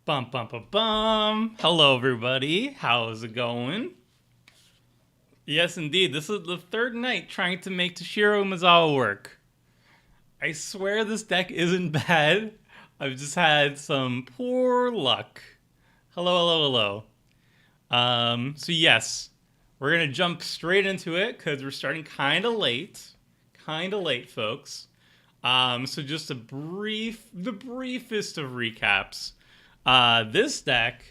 Bum bum bum bum. Hello everybody. How's it going? Yes indeed. This is the third night trying to make Toshiro Umezawa work. I swear this deck isn't bad. I've just had some poor luck. Hello, hello, hello. So yes, we're gonna jump straight into it because we're starting kind of late. Kind of late, folks. So just the briefest of recaps. This deck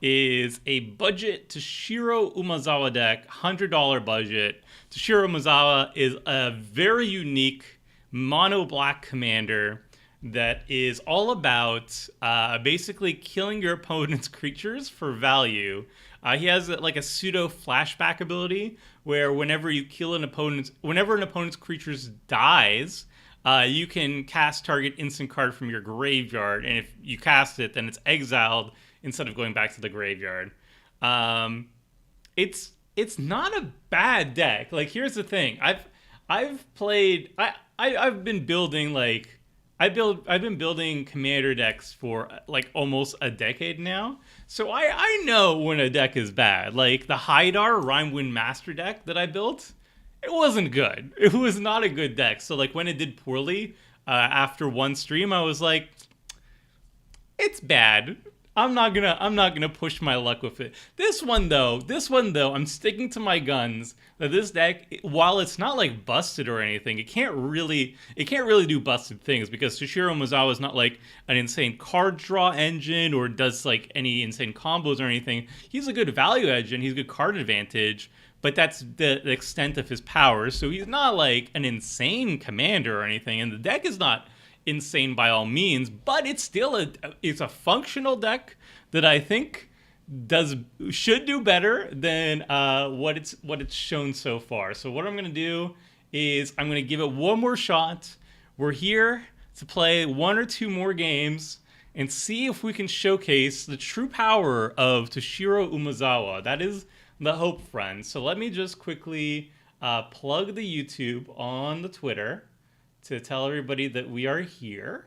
is a budget Toshiro Umezawa deck, $100 budget. Toshiro Umezawa is a very unique mono black commander that is all about basically killing your opponent's creatures for value. He has like a pseudo flashback ability where whenever an opponent's creatures dies, you can cast target instant card from your graveyard, and if you cast it, then it's exiled instead of going back to the graveyard. Um, it's not a bad deck. Like here's the thing, I've played I've been building like I've been building commander decks for like almost a decade now. So I know when a deck is bad. Like the Haidar Rhymewind Master deck that I built, it wasn't good. It was not a good deck. So like when it did poorly after one stream, I was like, it's bad. I'm not gonna push my luck with it. This one though, I'm sticking to my guns. That this deck, while it's not like busted or anything, it can't really do busted things because Toshiro Mizawa is not like an insane card draw engine or does like any insane combos or anything. He's a good value engine. He's a good card advantage, but that's the extent of his powers. So he's not like an insane commander or anything, and the deck is not insane by all means, but it's a functional deck that I think does should do better than what it's shown so far. So what I'm gonna do is I'm gonna give it one more shot. We're here to play one or two more games and see if we can showcase the true power of Toshiro Umezawa. That is the hope, friends. So let me just quickly plug the YouTube on the Twitter to tell everybody that we are here.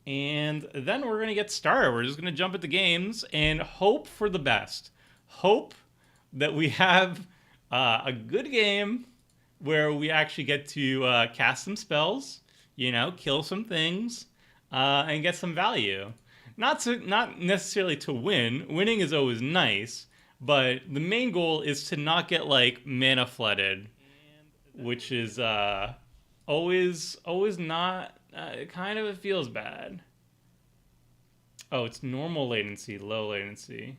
And then we're going to get started. We're just going to jump into games and hope for the best. Hope that we have a good game where we actually get to cast some spells, kill some things, and get some value. Not necessarily to win. Winning is always nice, but the main goal is to not get like mana flooded, which is always not. It kind of it feels bad. Oh, it's normal latency, low latency.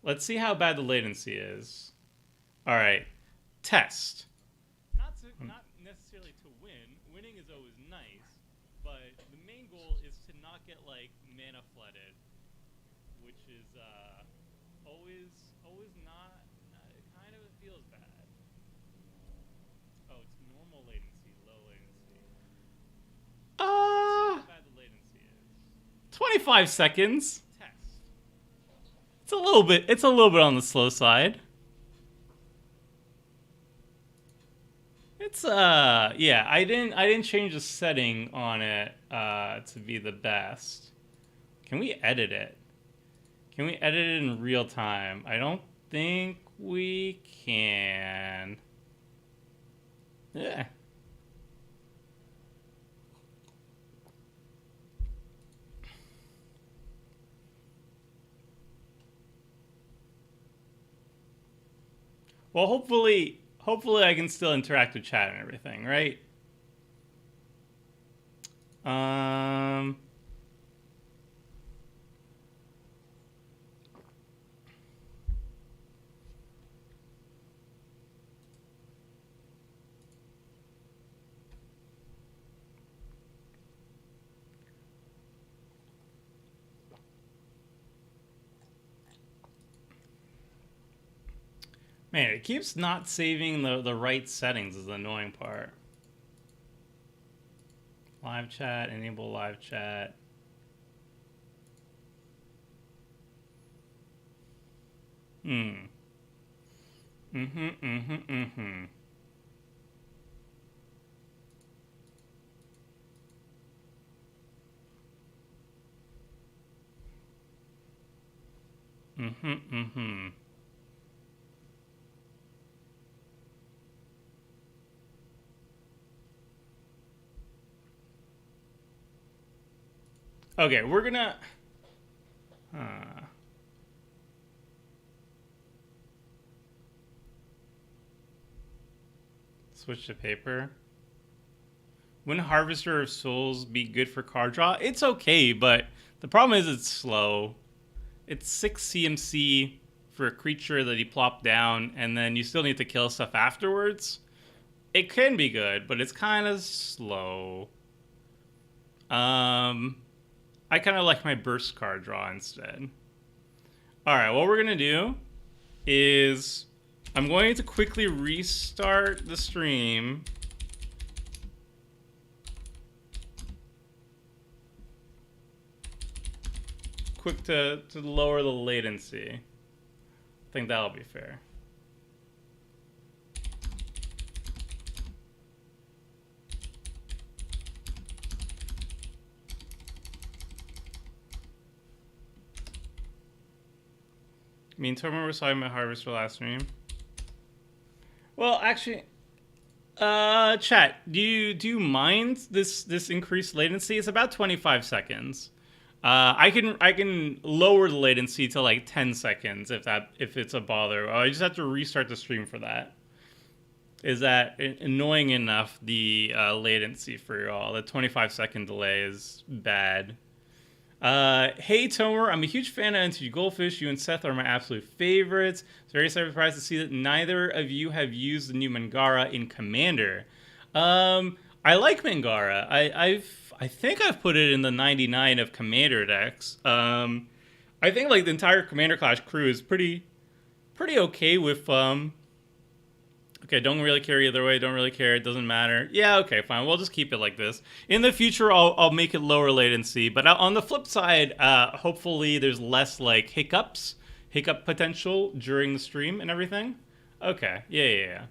Let's see how bad the latency is. All right, test. Not necessarily to win. Winning is always nice, but the main goal is to not get like mana flooded, which is always not. It kind of it feels bad. Oh, it's normal latency, low latency. How bad the latency is. 25 seconds. Test. It's a little bit on the slow side. It's yeah, I didn't change the setting on it to be the best. Can we edit it? Can we edit it in real time? I don't think we can. Yeah. Well, hopefully I can still interact with chat and everything, right? Um Man, it keeps not saving the right settings is the annoying part. Live chat, enable live chat. Hmm. Mm-hmm, mm-hmm, mm-hmm. Mm-hmm, mm-hmm. Okay, we're gonna... Uh, switch to paper. Wouldn't Harvester of Souls be good for card draw? It's okay, but the problem is it's slow. It's 6 CMC for a creature that he plopped down, and then you still need to kill stuff afterwards. It can be good, but it's kind of slow. I kind of like my burst card draw instead. All right, what we're going to do is I'm going to quickly restart the stream. Quick to lower the latency. I think that'll be fair. I mean, Tomer was talking about Harvester last stream. Well, actually, chat, do you mind this increased latency? It's about 25 seconds. I can lower the latency to like 10 seconds if it's a bother. I just have to restart the stream for that. Is that annoying enough? The latency for y'all, the 25-second delay is bad. Hey Tomer, I'm a huge fan of NTG Goldfish. You and Seth are my absolute favorites. It's very surprised to see that neither of you have used the new Mangara in Commander. I like Mangara. I think I've put it in the 99 of Commander decks. I think like the entire Commander class crew is pretty okay with okay, don't really care either way. Don't really care. It doesn't matter. Yeah, okay, fine. We'll just keep it like this. In the future, I'll make it lower latency. But on the flip side, hopefully there's less like hiccup potential during the stream and everything. Okay, yeah.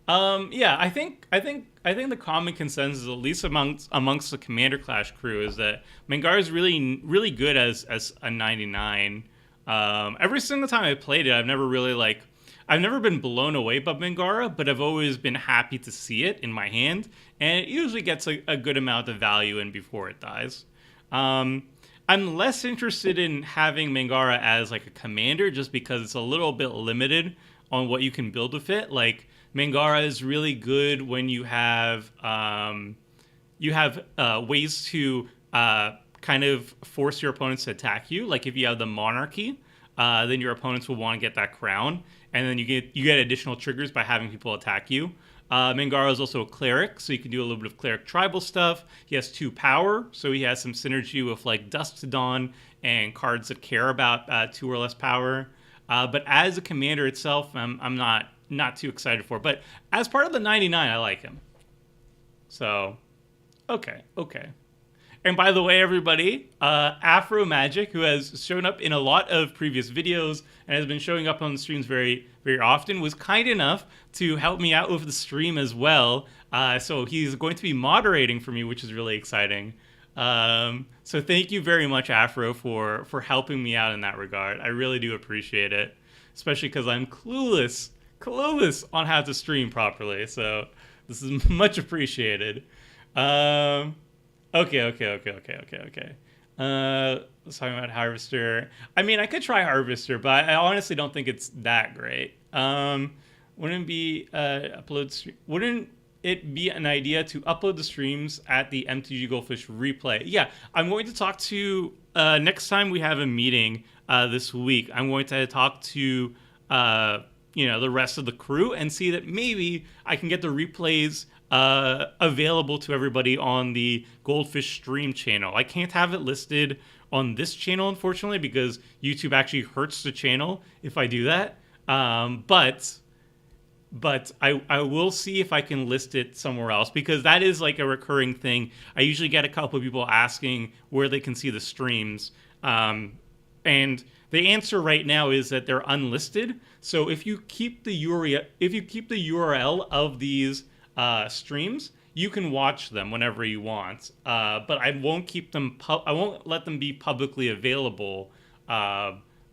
Yeah, I think the common consensus, at least amongst the Commander Clash crew, is that Mangara is really good as a 99. Every single time I played it, I've never been blown away by Mangara, but I've always been happy to see it in my hand, and it usually gets a good amount of value in before it dies. I'm less interested in having Mangara as like a commander just because it's a little bit limited on what you can build with it. Like, Mangara is really good when you have ways to kind of force your opponents to attack you. Like if you have the Monarchy, then your opponents will want to get that crown, and then you get additional triggers by having people attack you. Mangara is also a cleric, so you can do a little bit of cleric tribal stuff. He has 2 power, so he has some synergy with like Dusk to Dawn and cards that care about 2 or less power. But as a commander itself, I'm not too excited for. But as part of the 99, I like him. So, okay. And by the way, everybody, Afro Magic, who has shown up in a lot of previous videos and has been showing up on the streams very, very often, was kind enough to help me out with the stream as well. So he's going to be moderating for me, which is really exciting. So thank you very much, Afro, for helping me out in that regard. I really do appreciate it, especially because I'm clueless on how to stream properly. So this is much appreciated. Okay. Let's talk about Harvester. I mean, I could try Harvester, but I honestly don't think it's that great. Wouldn't it be an idea to upload the streams at the MTG Goldfish replay? Yeah, I'm going to talk to next time we have a meeting this week. I'm going to talk to the rest of the crew and see that maybe I can get the replays available to everybody on the Goldfish stream channel. I can't have it listed on this channel, unfortunately, because YouTube actually hurts the channel if I do that. But I will see if I can list it somewhere else, because that is like a recurring thing. I usually get a couple of people asking where they can see the streams. And the answer right now is that they're unlisted. So if you keep the URL of these streams, you can watch them whenever you want. But I won't keep them. I won't let them be publicly available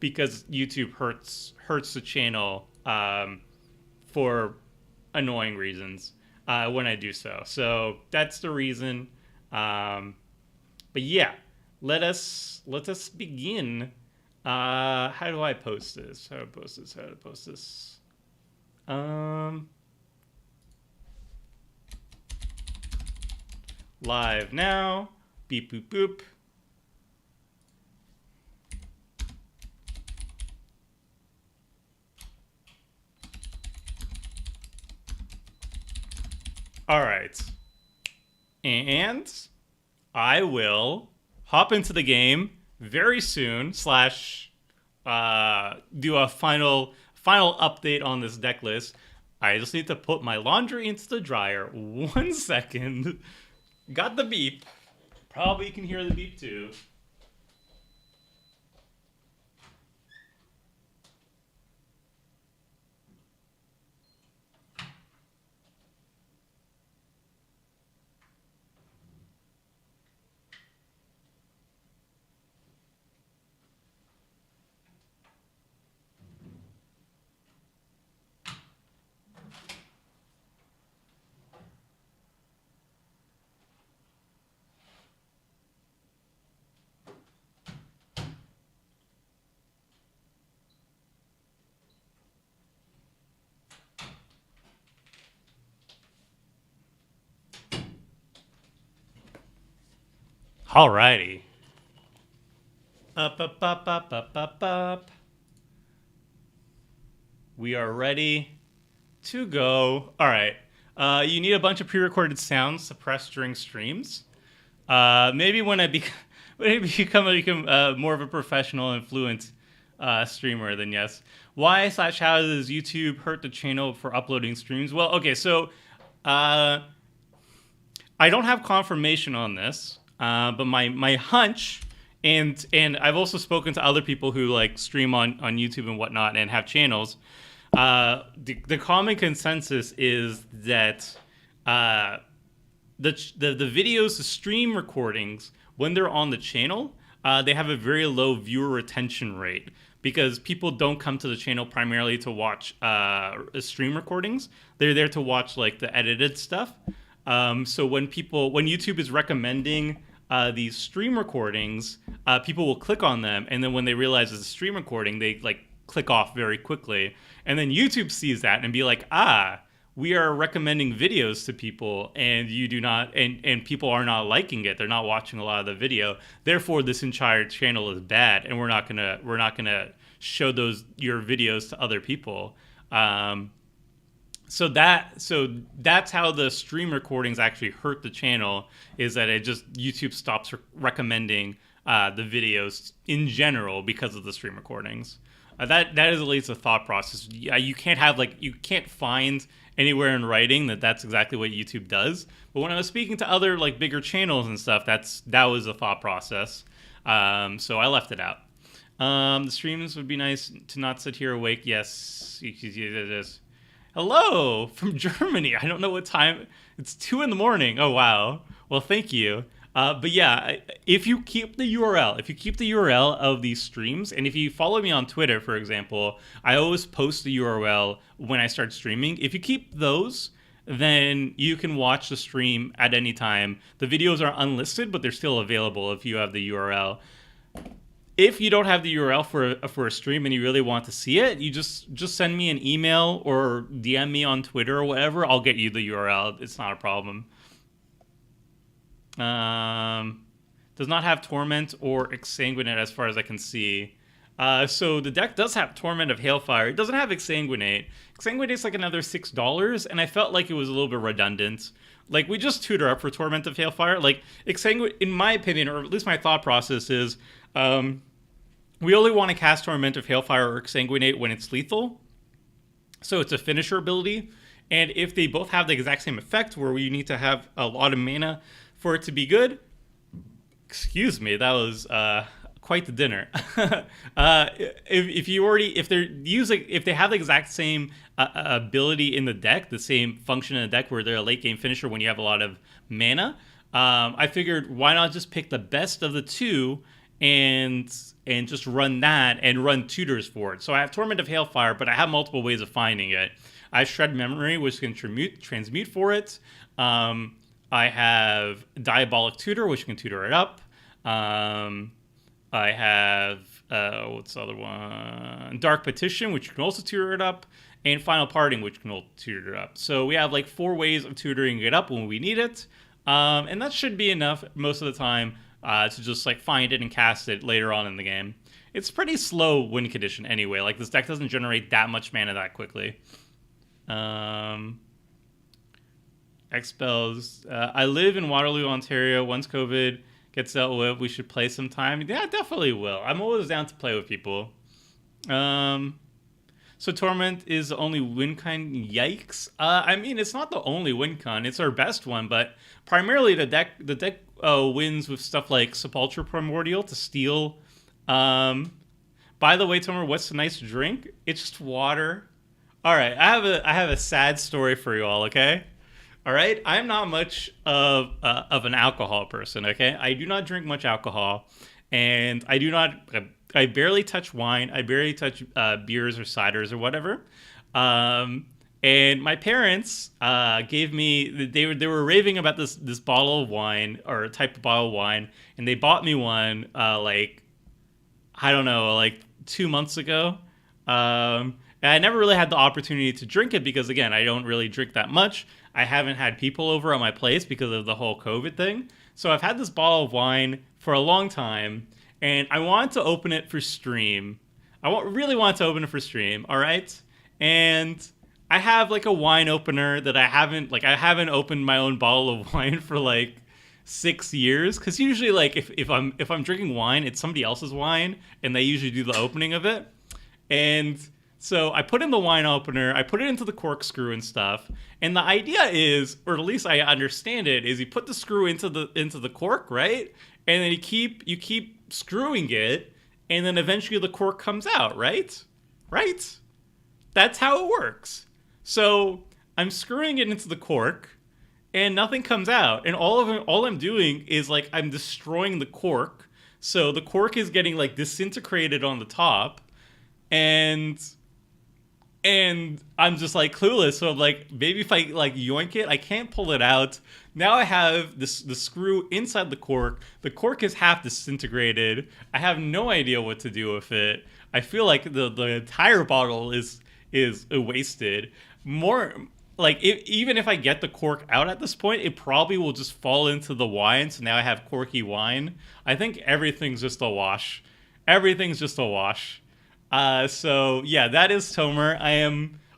because YouTube hurts the channel for annoying reasons when I do so. So that's the reason. But yeah, let us begin. How do I post this? How to post this? Live now. Beep boop boop. All right. And I will hop into the game very soon, slash do a final update on this deck list. I just need to put my laundry into the dryer. 1 second. Got the beep. Probably you can hear the beep too. Alrighty. Up. We are ready to go. All right. You need a bunch of pre-recorded sounds suppressed during streams. Maybe when I become more of a professional and fluent streamer, then yes. Why/how does YouTube hurt the channel for uploading streams? Well, okay, so I don't have confirmation on this, but my hunch, and I've also spoken to other people who like stream on YouTube and whatnot and have channels. The common consensus is that the videos, the stream recordings, when they're on the channel, they have a very low viewer retention rate because people don't come to the channel primarily to watch stream recordings. They're there to watch like the edited stuff. So when YouTube is recommending these stream recordings, people will click on them, and then when they realize it's a stream recording, they like click off very quickly. And then YouTube sees that and be like, we are recommending videos to people, and you do not, and people are not liking it. They're not watching a lot of the video. Therefore, this entire channel is bad, and we're not gonna show your videos to other people. So that's how the stream recordings actually hurt the channel, is that YouTube stops recommending the videos in general because of the stream recordings. That is at least a thought process. You can't find anywhere in writing that's exactly what YouTube does. But when I was speaking to other like bigger channels and stuff, that was a thought process. So I left it out. The streams would be nice to not sit here awake. Yes, hello from Germany. I don't know what time. It's 2 a.m. Oh wow. Well, thank you. But yeah, if you keep the URL of these streams, and if you follow me on Twitter, for example, I always post the URL when I start streaming. If you keep those, then you can watch the stream at any time. The videos are unlisted, but they're still available if you have the URL. If you don't have the URL for a stream and you really want to see it, you just send me an email or DM me on Twitter or whatever. I'll get you the URL. It's not a problem. Does not have Torment or Exsanguinate as far as I can see. So the deck does have Torment of Hailfire. It doesn't have Exsanguinate. Exsanguinate's like another $6, and I felt like it was a little bit redundant. Like, we just tutor up for Torment of Hailfire. Like, Exsanguinate, in my opinion, or at least my thought process is, we only want to cast Torment of Hailfire or Exsanguinate when it's lethal. So it's a finisher ability. And if they both have the exact same effect, where we need to have a lot of mana for it to be good, excuse me, that was quite the dinner. If they have the exact same ability in the deck, the same function in the deck where they're a late game finisher when you have a lot of mana, I figured why not just pick the best of the two and just run that and run tutors for it. So I have Torment of Hailfire, but I have multiple ways of finding it. I have Shred Memory, which can transmute for it. I have Diabolic Tutor, which can tutor it up. I have what's the other one? Dark Petition, which can also tutor it up, and Final Parting, which can also tutor it up. So we have like 4 ways of tutoring it up when we need it, and that should be enough most of the time to just like find it and cast it later on in the game. It's pretty slow win condition anyway. Like this deck doesn't generate that much mana that quickly. Expels. I live in Waterloo, Ontario. Once COVID gets dealt with, we should play sometime. Yeah, definitely will. I'm always down to play with people. So Torment is the only win kind. Yikes. I mean, it's not the only win con. It's our best one, but primarily the deck wins with stuff like Sepulchre Primordial to steal. By the way, Tomer, what's a nice drink? It's just water. All right, I have a sad story for you all. Okay. All right, I'm not much of an alcohol person. Okay, I do not drink much alcohol, and I barely touch wine. I barely touch beers or ciders or whatever. And my parents gave me they were raving about this bottle of wine or a type of bottle of wine, and they bought me one like I don't know, like 2 months ago. And I never really had the opportunity to drink it because, again, I don't really drink that much. I haven't had people over at my place because of the whole COVID thing. So I've had this bottle of wine for a long time, and I wanted to open it for stream. Really wanted to open it for stream, all right? And I have like a wine opener that I haven't opened my own bottle of wine for like 6 years, because usually like if I'm drinking wine, it's somebody else's wine, and they usually do the opening of it. And so I put in the wine opener, I put it into the corkscrew and stuff, and the idea is, or at least I understand it, is you put the screw into the cork, right? And then you keep screwing it, and then eventually the cork comes out, right? Right? That's how it works. So I'm screwing it into the cork, and nothing comes out, and all I'm doing is like I'm destroying the cork. So the cork is getting like disintegrated on the top, and I'm just like clueless. So I'm like, maybe if I like yoink it, I can't pull it out. Now I have the screw inside the cork. The cork is half disintegrated. I have no idea what to do with it. I feel like the entire bottle is wasted. More like even if I get the cork out at this point, it probably will just fall into the wine. So now I have corky wine. I think everything's just a wash. Everything's just a wash. So yeah, that is Tomer.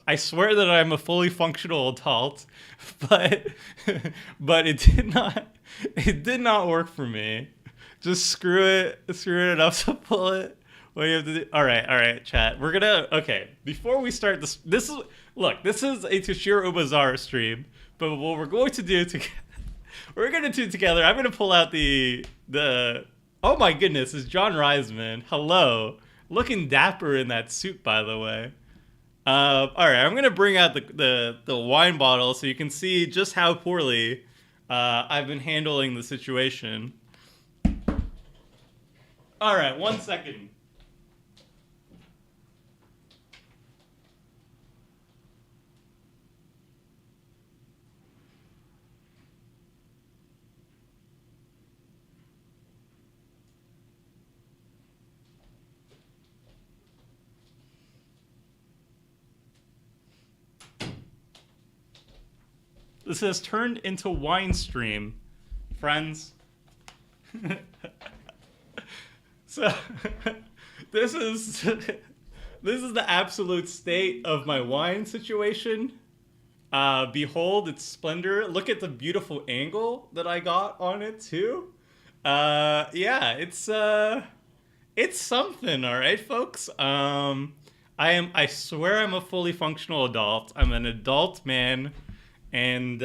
I swear that I'm a fully functional adult, but it did not work for me. Just screw it enough to pull it. What do you have to do? All right, chat. Okay, before we start this is a Toshiro Umezawa stream, but what we're going to do together, I'm going to pull out the oh my goodness, it's John Reisman. Hello. Looking dapper in that suit, by the way. All right, I'm gonna bring out the wine bottle so you can see just how poorly I've been handling the situation. All right, 1 second. This has turned into wine stream, friends. So this is the absolute state of my wine situation. Behold its splendor. Look at the beautiful angle that I got on it too. Yeah, it's something, all right, folks. I swear I'm a fully functional adult. I'm an adult man. And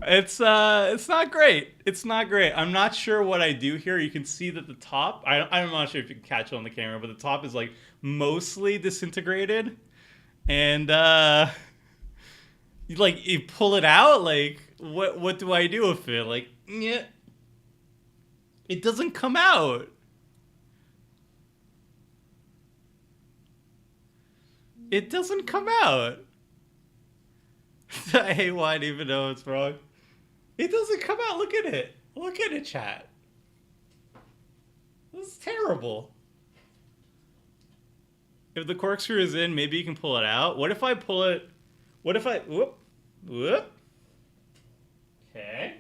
it's not great. It's not great. I'm not sure what I do here. You can see that the top, I'm not sure if you can catch it on the camera, but the top is like mostly disintegrated. And you pull it out, like what do I do with it? Like, yeah, it doesn't come out. It doesn't come out. I hate why I didn't even know it's wrong. It doesn't come out. Look at it. Look at it, chat. This is terrible. If the corkscrew is in, maybe you can pull it out. What if I pull it? What if I... Whoop. Whoop. Okay.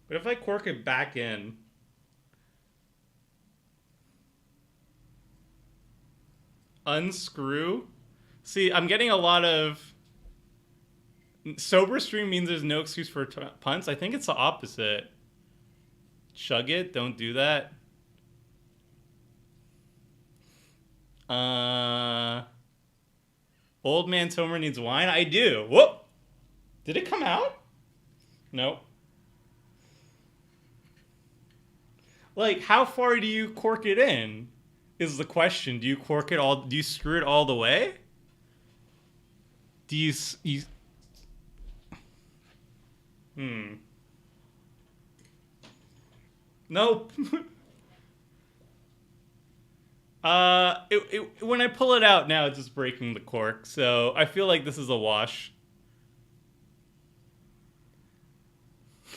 What if I cork it back in? Unscrew? See, I'm getting a lot of... Sober stream means there's no excuse for punts. I think it's the opposite. Chug it. Don't do that. Old man Tomer needs wine. I do. Whoop. Did it come out? Nope. Like, how far do you cork it in? Is the question. Do you cork it all? Do you screw it all the way? Do you Nope. When I pull it out now, it's just breaking the cork. So I feel like this is a wash.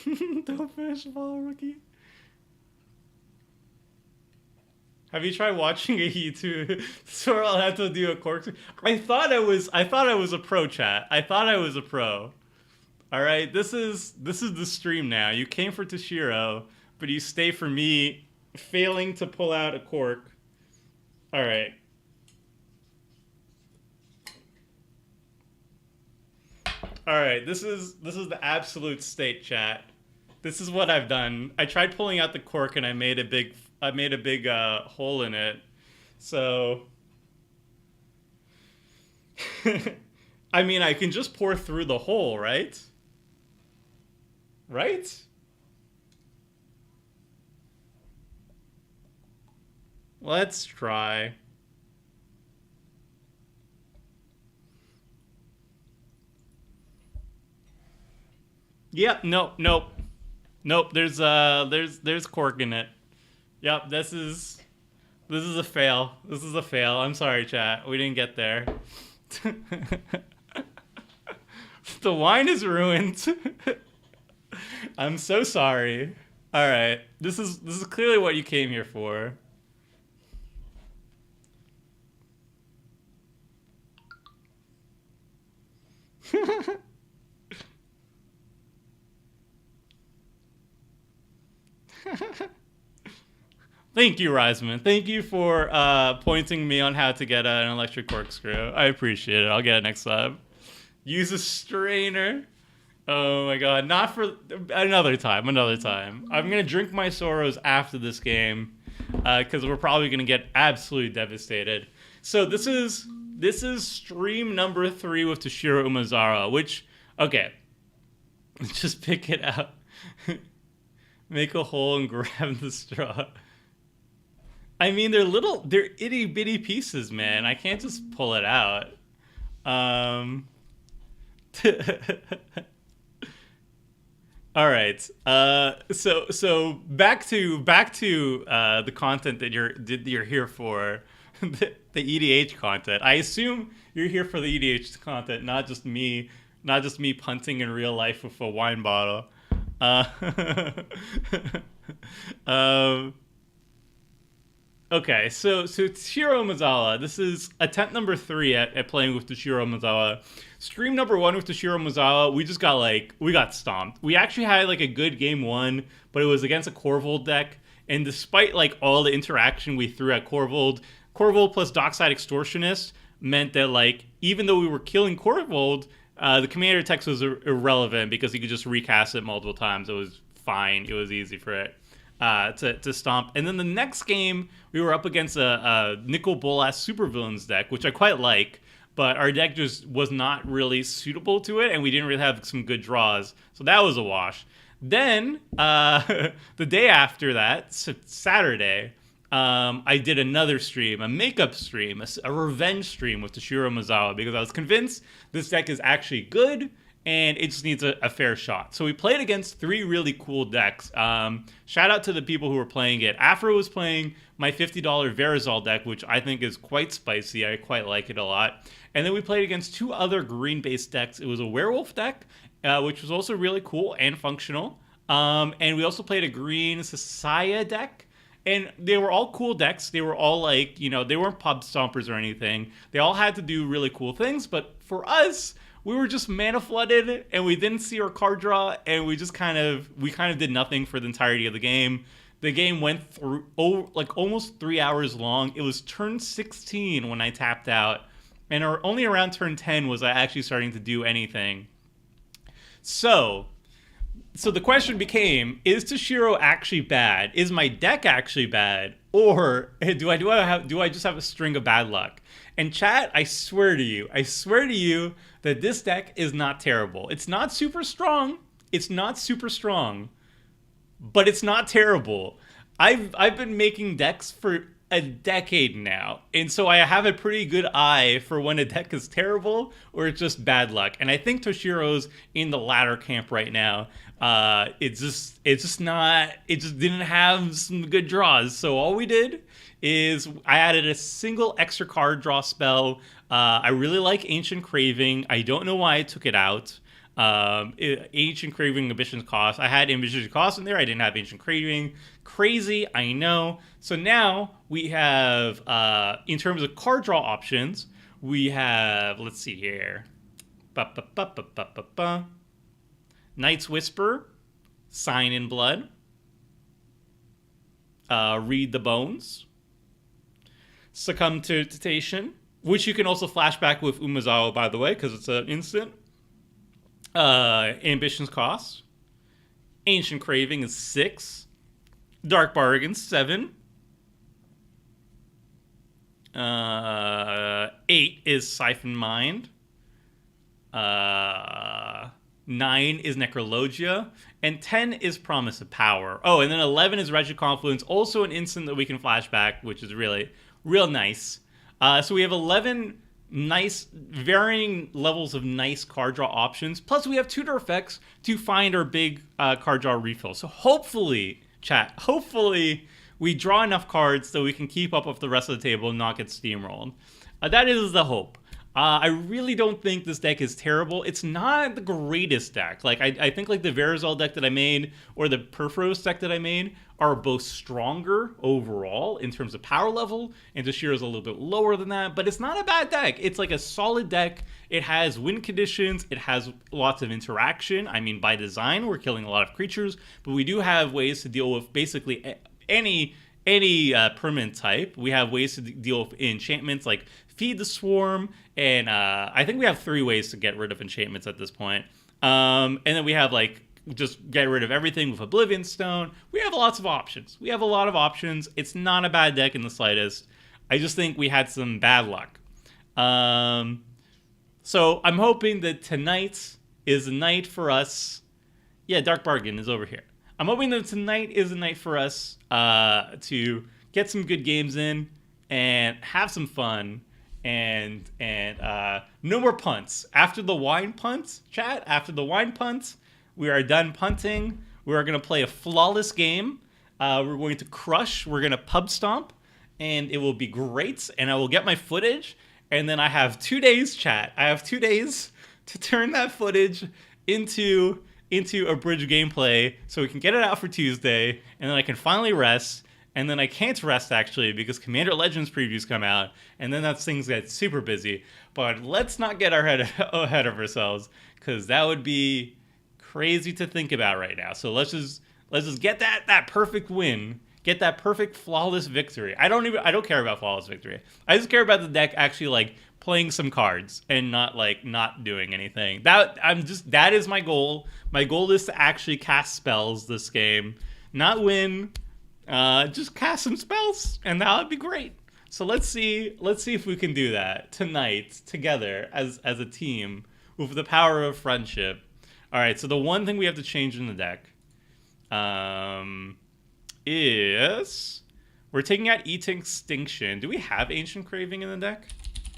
Don't finish ball, rookie. Have you tried watching a YouTube tutorial on how to do a corkscrew? I thought I was a pro, chat. I thought I was a pro. All right, this is the stream now. You came for Toshiro, but you stay for me failing to pull out a cork. All right. All right, this is the absolute state, chat. This is what I've done. I tried pulling out the cork and I made a big hole in it. So I mean, I can just pour through the hole, right? Right? Let's try. Yep, nope. There's cork in it. Yep, this is a fail. This is a fail. I'm sorry, chat. We didn't get there. The wine is ruined. I'm so sorry. All right. This is clearly what you came here for. Thank you, Reisman. Thank you for pointing me on how to get an electric corkscrew. I appreciate it. I'll get it next time. Use a strainer. Oh my god. Not for another time. I'm going to drink my sorrows after this game because we're probably going to get absolutely devastated. So this is stream number 3 with Toshiro Umezawa, which, okay. Just pick it out. Make a hole and grab the straw. I mean, they're itty bitty pieces, man. I can't just pull it out. All right. So back to the content that you're here for, the EDH content. I assume you're here for the EDH content, not just me punting in real life with a wine bottle. Okay, so Toshiro Umezawa. This is attempt number 3 at playing with Toshiro Umezawa. Stream number 1 with Toshiro Umezawa, we got stomped. We actually had like a good game 1, but it was against a Corvold deck, and despite like all the interaction we threw at Corvold plus Dockside Extortionist meant that like even though we were killing Corvold, the commander text was irrelevant because he could just recast it multiple times. It was fine. It was easy for it. To stomp. And then the next game, we were up against a Nicol Bolas Supervillains deck, which I quite like, but our deck just was not really suitable to it, and we didn't really have some good draws. So that was a wash. Then, the day after that, Saturday, I did another stream, a makeup stream, a revenge stream with Toshiro Umezawa, because I was convinced this deck is actually good, and it just needs a fair shot. So we played against 3 really cool decks. Shout out to the people who were playing it. Afro was playing my $50 Verizal deck, which I think is quite spicy. I quite like it a lot. And then we played against 2 other green-based decks. It was a werewolf deck, which was also really cool and functional. And we also played a green Sasaya deck. And they were all cool decks. They were all like, you know, they weren't pub stompers or anything. They all had to do really cool things. But for us, we were just mana flooded and we didn't see our card draw. And we just kind of did nothing for the entirety of the game. The game went through like almost 3 hours long. It was turn 16 when I tapped out. And only around turn 10 was I actually starting to do anything. So the question became, is Toshiro actually bad? Is my deck actually bad? Or do I just have a string of bad luck? And chat, I swear to you that this deck is not terrible. It's not super strong. But it's not terrible. I've been making decks for a decade now, and so I have a pretty good eye for when a deck is terrible or it's just bad luck. And I think Toshiro's in the latter camp right now. It just didn't have some good draws. So all we did is I added a single extra card draw spell. I really like Ancient Craving. I don't know why I took it out. Ancient Craving, Ambition's Cost. I had Ambition's Cost in there. I didn't have Ancient Craving. Crazy, I know. So now we have, in terms of card draw options, we have, let's see here. Night's Whisper, Sign in Blood, Read the Bones, Succumb to Temptation, which you can also flashback with Umezawa, by the way, because it's an instant. Ambition's Cost. Ancient Craving is 6. Dark Bargain 7. 8 is Siphon Mind. 9 is Necrologia. And 10 is Promise of Power. Oh, and then 11 is Wretched Confluence. Also an instant that we can flashback, which is really, real nice. So we have 11 nice, varying levels of nice card draw options. Plus, we have tutor effects to find our big card draw refill. So hopefully, chat, we draw enough cards so we can keep up with the rest of the table and not get steamrolled. That is the hope. I really don't think this deck is terrible. It's not the greatest deck. Like, I think like the Verizal deck that I made or the Perforos deck that I made are both stronger overall in terms of power level, and Toshiro's a little bit lower than that, but it's not a bad deck. It's like a solid deck. It has win conditions. It has lots of interaction. I mean, by design, we're killing a lot of creatures, but we do have ways to deal with basically any permanent type. We have ways to deal with enchantments like Feed the Swarm, and I think we have 3 ways to get rid of enchantments at this point. And then we have like just get rid of everything with Oblivion Stone. We have lots of options. We have a lot of options. It's not a bad deck in the slightest. I just think we had some bad luck. So I'm hoping that tonight is a night for us. Yeah, Dark Bargain is over here. I'm hoping that tonight is a night for us to get some good games in and have some fun. And no more punts. After the wine punt, chat, after the wine punt, we are done punting. We are going to play a flawless game. We're going to crush. We're going to pub stomp. And it will be great. And I will get my footage. And then I have 2 days, chat. I have 2 days to turn that footage into a bridge gameplay so we can get it out for Tuesday. And then I can finally rest. And then I can't rest, actually, because Commander Legends previews come out. And then things get super busy. But let's not get ahead of ourselves, because that would be crazy to think about right now. So let's just get that perfect win. Get that perfect flawless victory. I don't care about flawless victory. I just care about the deck actually like playing some cards and not doing anything. That is my goal. My goal is to actually cast spells this game. Not win. Just cast some spells, and that would be great. So let's see if we can do that tonight together as a team with the power of friendship. All right. So the one thing we have to change in the deck, is we're taking out Extinction. Do we have Ancient Craving in the deck?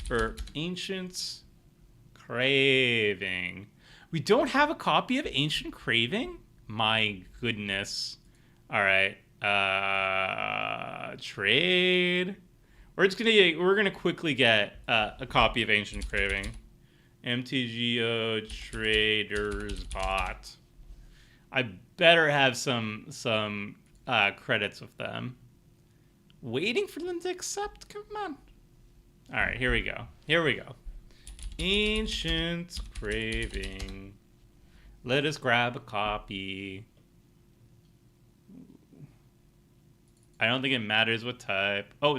Or Ancient Craving? We don't have a copy of Ancient Craving? My goodness. All right. Trade. We're gonna quickly get a copy of Ancient Craving. MTGO Traders Bot. I better have some credits with them. Waiting for them to accept? Come on. All right, here we go. Here we go. Ancient Craving. Let us grab a copy. I don't think it matters what type. Oh,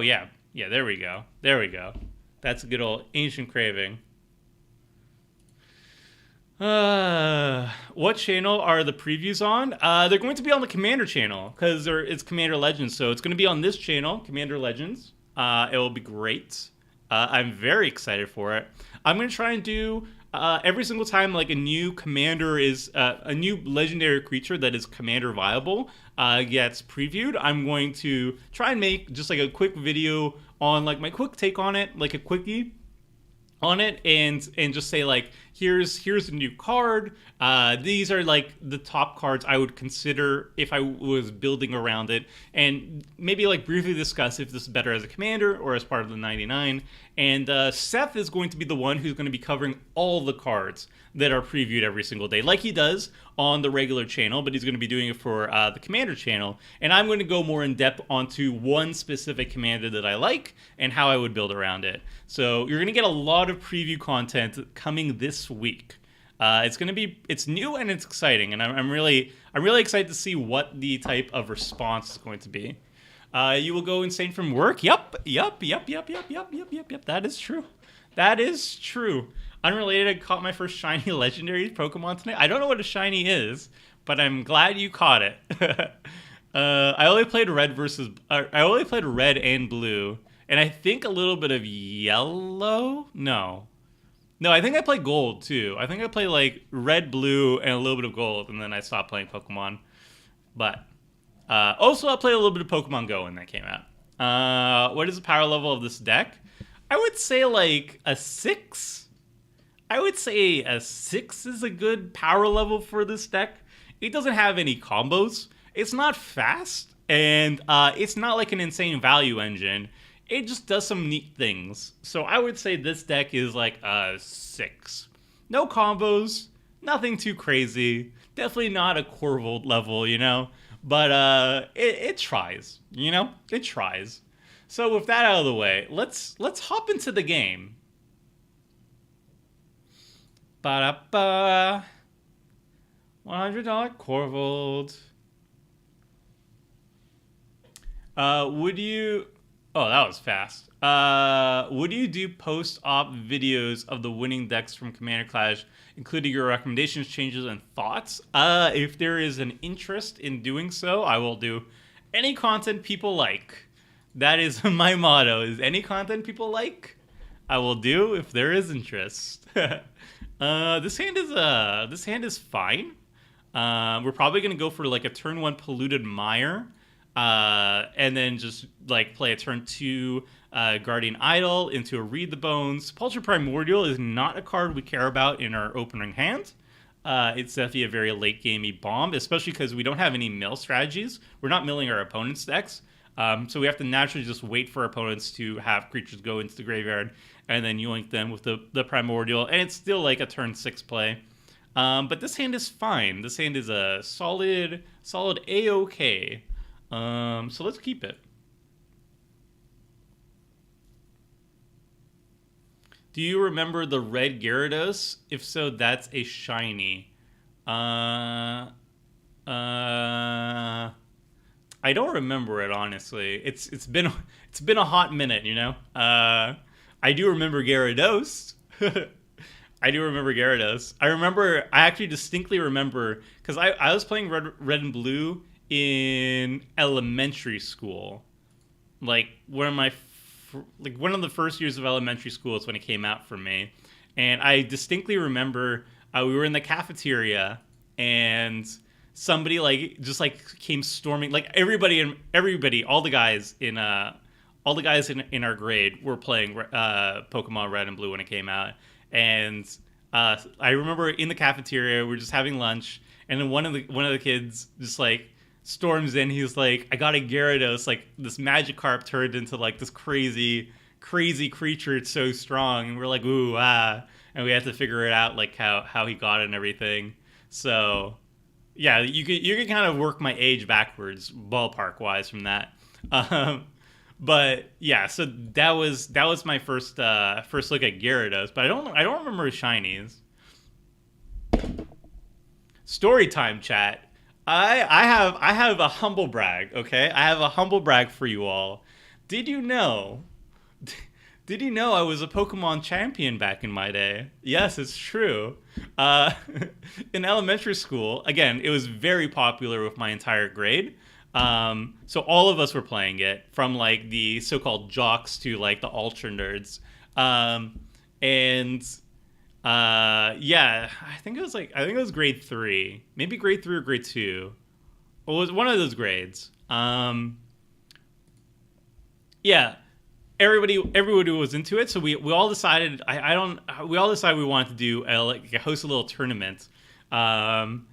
yeah. Yeah, there we go. There we go. That's a good old Ancient Craving. What channel are the previews on? They're going to be on the Commander channel because it's Commander Legends. So it's going to be on this channel, Commander Legends. It will be great. I'm very excited for it. I'm going to try and do every single time like a new commander is a new legendary creature that is commander viable gets previewed. I'm going to try and make just like a quick video on like my quick take on it, like a quickie on it, and just say like here's a new card. These are like the top cards I would consider if I was building around it, and maybe like briefly discuss if this is better as a commander or as part of the 99. And Seth is going to be the one who's going to be covering all the cards that are previewed every single day, like he does on the regular channel, but he's going to be doing it for the Commander channel. And I'm going to go more in depth onto one specific commander that I like and how I would build around it. So you're going to get a lot of preview content coming this week. It's new and it's exciting, and I'm really excited to see what the type of response is going to be. You will go insane from work. Yep. That is true. That is true. Unrelated, I caught my first shiny legendary Pokemon tonight. I don't know what a shiny is, but I'm glad you caught it. I only played red and blue, and I think a little bit of yellow. No, I think I played gold too. I think I played like red, blue, and a little bit of gold, and then I stopped playing Pokemon. But also, I played a little bit of Pokemon Go when that came out. What is the power level of this deck? I would say like a 6. I would say a 6 is a good power level for this deck. It doesn't have any combos. It's not fast, and it's not like an insane value engine. It just does some neat things. So I would say this deck is like a 6. No combos, nothing too crazy. Definitely not a Corvold level, you know? But it tries, you know? It tries. So with that out of the way, let's hop into the game. Ba-da-ba. $100 Corvold. Would you... Oh, that was fast. Would you do post-op videos of the winning decks from Commander Clash, including your recommendations, changes, and thoughts? If there is an interest in doing so, I will do any content people like. That is my motto, is any content people like, I will do if there is interest. This hand is fine. We're probably going to go for like a turn 1 Polluted Mire. And then just like play a turn 2 Guardian Idol into a Read the Bones. Paltry Primordial is not a card we care about in our opening hand. It's definitely a very late gamey bomb, especially because we don't have any mill strategies. We're not milling our opponent's decks. So we have to naturally just wait for our opponents to have creatures go into the graveyard and then yoink them with the Primordial. And it's still like a turn 6 play. But this hand is fine. This hand is a solid A-OK. So let's keep it. Do you remember the red Gyarados? If so, that's a shiny. I don't remember it, honestly. It's been a hot minute, you know. I do remember Gyarados. I do remember Gyarados. I actually distinctly remember because I was playing red and blue in elementary school, like one of the first years of elementary school is when it came out for me, and I distinctly remember we were in the cafeteria and somebody like just like came storming, like everybody, all the guys in our grade were playing Pokemon Red and Blue when it came out, and I remember in the cafeteria, we're just having lunch, and then one of the kids just like storms in. He's like, "I got a Gyarados, like this Magikarp turned into like this crazy creature. It's so strong." And we're like, "Ooh, ah!" And we have to figure it out, like how he got it and everything. So yeah, you can kind of work my age backwards, ballpark wise, from that. Um, but yeah, so that was my first look at Gyarados, but I don't remember shinies. Story time, chat. I have a humble brag. Okay, I have a humble brag for you all. Did you know? Did you know I was a Pokemon champion back in my day? Yes, it's true. Uh, in elementary school, again, it was very popular with my entire grade. So all of us were playing it, from like the so-called jocks to like the ultra nerds. And yeah, I think it was grade three, maybe grade three or grade two. It was one of those grades. Yeah, everybody was into it, so we all decided I don't we all decided we wanted to do like host a little tournament, um,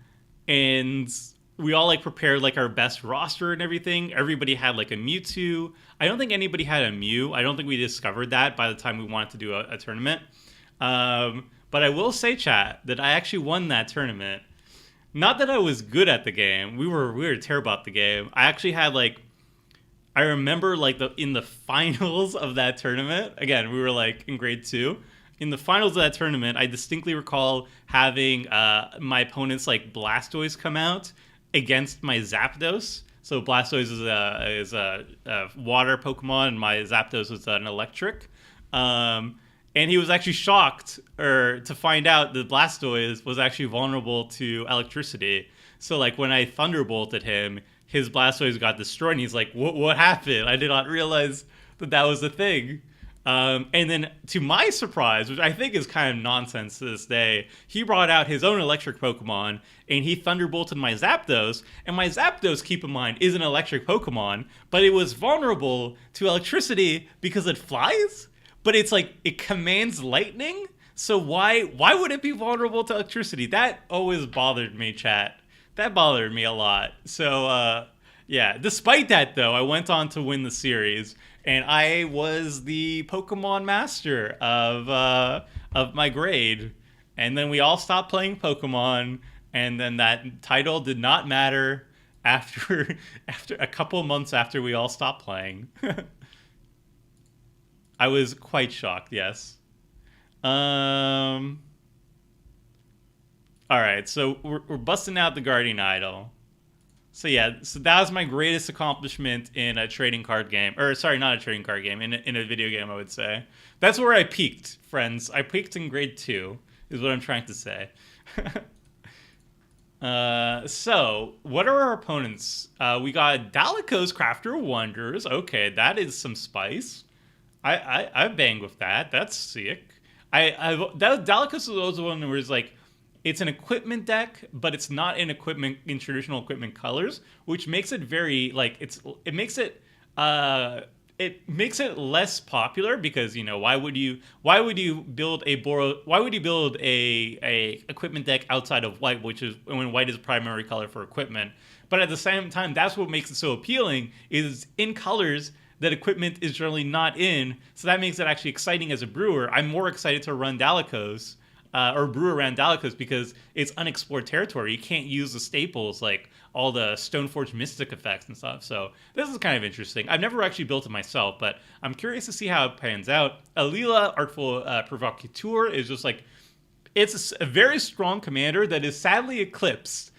and we all like prepared like our best roster and everything. Everybody had like a Mewtwo. I don't think anybody had a Mew. I don't think we discovered that by the time we wanted to do a tournament. But I will say, chat, that I actually won that tournament. Not that I was good at the game. We were terrible at the game. I actually had like I remember like in the finals of that tournament. Again, we were like in grade two. In the finals of that tournament, I distinctly recall having my opponent's like Blastoise come out against my Zapdos. So Blastoise is a water Pokemon, and my Zapdos was an electric. And he was actually shocked or to find out that Blastoise was actually vulnerable to electricity. So like when I thunderbolted him, his Blastoise got destroyed, and he's like, "What happened? I did not realize that was a thing." And then, to my surprise, which I think is kind of nonsense to this day, he brought out his own electric Pokemon, and he thunderbolted my Zapdos. And my Zapdos, keep in mind, is an electric Pokemon, but it was vulnerable to electricity because it flies. But it's like it commands lightning. So why would it be vulnerable to electricity? That always bothered me, chat. That bothered me a lot. So yeah. Despite that, though, I went on to win the series, and I was the Pokemon master of my grade. And then we all stopped playing Pokemon, and then that title did not matter after after a couple months after we all stopped playing. I was quite shocked. Yes. All right, so we're busting out the Guardian Idol. So yeah, so that was my greatest accomplishment in a trading card game, or sorry, not a trading card game, in a video game, I would say. That's where I peaked, friends. I peaked in grade two, is what I'm trying to say. So what are our opponents? We got Dalico's Crafter of Wonders. Okay, that is some spice. I banged with that. That's sick. Dalico's is also one where it's like it's an equipment deck, but it's not in traditional equipment colors, which makes it very like it makes it less popular because why would you build a equipment deck outside of white, which is when white is primary color for equipment. But at the same time, that's what makes it so appealing, is in colors that equipment is generally not in. So that makes it actually exciting as a brewer. I'm more excited to run Dalicos or brew around Dalicos because it's unexplored territory. You can't use the staples like all the Stoneforge Mystic effects and stuff. So this is kind of interesting. I've never actually built it myself, but I'm curious to see how it pans out. Alila, Artful Provocateur, is just like, it's a very strong commander that is sadly eclipsed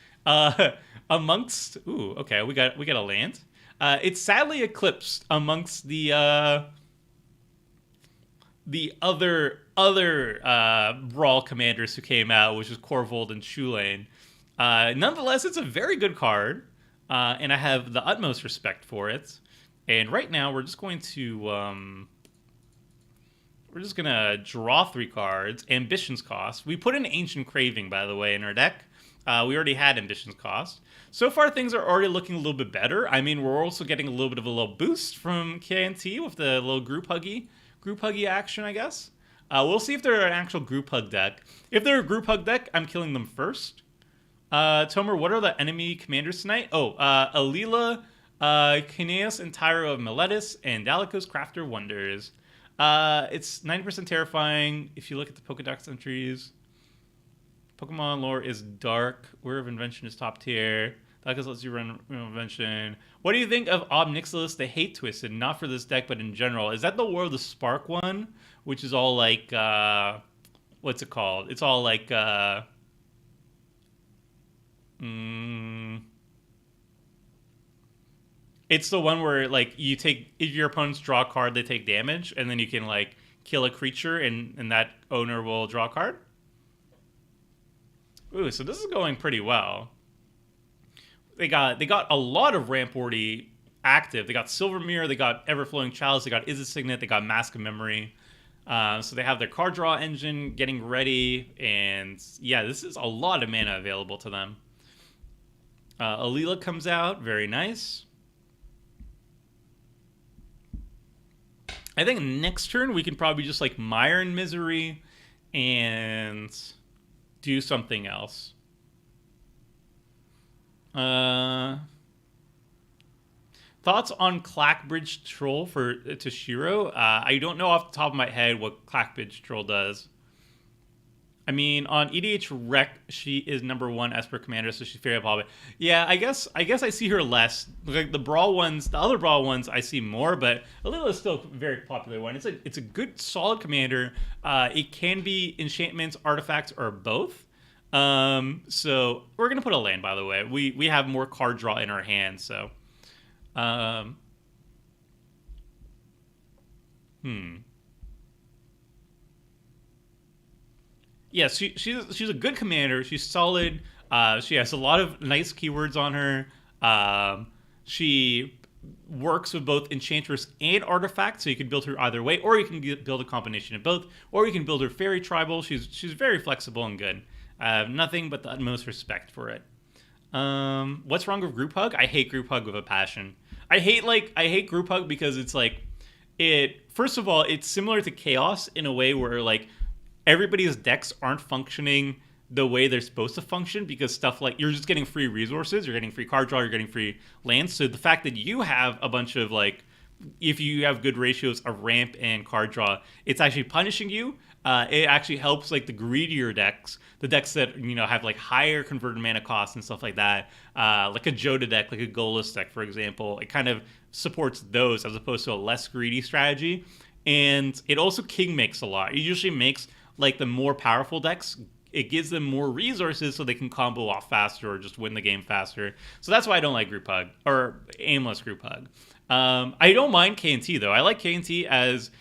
amongst. Ooh, okay, we got a land. It's sadly eclipsed amongst the other Brawl commanders who came out, which is Corvold and Shulane. Nonetheless, it's a very good card, and I have the utmost respect for it. And right now, we're just gonna draw 3 cards. Ambitions Cost. We put in Ancient Craving, by the way, in our deck. We already had Ambitions Cost. So far, things are already looking a little bit better. I mean, we're also getting a little bit of a little boost from KNT with the little group huggy action, I guess. We'll see if they're an actual group hug deck. If they're a group hug deck, I'm killing them first. Tomer, what are the enemy commanders tonight? Oh, Alila, Kineas and Tyro of Meletis, and Dalico's Crafter Wonders. It's 90% terrifying if you look at the Pokedex entries. Pokemon lore is dark. Word of Invention is top tier. Dalico's lets you run Invention. What do you think of Obnixilis, the Hate Twisted? Not for this deck, but in general. Is that the War of the Spark one? Which is all like, what's it called? It's all like, it's the one where like you take if your opponents draw a card, they take damage, and then you can like kill a creature, and that owner will draw a card. Ooh, so this is going pretty well. They got a lot of Ramporty active. They got Silvermere, they got Everflowing Chalice, they got Izzet Signet, they got Mask of Memory. So they have their card draw engine getting ready, and yeah, this is a lot of mana available to them. Alila comes out, very nice. I think next turn we can probably just like Mire in Misery and do something else. Thoughts on Clackbridge Troll for Toshiro? I don't know off the top of my head what Clackbridge Troll does. I mean, on EDH Rec, she is #1 Esper Commander, so she's fairly popular. Yeah, I guess I see her less. Like the Brawl ones, the other Brawl ones, I see more, but Alila is still a very popular one. It's a good, solid commander. It can be enchantments, artifacts, or both. So we're gonna put a land, by the way. We have more card draw in our hand, so. Yeah, she's a good commander. She's solid. She has a lot of nice keywords on her. She works with both Enchantress and Artifact, so you can build her either way, or you can build a combination of both, or you can build her Fairy Tribal. She's very flexible and good. I have nothing but the utmost respect for it. What's wrong with Group Hug? I hate Group Hug with a passion. I hate Group Hug because it's like first of all, it's similar to Chaos in a way where like everybody's decks aren't functioning the way they're supposed to function, because stuff like you're just getting free resources, you're getting free card draw, you're getting free lands. So the fact that you have a bunch of like, if you have good ratios of ramp and card draw, it's actually punishing you. It actually helps like the greedier decks, the decks that have like higher converted mana costs and stuff like that, like a Joda deck, like a Golas deck, for example. It kind of supports those as opposed to a less greedy strategy. And it also king makes a lot. It usually makes like the more powerful decks, it gives them more resources so they can combo off faster or just win the game faster. So that's why I don't like Group Hug or aimless Group Hug. I don't mind KNT though. I like KNT as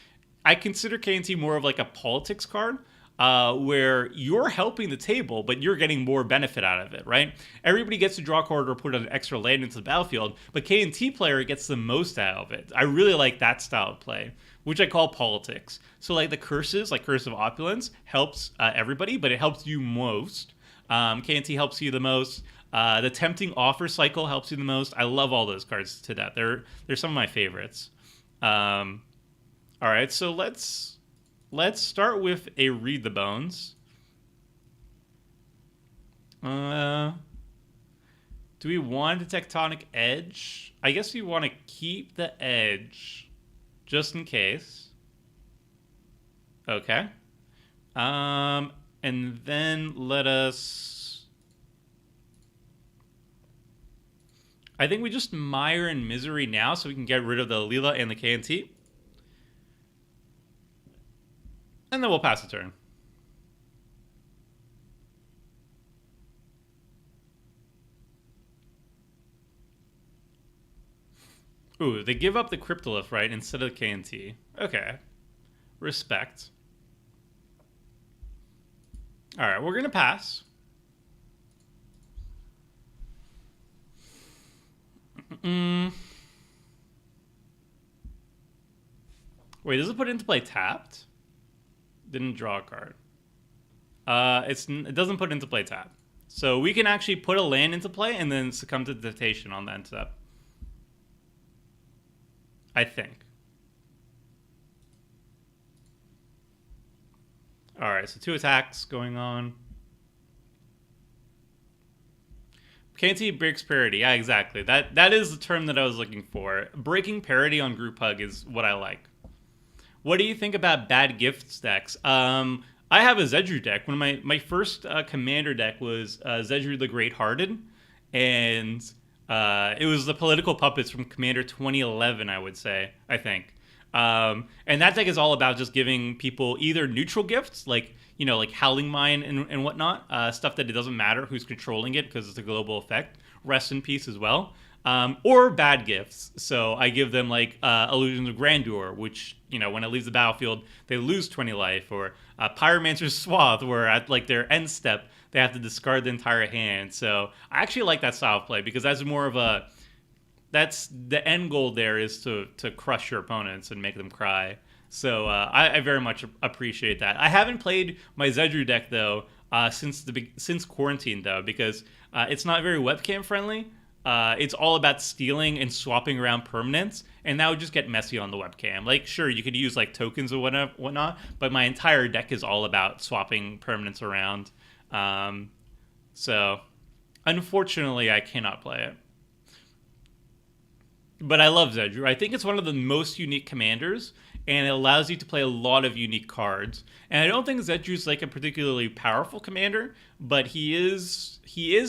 I consider KNT more of like a politics card, where you're helping the table, but you're getting more benefit out of it, right? Everybody gets to draw a card or put an extra land into the battlefield, but KNT player gets the most out of it. I really like that style of play, which I call politics. So like the curses, like Curse of Opulence, helps everybody, but it helps you most. KNT helps you the most. The Tempting Offer cycle helps you the most. I love all those cards to that. They're some of my favorites. All right, so let's start with a Read the Bones. Do we want the Tectonic Edge? I guess we want to keep the Edge, just in case. Okay. And then let us... I think we just Mire in Misery now so we can get rid of the Leela and the KNT. And then we'll pass the turn. Ooh, they give up the Cryptolith, right, instead of the KNT. Okay. Respect. Alright, we're going to pass. Wait, does it put it into play tapped? Didn't draw a card. It doesn't put into play tapped. So we can actually put a land into play and then succumb to dictation on the end step. I think. All right, so 2 attacks going on. KT breaks parity. Yeah, exactly. That is the term that I was looking for. Breaking parity on group hug is what I like. What do you think about bad gifts decks? I have a Zedru deck. One of my first commander deck was Zedru the Great Hearted, and it was the political puppets from Commander 2011, I would say, I think. And that deck is all about just giving people either neutral gifts, like, you know, like Howling Mine and whatnot, stuff that it doesn't matter who's controlling it because it's a global effect. Rest in peace as well. Or bad gifts. So I give them like Illusions of Grandeur, which, you know, when it leaves the battlefield, they lose 20 life. Or Pyromancer's Swath, where at like their end step, they have to discard the entire hand. So I actually like that style of play because that's more of a... That's the end goal there is to crush your opponents and make them cry. So I very much appreciate that. I haven't played my Zedru deck, though, since quarantine, though, because it's not very webcam friendly. It's all about stealing and swapping around permanents, and that would just get messy on the webcam. Like, sure, you could use like tokens or whatnot, but my entire deck is all about swapping permanents around. So, unfortunately, I cannot play it. But I love Zedru. I think it's one of the most unique commanders, and it allows you to play a lot of unique cards. And I don't think Zedru's like a particularly powerful commander, but he is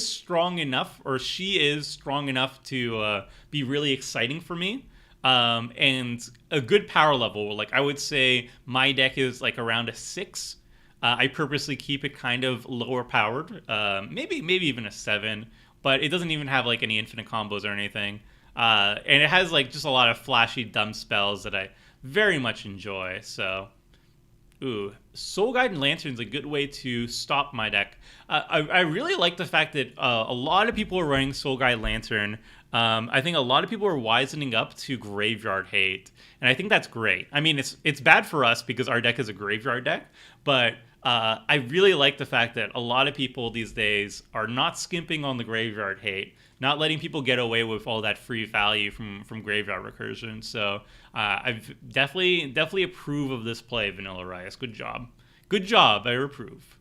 strong enough, or she is strong enough to be really exciting for me. And a good power level, like I would say my deck is like around a 6. I purposely keep it kind of lower powered, maybe even a 7, but it doesn't even have like any infinite combos or anything. And it has like just a lot of flashy, dumb spells that I very much enjoy. So, Soul Guide and Lantern's a good way to stop my deck. I really like the fact that a lot of people are running Soul Guide Lantern. I think a lot of people are wisening up to Graveyard Hate, and I think that's great. I mean, it's bad for us because our deck is a Graveyard deck, but I really like the fact that a lot of people these days are not skimping on the Graveyard Hate, not letting people get away with all that free value from Graveyard Recursion. So I've definitely approve of this play, Vanilla Rice. Good job. I approve.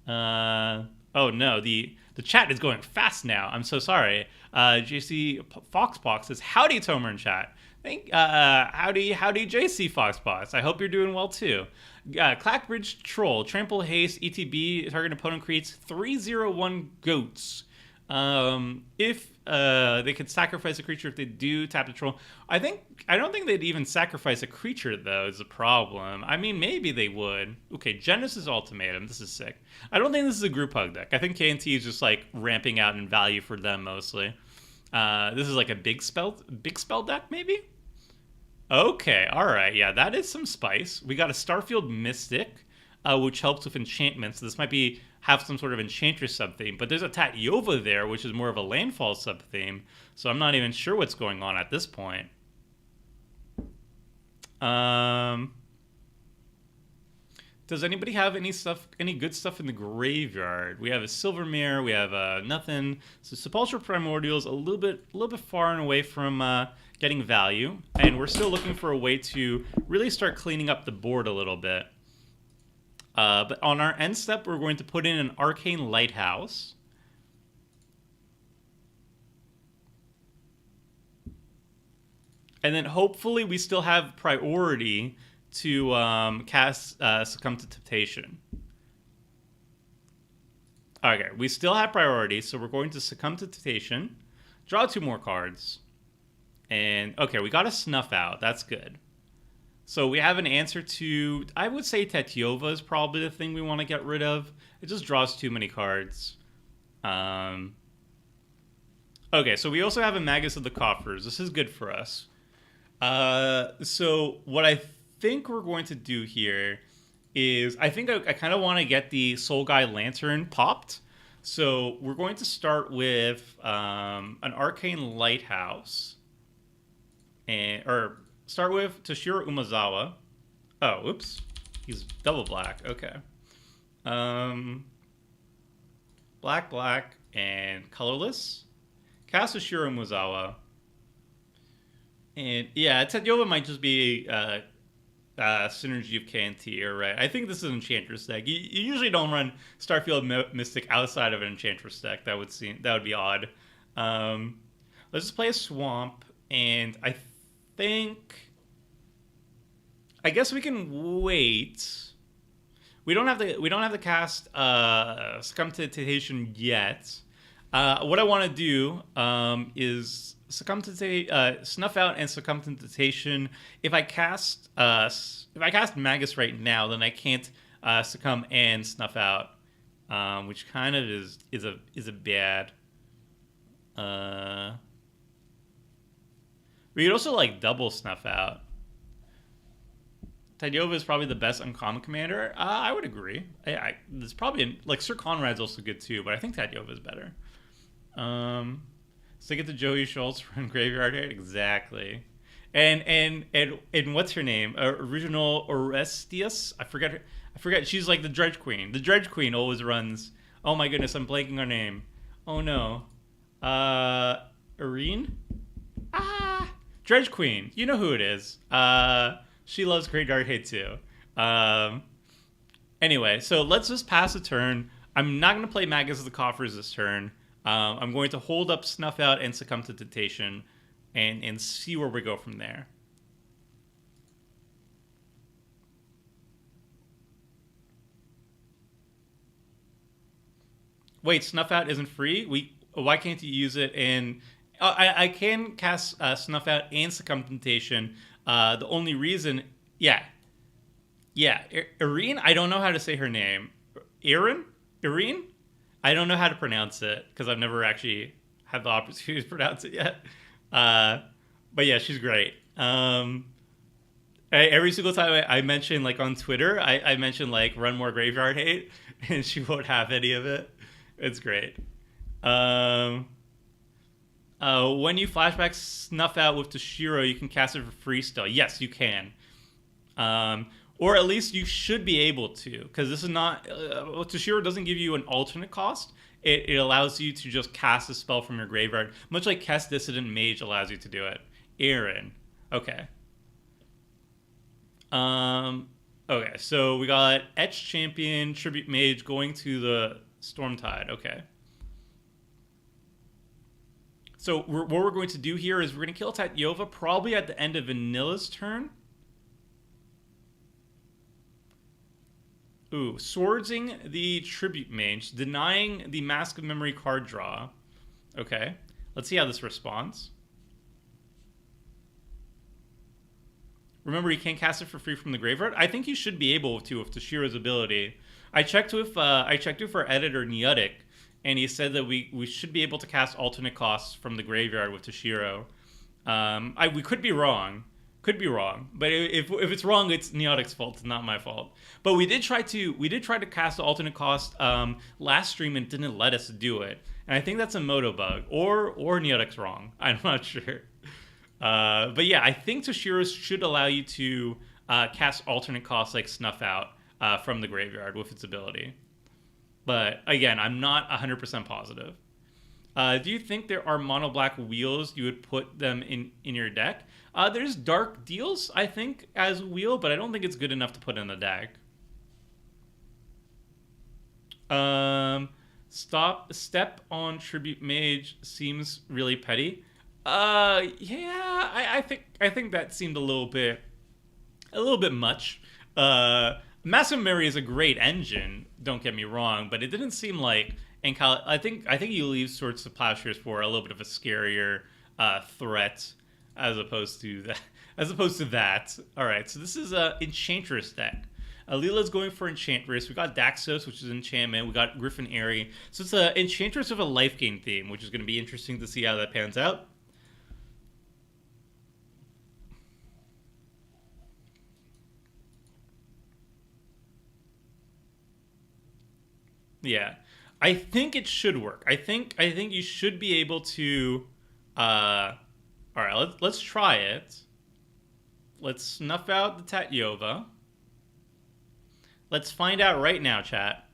Oh no, the chat is going fast now. I'm so sorry. JC Foxbox says, "Howdy, Tomer in chat." Howdy, JC Foxbox. I hope you're doing well too. Clackbridge Troll, Trample Haste, ETB, target opponent creates 3/0/1 goats. If they could sacrifice a creature if they do tap the troll. I don't think they'd even sacrifice a creature, though, is the problem. I mean, maybe they would. Okay, Genesis Ultimatum. This is sick. I don't think this is a group hug deck. I think KNT is just like ramping out in value for them mostly. This is like a big spell deck, maybe? Okay, alright, yeah, that is some spice. We got a Starfield Mystic, which helps with enchantments. So this might have some sort of Enchantress sub-theme, but there's a Tatyova there, which is more of a landfall sub-theme, so I'm not even sure what's going on at this point. Does anybody have any good stuff in the graveyard? We have a Silvermere, we have nothing. So Sepulchral Primordial's a little bit far and away from getting value, and we're still looking for a way to really start cleaning up the board a little bit. But on our end step, we're going to put in an Arcane Lighthouse. And then hopefully we still have priority to cast Succumb to Temptation. Okay, we still have priority, so we're going to Succumb to Temptation. Draw 2 more cards. And, okay, we got a Snuff Out. That's good. So we have an answer to, I would say Tatyova is probably the thing we want to get rid of. It just draws too many cards. Okay, so we also have a Magus of the Coffers. This is good for us. So what I think we're going to do here is, I think I kind of want to get the Soul Guide Lantern popped. So we're going to start with an Arcane Lighthouse. Or start with Toshiro Umezawa. Oh, oops. He's double black. Okay. Black, and colorless. Cast Toshiro Umezawa. And yeah, Tatyova might just be synergy of K and T here, right? I think this is an Enchantress deck. You usually don't run Starfield Mystic outside of an Enchantress deck. That would be odd. Um, let's just play a Swamp, and think I guess we can wait. We don't have to cast Succumb to Temptation yet. What I want to do is Snuff Out and Succumb to Temptation. If I cast Magus right now, then I can't Succumb and Snuff Out, which kind of is a bad. We could also like double Snuff Out. Tadova is probably the best uncommon commander. I would agree. There's probably like Sir Conrad's also good too, but I think Tadova is better. Stick it to Joey Schultz run Graveyard Hate exactly. And what's her name? Original Orestius. I forget. She's like the Dredge Queen. The Dredge Queen always runs. Oh my goodness, I'm blanking her name. Oh no. Irene. Dredge Queen. You know who it is. She loves Graveyard Hate too. Anyway, so let's just pass a turn. I'm not going to play Magus of the Coffers this turn. I'm going to hold up Snuff Out and Succumb to Temptation and see where we go from there. Wait, Snuff Out isn't free? Why can't you use it in... I can cast Snuff Out and Succumb to Temptation. The only reason... Yeah. Irene? I don't know how to say her name. Irene? I don't know how to pronounce it because I've never actually had the opportunity to pronounce it yet. But yeah, she's great. Every single time I mention, like on Twitter, I mention like run more Graveyard Hate, and she won't have any of it. It's great. When you flashback Snuff Out with Toshiro, you can cast it for free still. Yes, you can. Or at least you should be able to, because this is not... Toshiro doesn't give you an alternate cost. It allows you to just cast a spell from your graveyard, much like Kess Dissident Mage allows you to do it. Aaron. Okay. Okay, so we got Etch Champion, Tribute Mage going to the Stormtide. Okay. So what we're going to do here is we're going to kill Tatyova probably at the end of Vanilla's turn. Ooh, Swordsing the Tribute Mage, denying the Mask of Memory card draw. Okay, let's see how this responds. Remember, you can't cast it for free from the graveyard. I think you should be able to with Toshiro's ability. I checked with our editor Neotic, and he said that we should be able to cast alternate costs from the graveyard with Toshiro. We could be wrong. But if it's wrong, it's Neotic's fault. It's not my fault. But we did try to cast the alternate cost last stream and didn't let us do it. And I think that's a Moto bug or Neotic's wrong. I'm not sure. But yeah, I think Toshiro should allow you to cast alternate costs like Snuff Out from the graveyard with its ability. But again, I'm not 100% positive. Do you think there are mono black wheels you would put them in your deck? There's Dark Deals, I think, as a wheel, but I don't think it's good enough to put in the deck. Step on Tribute Mage seems really petty. Yeah, I think that seemed a little bit much. Massive Memory is a great engine, don't get me wrong, but it didn't seem like... I think you leave Swords to Plowshares for a little bit of a scarier threat as opposed to that. All right, so this is a Enchantress deck. Leela's going for Enchantress. We got Daxos, which is enchantment. We got Griffin Airy. So it's a Enchantress with a life gain theme, which is going to be interesting to see how that pans out. Yeah. I think it should work. I think you should be able to... all right, let's try it. Let's snuff out the Tatyova. Let's find out right now, chat.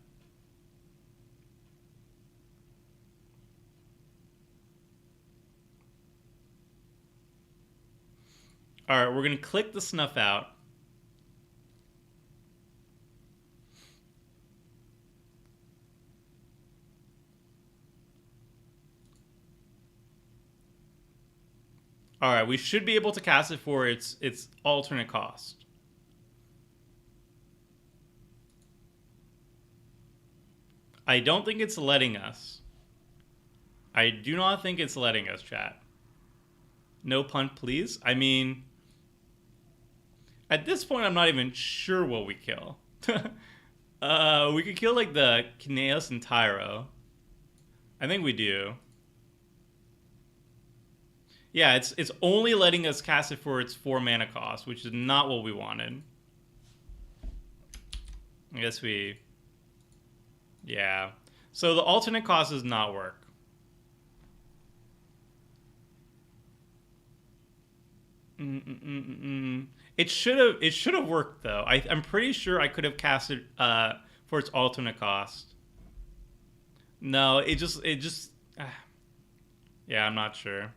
All right, we're going to click the snuff out. All right, we should be able to cast it for its alternate cost. I don't think it's letting us. I do not think it's letting us, chat. No punt, please. I mean, at this point, I'm not even sure what we kill. We could kill like the Kineos and Tyro. I think we do. Yeah, it's only letting us cast it for its 4 mana cost, which is not what we wanted. I guess we... Yeah. So the alternate cost does not work. It should have worked though. I'm pretty sure I could have casted for its alternate cost. No, it just yeah, I'm not sure.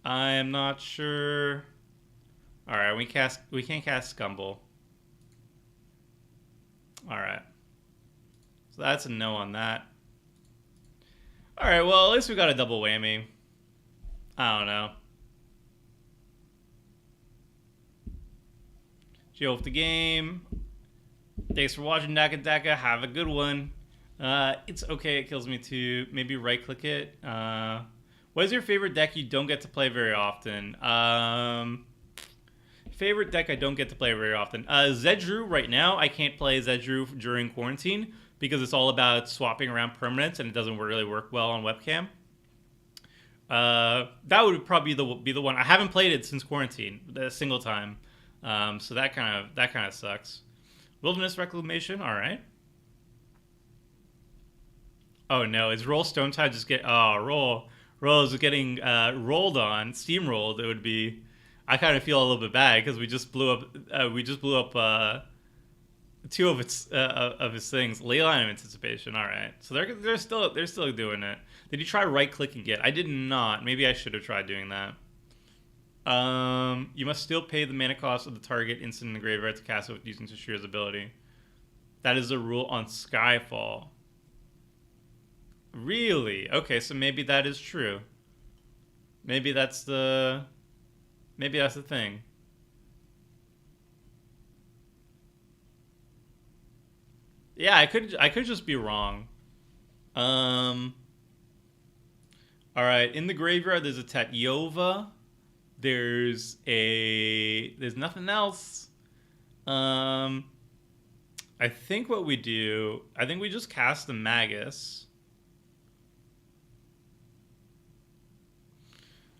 I am not sure. All right, we can't cast Scumble. All right. So that's a no on that. All right, well, at least we got a double whammy. I don't know. Joe off the game. Thanks for watching, Daka Daka. Have a good one. It's okay. It kills me too. Maybe right click it. What is your favorite deck you don't get to play very often? Favorite deck I don't get to play very often. Zedru right now. I can't play Zedru during quarantine because it's all about swapping around permanents and it doesn't really work well on webcam. That would probably be the one. I haven't played it since quarantine, a single time. So that kind of sucks. Wilderness Reclamation, all right. Oh no, is Roll Stone Tide just get? Oh, Roll is getting rolled on, steamrolled. It would be. I kind of feel a little bit bad because we just blew up. 2 of his things. Leyline of Anticipation. All right, so they're still doing it. Did you try right clicking it? I did not. Maybe I should have tried doing that. You must still pay the mana cost of the target instant in the graveyard to cast it with using Toshiro's ability. That is a rule on Skyfall. Really? Okay, so maybe that is true. Maybe that's the thing. Yeah, I could just be wrong. All right, in the graveyard there's a Tatyova. There's nothing else. I think what we do, I think we just cast the Magus.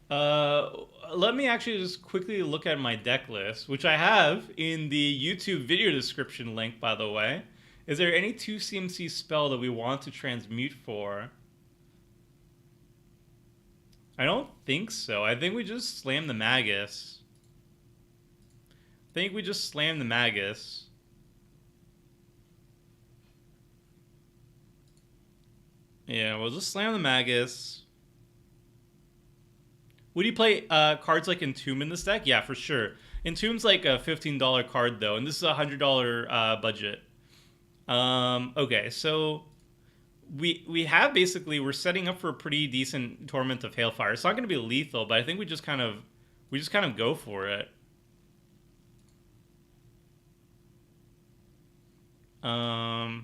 Let me actually just quickly look at my deck list, which I have in the YouTube video description link, by the way. Is there any 2 CMC spell that we want to transmute for? I don't think so. I think we just slam the Magus. Yeah, we'll just slam the Magus. Would you play cards like Entomb in this deck? Yeah, for sure. Entomb's like a $15 card though, and this is a $100 budget. Okay, so we have basically, we're setting up for a pretty decent Torment of Hailfire. It's not going to be lethal, but I think we just kind of go for it. I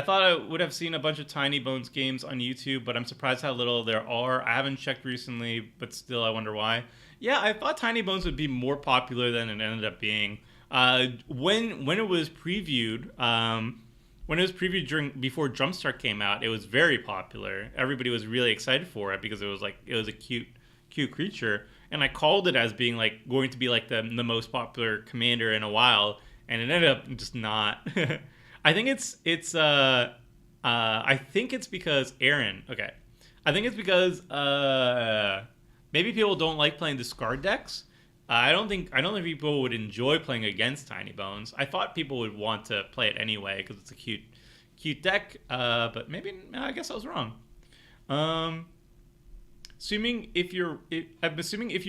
thought I would have seen a bunch of Tiny Bones games on YouTube, but I'm surprised how little there are. I haven't checked recently, but still I wonder why. Yeah, I thought Tiny Bones would be more popular than it ended up being. When it was previewed, before Jumpstart came out, it was very popular. Everybody was really excited for it because it was a cute creature, and I called it as being like going to be like the most popular commander in a while, and it ended up just not. I think it's because Aaron. Okay, I think it's because maybe people don't like playing discard decks. I don't think people would enjoy playing against Tiny Bones. I thought people would want to play it anyway because it's a cute deck. But maybe I guess I was wrong. I'm assuming if you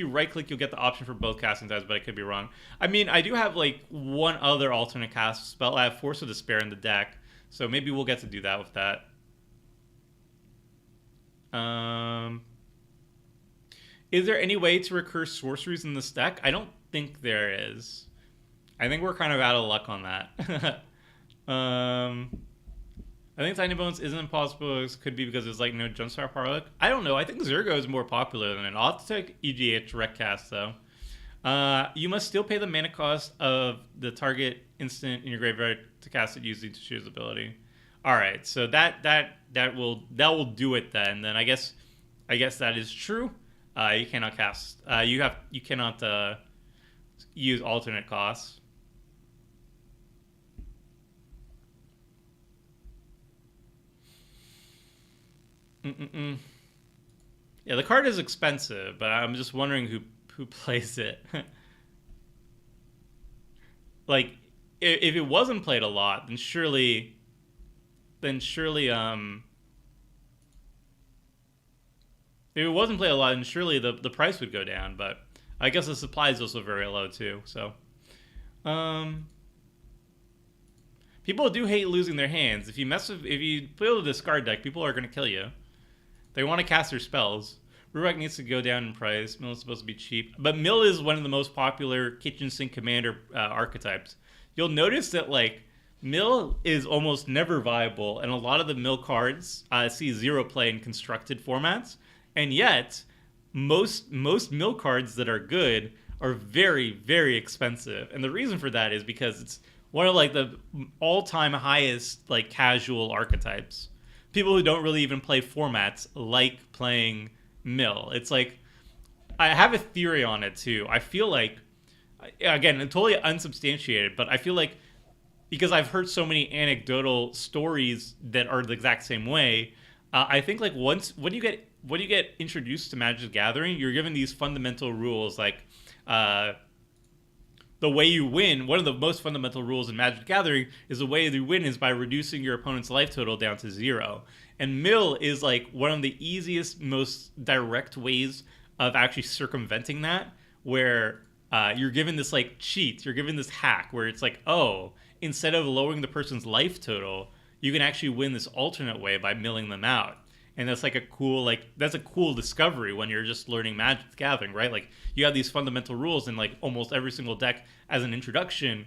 right click, you'll get the option for both casting types, but I could be wrong. I mean, I do have like one other alternate cast spell. I have Force of Despair in the deck, So maybe we'll get to do that with that. Is there any way to recur sorceries in this deck? I don't think there is. I think we're kind of out of luck on that. I think Tiny Bones isn't impossible. It could be because there's like no Jumpstart power luck. I don't know. I think Zergo is more popular than it. I'll have to take EGH direct cast though. You must still pay the mana cost of the target instant in your graveyard to cast it using Toshiro's ability. All right, so that will do it then. Then I guess that is true. You cannot cast. You cannot use alternate costs. Yeah, the card is expensive, but I'm just wondering who plays it. Like, if it wasn't played a lot, then surely if it wasn't played a lot, then surely the price would go down. But I guess the supply is also very low too. So, people do hate losing their hands. If you play with a discard deck, people are gonna kill you. They want to cast their spells. Rurak needs to go down in price. Mill is supposed to be cheap. But Mill is one of the most popular kitchen sink commander archetypes. You'll notice that, like, Mill is almost never viable, and a lot of the Mill cards see zero play in constructed formats. And yet, most Mill cards that are good are very, very expensive. And the reason for that is because it's one of, like, the all-time highest, like, casual archetypes. People who don't really even play formats like playing Mill. It's like, I have a theory on it too. I feel like, again, totally unsubstantiated, but I feel like because I've heard so many anecdotal stories that are the exact same way, I think like when you get introduced to Magic the Gathering, you're given these fundamental rules like the way you win. One of the most fundamental rules in Magic the Gathering is the way you win is by reducing your opponent's life total down to 0. And Mill is like one of the easiest, most direct ways of actually circumventing that, where you're given this like cheat, you're given this hack where it's like, oh, instead of lowering the person's life total, you can actually win this alternate way by milling them out. And that's like a cool discovery when you're just learning Magic the Gathering, right? Like you have these fundamental rules, and like almost every single deck as an introduction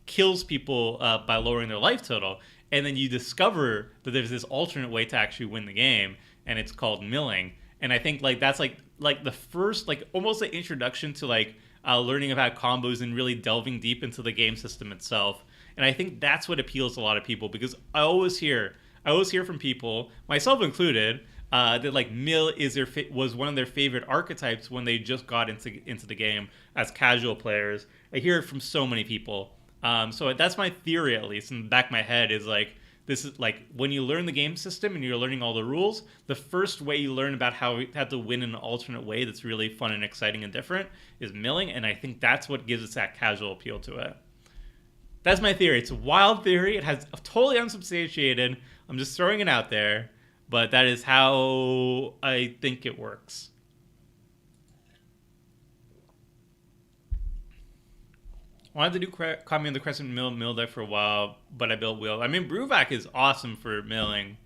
kills people by lowering their life total, and then you discover that there's this alternate way to actually win the game, and it's called milling. And I think like that's like the first like almost an introduction to like learning about combos and really delving deep into the game system itself. And I think that's what appeals to a lot of people, because I always hear from people, myself included, that like Mill was one of their favorite archetypes when they just got into the game as casual players. I hear it from so many people. So that's my theory, at least in the back of my head, is like this is like when you learn the game system and you're learning all the rules, the first way you learn about how to win in an alternate way that's really fun and exciting and different is milling, and I think that's what gives it that casual appeal to it. That's my theory. It's a wild theory. It has totally unsubstantiated. I'm just throwing it out there, but that is how I think it works. I wanted to do Caught Me in the Crescent mill deck for a while, but I built Will. I mean, Brewvac is awesome for milling.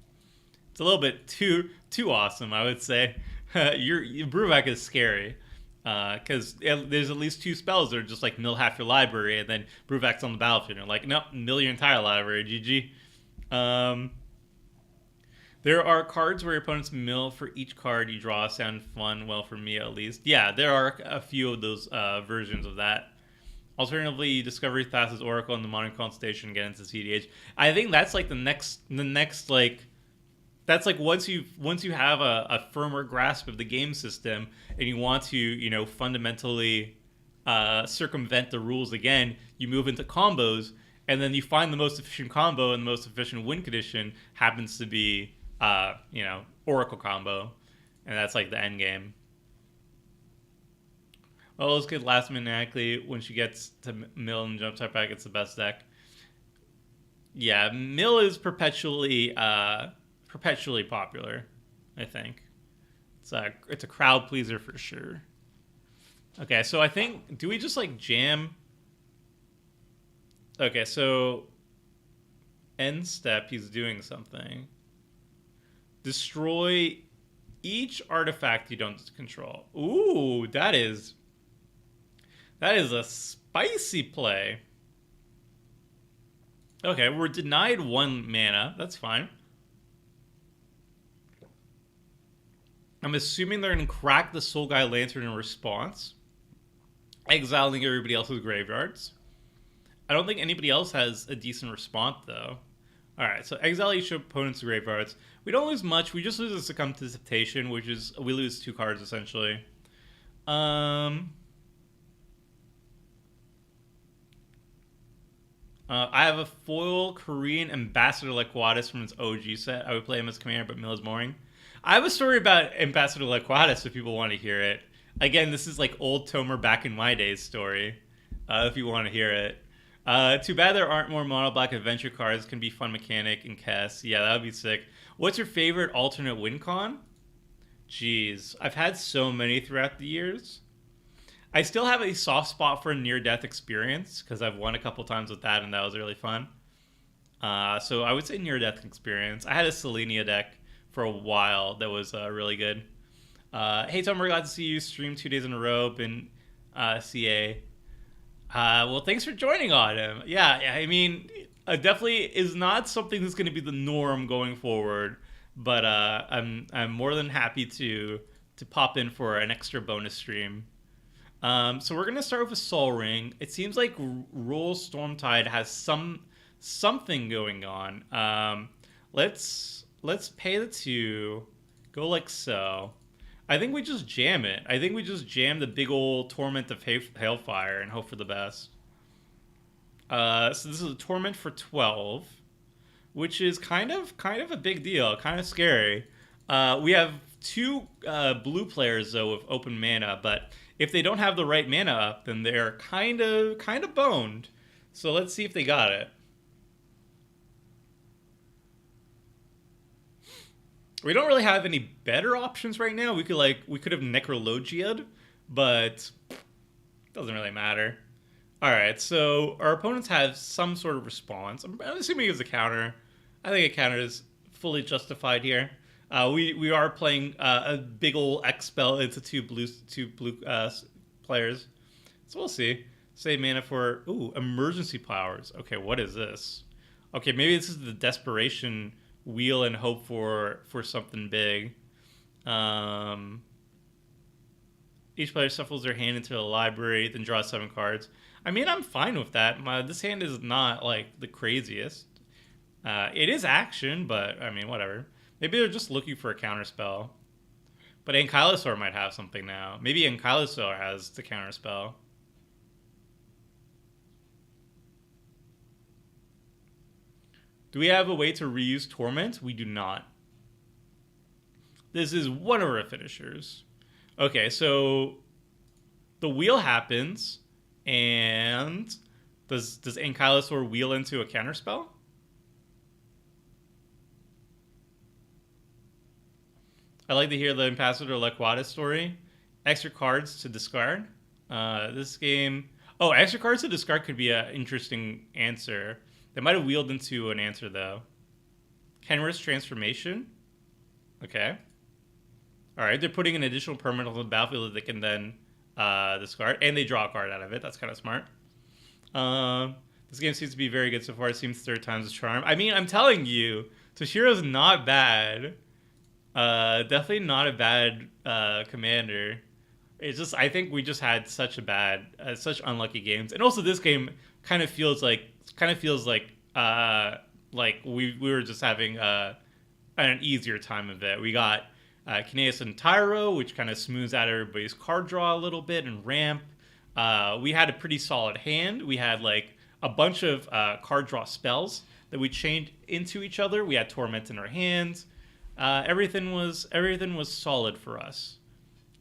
It's a little bit too awesome, I would say. Your Brewvac is scary. Because there's at least 2 spells that are just like mill half your library, and then Brewvac's on the battlefield. You're like, nope, mill your entire library, GG. There are cards where your opponents mill for each card you draw. Sound fun, well, for me at least. Yeah, there are a few of those versions of that. Alternatively, you discover Thassa's Oracle in the Modern Constellation and get into CDH. I think that's like the next like. That's like once you have a firmer grasp of the game system and you want to, fundamentally circumvent the rules again, you move into combos, and then you find the most efficient combo, and the most efficient win condition happens to be, Oracle combo, and that's like the end game. Well, let's get last minute Ackley when she gets to Mill and Jumpstart Pack. It's the best deck. Yeah, Mill is perpetually popular, I think. It's a crowd pleaser for sure. Okay, so I think, do we just like jam? Okay, so end step, he's doing something. Destroy each artifact you don't control. Ooh, that is a spicy play. Okay, we're denied 1 mana. That's fine. I'm assuming they're going to crack the Soul Guy Lantern in response, exiling everybody else's graveyards. I don't think anybody else has a decent response, though. Alright, so exile each opponent's graveyards. We don't lose much. We just lose a Succumb to Temptation, which is... we lose 2 cards, essentially. I have a foil Korean Ambassador Lequatus from its OG set. I would play him as commander, but Mill is boring. I have a story about Ambassador Lequatus if people want to hear it. Again, this is like old Tomer back in my days story, if you want to hear it. Too bad there aren't more mono black adventure cards. Can be fun mechanic and Kess. Yeah, that would be sick. What's your favorite alternate win con? Jeez, I've had so many throughout the years. I still have a soft spot for a near-death experience because I've won a couple times with that, and that was really fun. So I would say near-death experience. I had a Selenia deck for a while that was really good. Hey, Tom, we're glad to see you stream 2 days in a row. Been CA. Well, thanks for joining, Autumn. Yeah, I mean, definitely is not something that's going to be the norm going forward, but I'm more than happy to pop in for an extra bonus stream. So we're gonna start with a Sol Ring. It seems like Roll Stormtide has something going on. Let's pay the 2, go like so. I think we just jam it. I think we just jam the big old Torment of Hailfire and hope for the best. So this is a Torment for 12, which is kind of a big deal, kind of scary. We have 2 blue players though with open mana, but if they don't have the right mana up, then they're kind of boned. So let's see if they got it. We don't really have any better options right now. We could have Necrologia'd, but doesn't really matter. All right, so our opponents have some sort of response. I'm assuming it's a counter. I think a counter is fully justified here. We are playing a big old X spell into two blue players, so we'll see. Save mana for emergency powers. Okay, what is this? Okay, maybe this is the desperation wheel and hope for something big. Each player shuffles their hand into a library, then draws 7 cards. I mean, I'm fine with that. This hand is not like the craziest. It is action, but I mean, whatever. Maybe they're just looking for a counterspell. But Ankylosaur might have something now. Maybe Ankylosaur has the counterspell. Do we have a way to reuse Torment? We do not. This is one of our finishers. Okay, so the wheel happens, and does Ankylosaur wheel into a counterspell? I like to hear the Ambassador Lequatus story. Extra cards to discard. This game... Oh, extra cards to discard could be an interesting answer. They might have wheeled into an answer, though. Kenris Transformation. Okay. Alright, they're putting an additional permanent on the battlefield that they can then discard. And they draw a card out of it. That's kind of smart. This game seems to be very good so far. It seems 3rd time's a charm. I mean, I'm telling you, Toshiro's not bad. Definitely not a bad commander. It's just, I think we just had such unlucky games. And also this game kind of feels like we were just having an easier time of it. We got Kineas and Tyro, which kind of smooths out everybody's card draw a little bit, and ramp. We had a pretty solid hand. We had like a bunch of card draw spells that we chained into each other. We had Torment in our hands. Everything was solid for us.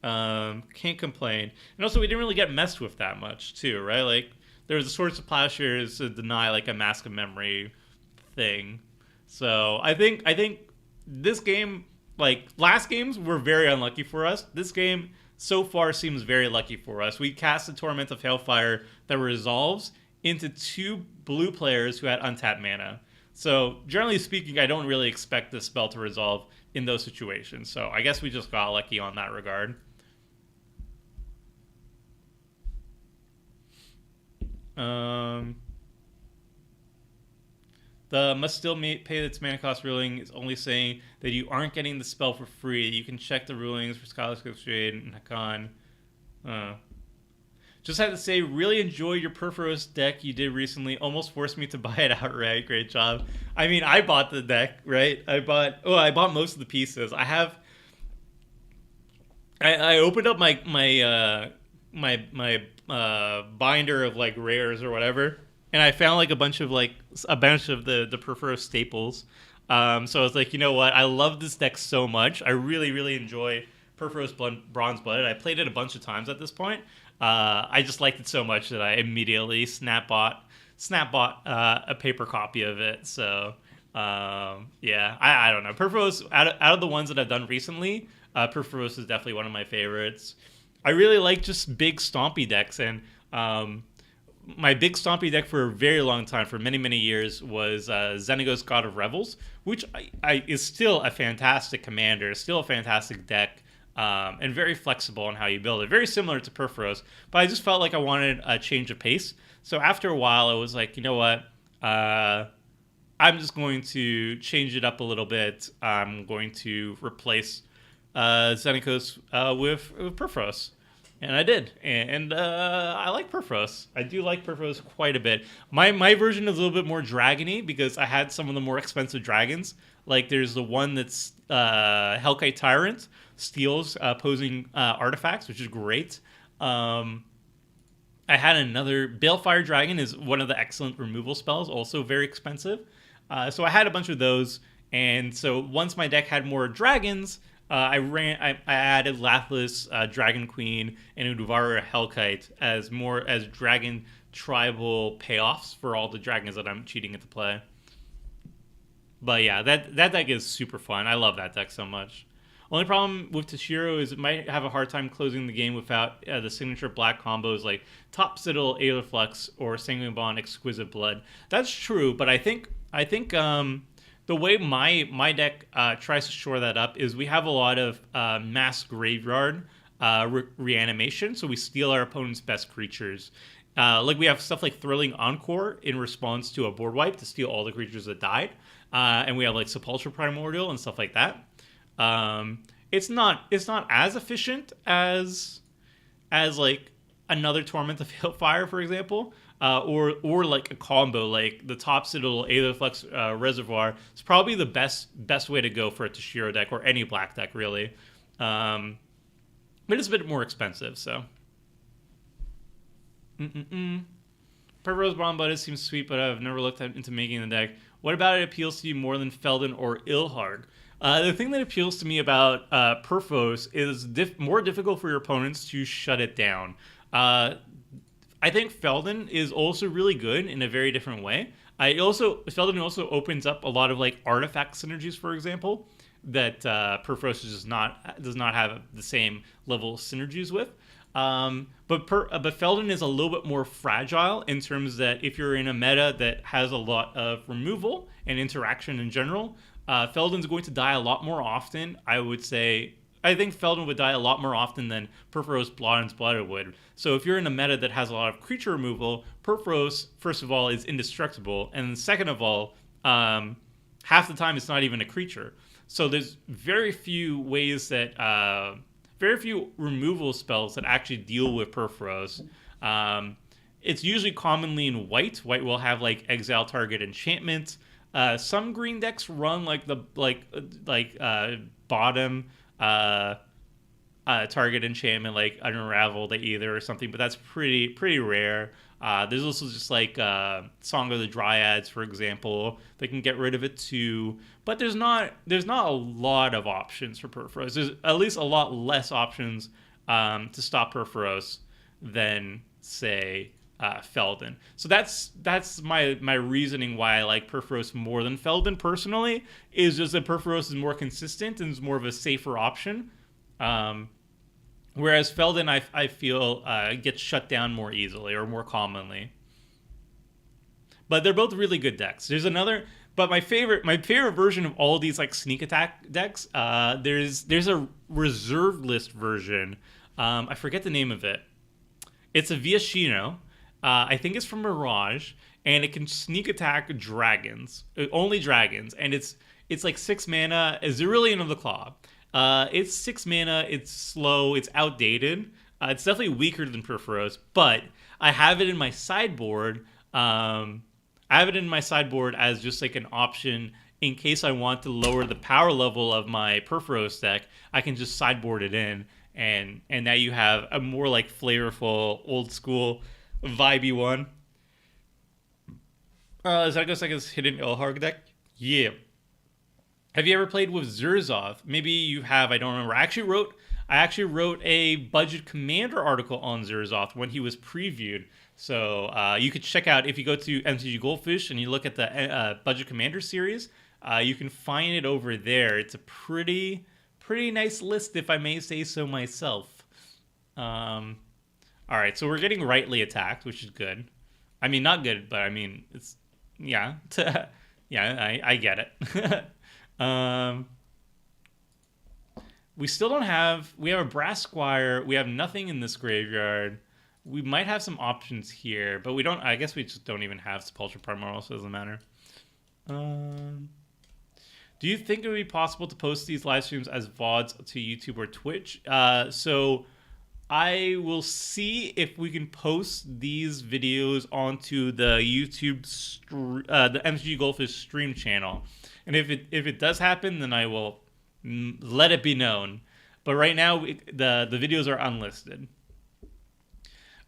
Can't complain. And also, we didn't really get messed with that much, too, right? Like, there was a Swords of Plowshares to deny, like, a Mask of Memory thing. So, I think this game, like, last games were very unlucky for us. This game, so far, seems very lucky for us. We cast a Torment of Hailfire that resolves into 2 blue players who had untapped mana. So generally speaking, I don't really expect this spell to resolve in those situations. So I guess we just got lucky on that regard. Um, the must still pay its mana cost ruling is only saying that you aren't getting the spell for free. You can check the rulings for Scholastic Shade and Hakan. Uh, just had to say, really enjoy your Perforos deck you did recently. Almost forced me to buy it outright. Great job. I mean, I bought the deck, right? I bought most of the pieces. I opened up my binder of like rares or whatever, and I found like a bunch of the Perforos staples. So I was like, you know what? I love this deck so much. I really enjoy Perforos Bronze Blooded. I played it a bunch of times at this point. I just liked it so much that I immediately snap bought a paper copy of it. So yeah, I don't know. Perforos out of the ones that I've done recently, Perforos is definitely one of my favorites. I really like just big stompy decks, and my big stompy deck for a very long time, for many years, was Xenagos God of Revels, which is still a fantastic commander, still a fantastic deck, and very flexible in how you build it. Very similar to Perforos, but I just felt like I wanted a change of pace. So after a while, I was like, you know what? I'm just going to change it up a little bit. I'm going to replace Xenagos with Perforos. And I did, and I like Perforos. I do like Perforos quite a bit. My version is a little bit more dragony because I had some of the more expensive dragons. Like there's the one that's Hellkite Tyrant, steals opposing artifacts, which is great. I had another Balefire Dragon is one of the excellent removal spells, also very expensive. So I had a bunch of those, and so once my deck had more dragons, I added Lathlis, Dragon Queen, and Udvara Hellkite as dragon tribal payoffs for all the dragons that I'm cheating into play. But yeah, that deck is super fun. I love that deck so much. Only problem with Toshiro is it might have a hard time closing the game without the signature black combos like Top Citadel, Aetherflux, or Sanguine Bond, Exquisite Blood. That's true, but I think the way my deck tries to shore that up is we have a lot of mass graveyard reanimation, so we steal our opponent's best creatures. Like we have stuff like Thrilling Encore in response to a board wipe to steal all the creatures that died, and we have like Sepulchre Primordial and stuff like that. It's not as efficient as like another Torment of Hailfire, for example. Or like a combo like the Top Citadel Aetherflux Reservoir is probably the best way to go for a Toshiro deck or any black deck really, but it's a bit more expensive. So Perforos Bronze Blooded seems sweet, but I've never looked into making the deck. What about it appeals to you more than Feldon or Ilharg? The thing that appeals to me about Perforos is more difficult for your opponents to shut it down. I think Feldon is also really good in a very different way. Feldon also opens up a lot of like artifact synergies, for example, that Perforos does not have the same level of synergies with. But Feldon is a little bit more fragile in terms that if you're in a meta that has a lot of removal and interaction in general, Feldon's going to die a lot more often. I think Feldon would die a lot more often than Perforos Bronze Blooded would. So if you're in a meta that has a lot of creature removal, Perforos, first of all, is indestructible. And second of all, half the time it's not even a creature. So there's very few removal spells that actually deal with Perforos. It's usually commonly in white. White will have like exile target enchantment. Some green decks run like bottom target enchantment like Unravel the Aether or something, but that's pretty rare. There's also just like Song of the Dryads, for example. They can get rid of it too, but there's not a lot of options for Perforos. There's at least a lot less options to stop Perforos than say Feldon. So that's my reasoning why I like Perforos more than Feldon personally, is just that Perforos is more consistent and is more of a safer option. Whereas Feldon, I feel gets shut down more easily or more commonly. But they're both really good decks. There's another But my favorite version of all these like sneak attack decks, there's a reserve list version. I forget the name of it. It's a Viashino. I think it's from Mirage, and it can sneak attack dragons, only dragons, and it's like 6 mana, a Cerulean of the Claw. It's 6 mana. It's slow. It's outdated. It's definitely weaker than Perforos, but I have it in my sideboard. I have it in my sideboard as just like an option in case I want to lower the power level of my Perforos deck. I can just sideboard it in, and now you have a more like flavorful, old school, vibey one. Is that goes like his hidden Ilharg deck? Yeah. Have you ever played with Zurzov? Maybe you have. I don't remember. I actually wrote a budget commander article on Zurzov when he was previewed. So you could check out if you go to MTG Goldfish and you look at the budget commander series. You can find it over there. It's a pretty nice list, if I may say so myself. All right, so we're getting rightly attacked, which is good. I mean, not good, but I mean, it's yeah, yeah. I get it. We still don't have. We have a Brass Squire. We have nothing in this graveyard. We might have some options here, but we don't. I guess we just don't even have Sepulchre Primordial, so it doesn't matter. Do you think it would be possible to post these live streams as VODs to YouTube or Twitch? So I will see if we can post these videos onto the the MTG Goldfish stream channel, and if it does happen, then I will let it be known. But right now, the videos are unlisted.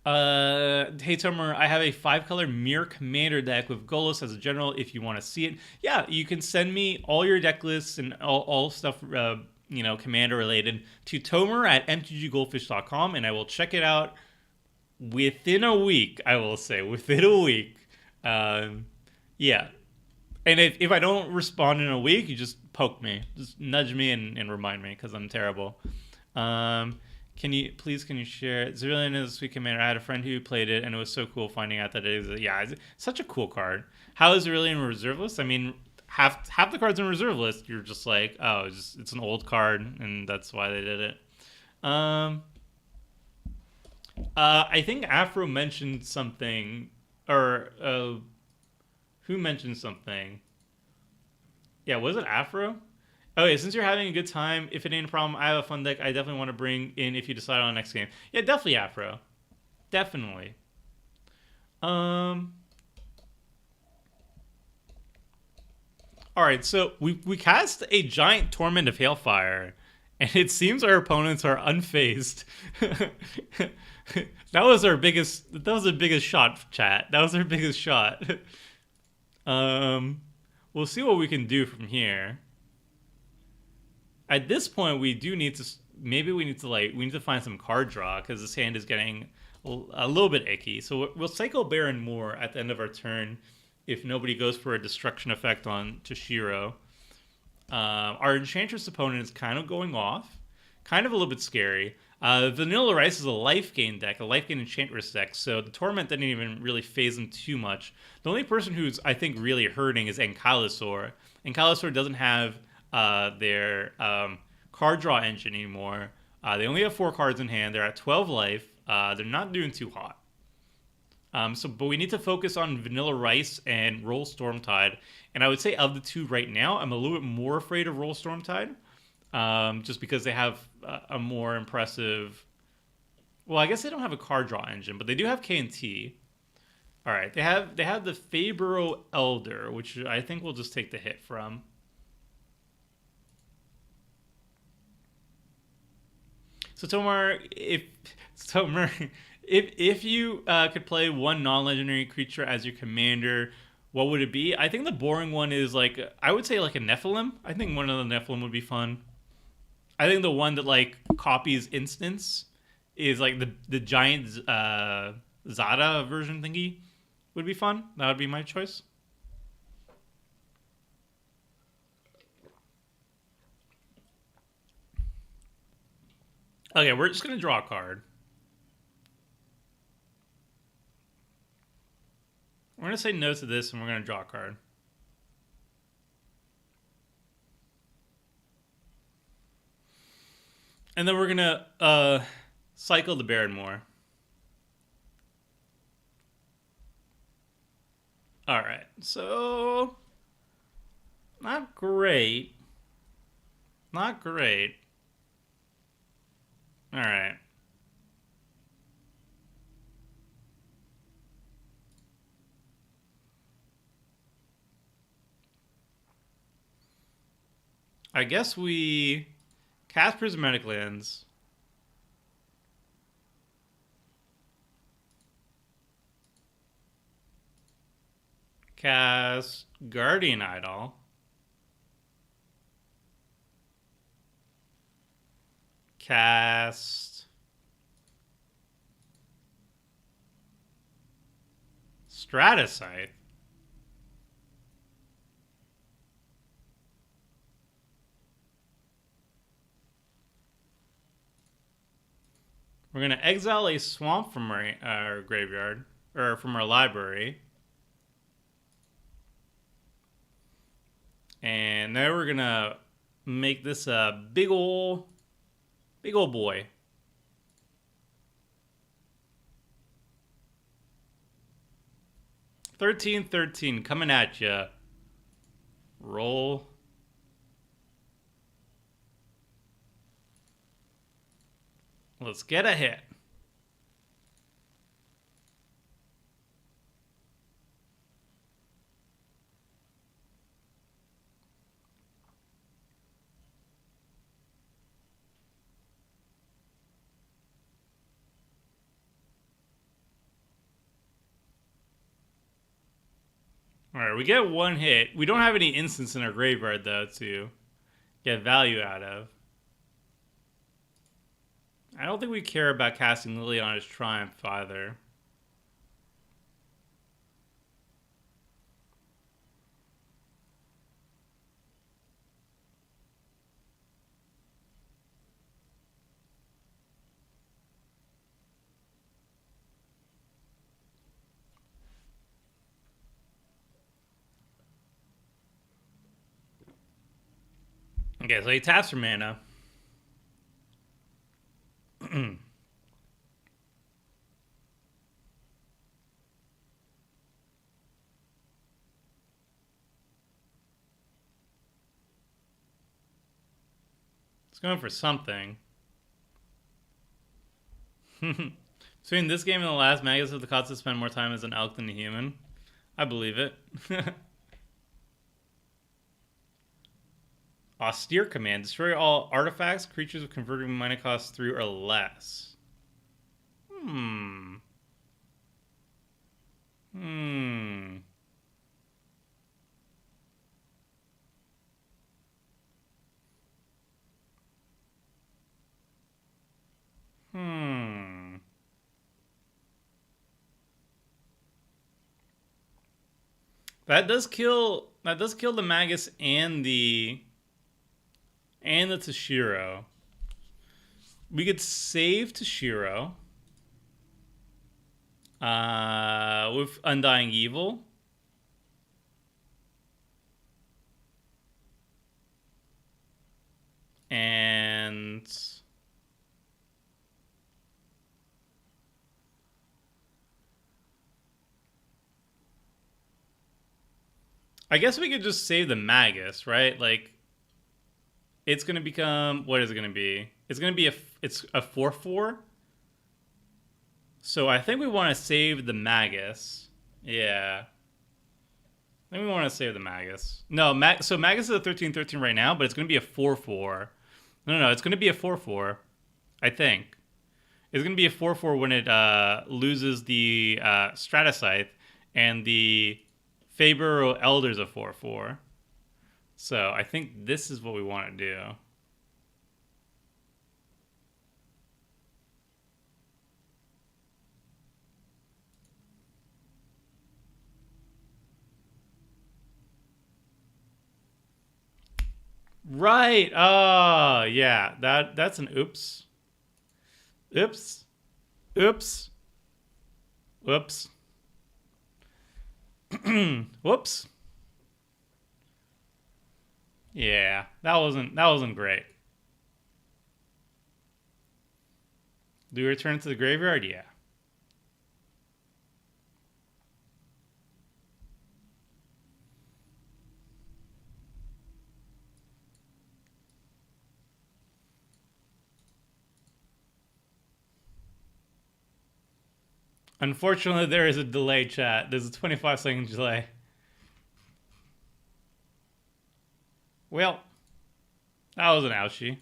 Hey Tomer, I have a 5-color Mirror Commander deck with Golos as a general. If you want to see it, yeah, you can send me all your deck lists and all stuff, Commander related to Tomer at mtggoldfish.com, and I will check it out within a week. I will say within a week. Yeah, and if I don't respond in a week, you just poke me, just nudge me and remind me because I'm terrible. Can you share Cerulean is a sweet commander? I had a friend who played it, and it was so cool finding out that it's such a cool card. How is Cerulean reserve list? I mean, half the cards in reserve list, you're just like, oh, it's an old card, and that's why they did it. I think Afro mentioned something, or who mentioned something? Yeah, was it Afro? Okay, since you're having a good time, if it ain't a problem, I have a fun deck I definitely want to bring in if you decide on the next game. Yeah, definitely Afro. Definitely. Alright, so we cast a giant Torment of Hailfire, and it seems our opponents are unfazed. That was the biggest shot, chat. That was our biggest shot. We'll see what we can do from here. At this point, we need to find some card draw because this hand is getting a little bit icky. So we'll cycle Baron more at the end of our turn if nobody goes for a destruction effect on Toshiro. Our Enchantress opponent is kind of going off, kind of a little bit scary. Vanilla Rice is a life gain deck, a life gain Enchantress deck, so the Torment didn't even really phase him too much. The only person who's, I think, really hurting is Ankylosaur. Ankylosaur doesn't have their card draw engine anymore. They only have 4 cards in hand. They're at 12 life. They're not doing too hot. But we need to focus on Vanilla Rice and Roll Stormtide. And I would say of the two right now, I'm a little bit more afraid of Roll Stormtide. Just because they have a more impressive... Well, I guess they don't have a card draw engine, but they do have K&T. All right, they have the Fabro Elder, which I think we'll just take the hit from. So Tomar, if you could play one non-legendary creature as your commander, what would it be? I think the boring one is I would say like a Nephilim. I think one of the Nephilim would be fun. I think the one that copies instants is the giant Zada version thingy would be fun. That would be my choice. Okay, we're just gonna draw a card. We're gonna say no to this, and we're gonna draw a card. And then we're gonna cycle the Baron more. Alright, so not great. Not great. Alright. I guess we cast Prismatic Lens. Cast Guardian Idol. Cast Stratasite. We're going to exile a swamp from our graveyard, or from our library. And now we're going to make this a big ol' boy. $13 coming at ya. Roll. Let's get a hit. Alright, we get one hit. We don't have any instants in our graveyard, though, to get value out of. I don't think we care about casting Liliana's Triumph, either. Okay, so he taps for mana. It's going for something. Between this game and the last, Magus have the cost to spend more time as an elk than a human. I believe it. Austere command. Destroy all artifacts, creatures with converting mana cost 3 or less. Hmm. That does kill the Magus and the Toshiro. We could save Toshiro with Undying Evil. And I guess we could just save the Magus, right? Like, it's going to become... What is it going to be? It's going to be it's a 4/4. So I think we want to save the Magus. Yeah. I think we want to save the Magus. No, so Magus is a 13/13 right now, but it's going to be a 4/4. No, it's going to be a 4/4. I think. It's going to be a 4/4 when it loses the Stratascythe and the Fabro Elder's a 4/4. So I think this is what we want to do. Right. Oh, yeah. That's an oops. Oops. Oops. Whoops. Whoops. Yeah, that wasn't great. Do we return to the graveyard? Yeah. Unfortunately, there is a delay, chat. There's a 25-second delay. Well, that was an ouchie.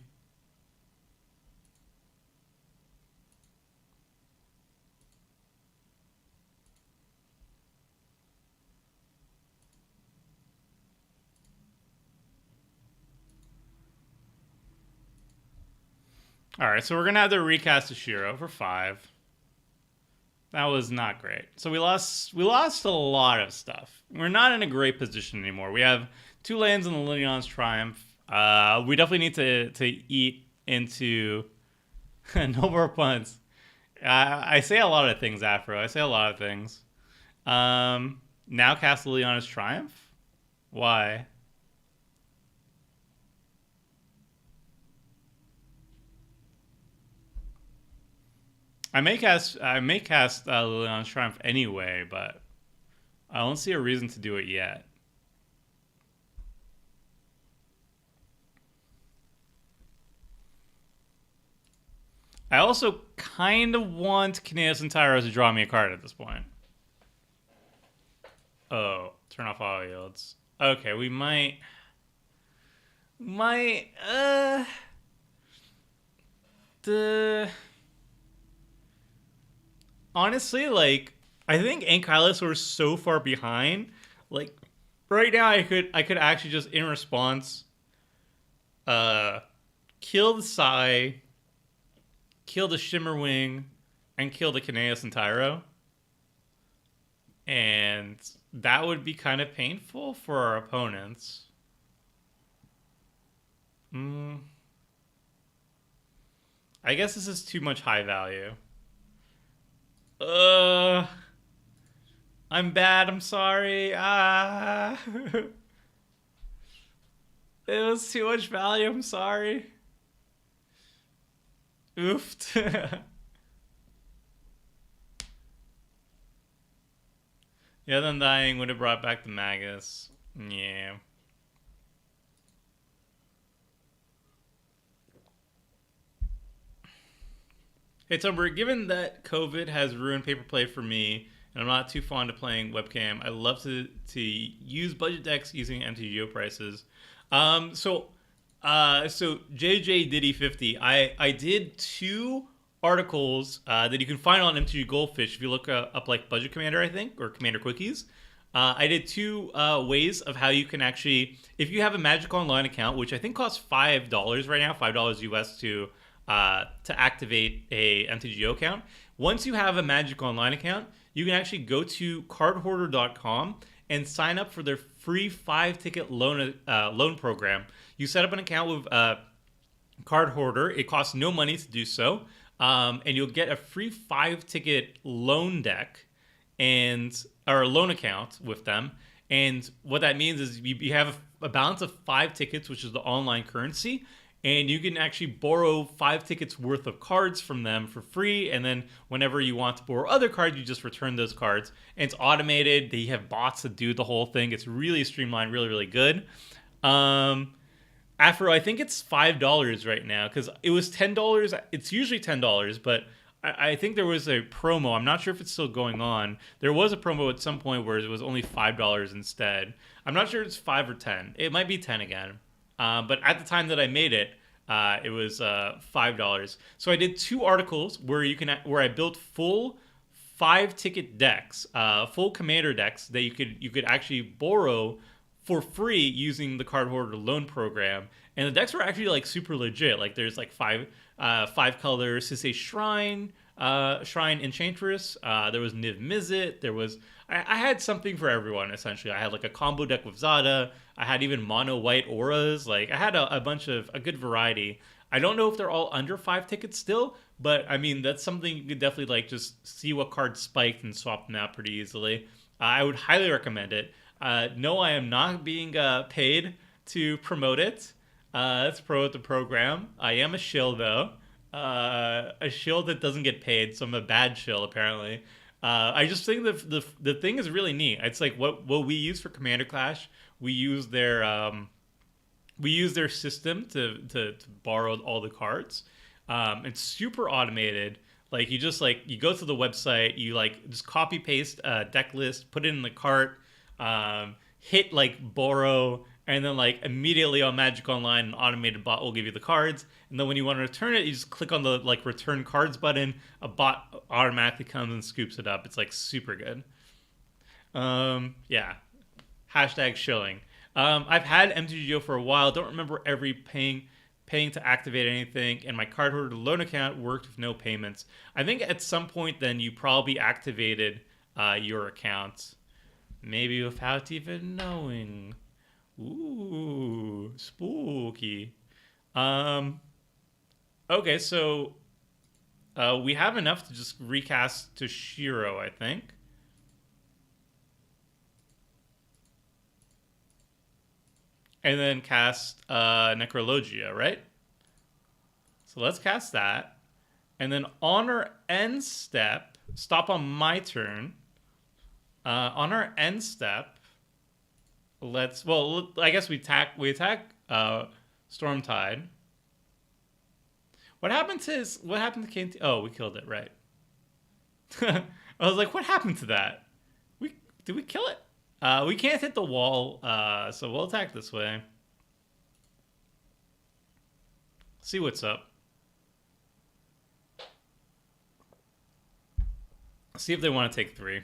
All right, so we're gonna have to recast Toshiro for 5. That was not great. So we lost a lot of stuff. We're not in a great position anymore. We have 2 lands in the Leon's Triumph. We definitely need to eat into no more puns. I say a lot of things, Afro. I say a lot of things. Now cast Liliana's Triumph? Why? I may cast Liliana's Triumph anyway, but I don't see a reason to do it yet. I also kind of want Kineas and Tyros to draw me a card at this point. Oh, turn off auto yields. Okay, we might. The. Honestly, like, I think Ankylos were so far behind. Like, right now, I could actually just, in response, kill the Psy, kill the Shimmerwing, and kill the Kineas and Tyro. And that would be kind of painful for our opponents. I guess this is too much high value. I'm bad. I'm sorry. It was too much value. I'm sorry. Oofed. Yeah, then dying would have brought back the Magus. Yeah. Hey, Tumber, given that COVID has ruined paper play for me, and I'm not too fond of playing webcam, I love to use budget decks using MTGO prices. So JJ Diddy 50, I did 2 articles that you can find on MTG Goldfish if you look up like Budget Commander, I think, or Commander Quickies. I did 2 ways of how you can actually, if you have a Magic Online account, which I think costs $5 right now, $5 US to activate a MTGO account. Once you have a Magic Online account, you can actually go to cardhoarder.com and sign up for their free 5-ticket loan program. You set up an account with Card Hoarder. It costs no money to do so, and you'll get a free 5-ticket loan deck or a loan account with them. And what that means is you have a balance of 5 tickets, which is the online currency. And you can actually borrow 5 tickets worth of cards from them for free. And then whenever you want to borrow other cards, you just return those cards. And it's automated. They have bots that do the whole thing. It's really streamlined, really, really good. Afro, I think it's $5 right now because it was $10. It's usually $10, but I think there was a promo. I'm not sure if it's still going on. There was a promo at some point where it was only $5 instead. I'm not sure if it's 5 or 10. It might be 10 again. But at the time that I made it, it was $5. So I did 2 articles where I built full 5-ticket decks, full commander decks that you could actually borrow for free using the Card Hoarder loan program. And the decks were actually like super legit. Like there's like 5 colors. To say Shrine Enchantress. There was Niv Mizzet. There was I had something for everyone essentially. I had like a combo deck with Zada. I had even mono white auras. Like I had a good variety. I don't know if they're all under 5 tickets still, but I mean that's something you could definitely like just see what cards spiked and swap them out pretty easily. I would highly recommend it. No, I am not being paid to promote it. Let's promote the program. I am a shill though. A shield that doesn't get paid, so I'm a bad shill apparently. I just think the thing is really neat. It's like what we use for Commander Clash. We use their system to borrow all the cards. It's super automated. Like you go to the website, you like just copy paste a deck list, put it in the cart, hit like borrow, and then like immediately on Magic Online, an automated bot will give you the cards. And then when you want to return it, you just click on the like return cards button. A bot automatically comes and scoops it up. It's like super good. Yeah. Hashtag shilling. I've had MTGO for a while. Don't remember every paying to activate anything, and my cardholder loan account worked with no payments. I think at some point then you probably activated your account, maybe without even knowing. Ooh, spooky. Okay, so we have enough to just recast Toshiro, I think. And then cast Necrologia, right? So let's cast that. And then on our end step, stop on my turn. On our end step, I guess we attack Stormtide. What happened to KT? Oh, we killed it, right? I was like, what happened to that? Did we kill it? We can't hit the wall, so we'll attack this way. See what's up. See if they want to take 3.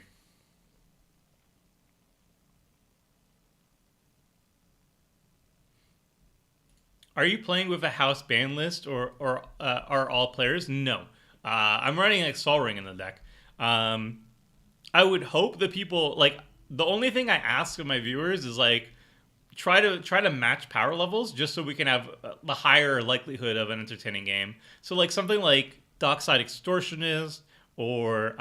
Are you playing with a house ban list, or are all players? No. I'm running like Sol Ring in the deck. I would hope that people like the only thing I ask of my viewers is like try to match power levels just so we can have the higher likelihood of an entertaining game. So like something like Dockside Extortionist or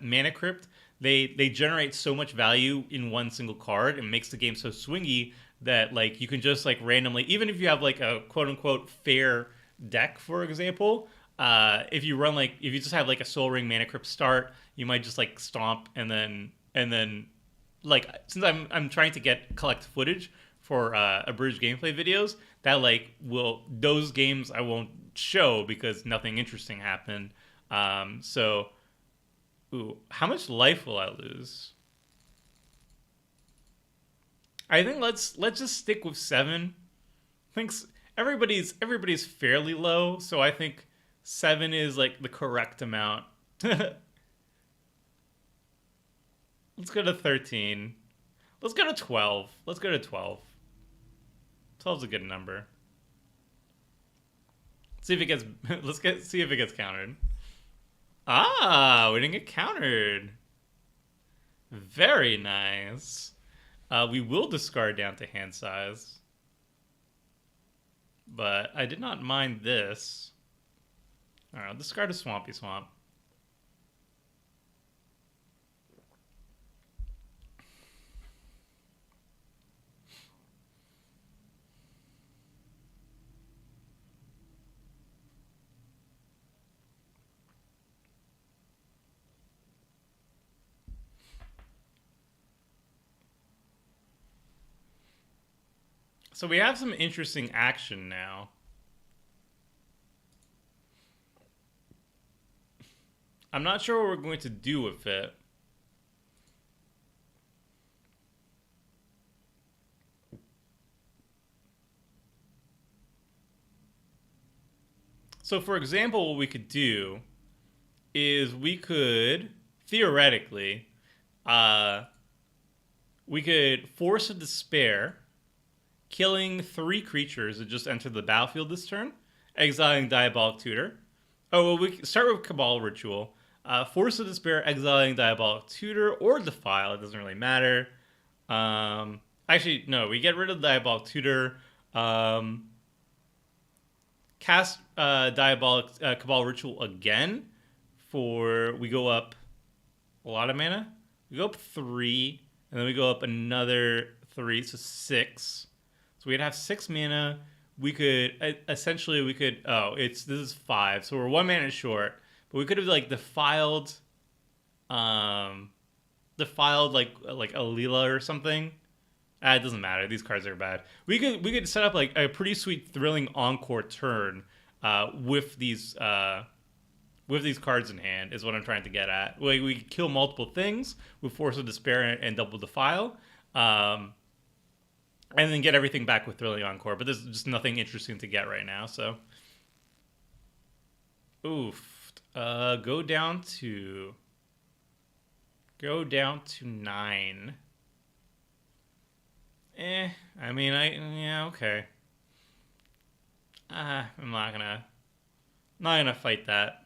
Mana Crypt, they generate so much value in one single card and makes the game so swingy that like you can just like randomly, even if you have like a quote unquote fair deck, for example, if you just have like a Soul Ring Mana Crypt start, you might just like stomp and then like since I'm trying to collect footage for abridged gameplay videos, that like those games I won't show because nothing interesting happened. So, how much life will I lose? I think let's just stick with 7. I think everybody's fairly low, so I think 7 is like the correct amount. Let's go to 13. Let's go to 12. Let's go to 12. 12's a good number. See if it gets. See if it gets countered. Ah, we didn't get countered. Very nice. We will discard down to hand size, but I did not mind this. All right, I'll discard a Swampy Swamp. So we have some interesting action now. I'm not sure what we're going to do with it. So for example, what we could do is we could, theoretically, we could Force of Despair, killing 3 creatures that just entered the battlefield this turn, exiling Diabolic Tutor. Oh, well, we can start with Cabal Ritual. Force of Despair, exiling Diabolic Tutor, or Defile, it doesn't really matter. Actually, no, we get rid of Diabolic Tutor. Cast Diabolic Cabal Ritual again we go up a lot of mana. We go up 3, and then we go up another 3, so 6. So we'd have 6 mana. we could essentially we could this is 5, so we're 1 mana short, but we could have like um defiled like a Leela or something. It doesn't matter. These cards are bad. We could set up like a pretty sweet thrilling encore turn with these cards in hand is what I'm trying to get at. We kill multiple things with Force of Despair and Double Defile, and then get everything back with Thrilling Encore. But there's just nothing interesting to get right now. So, oof. Go down to 9. I mean, yeah, okay. I'm not gonna fight that.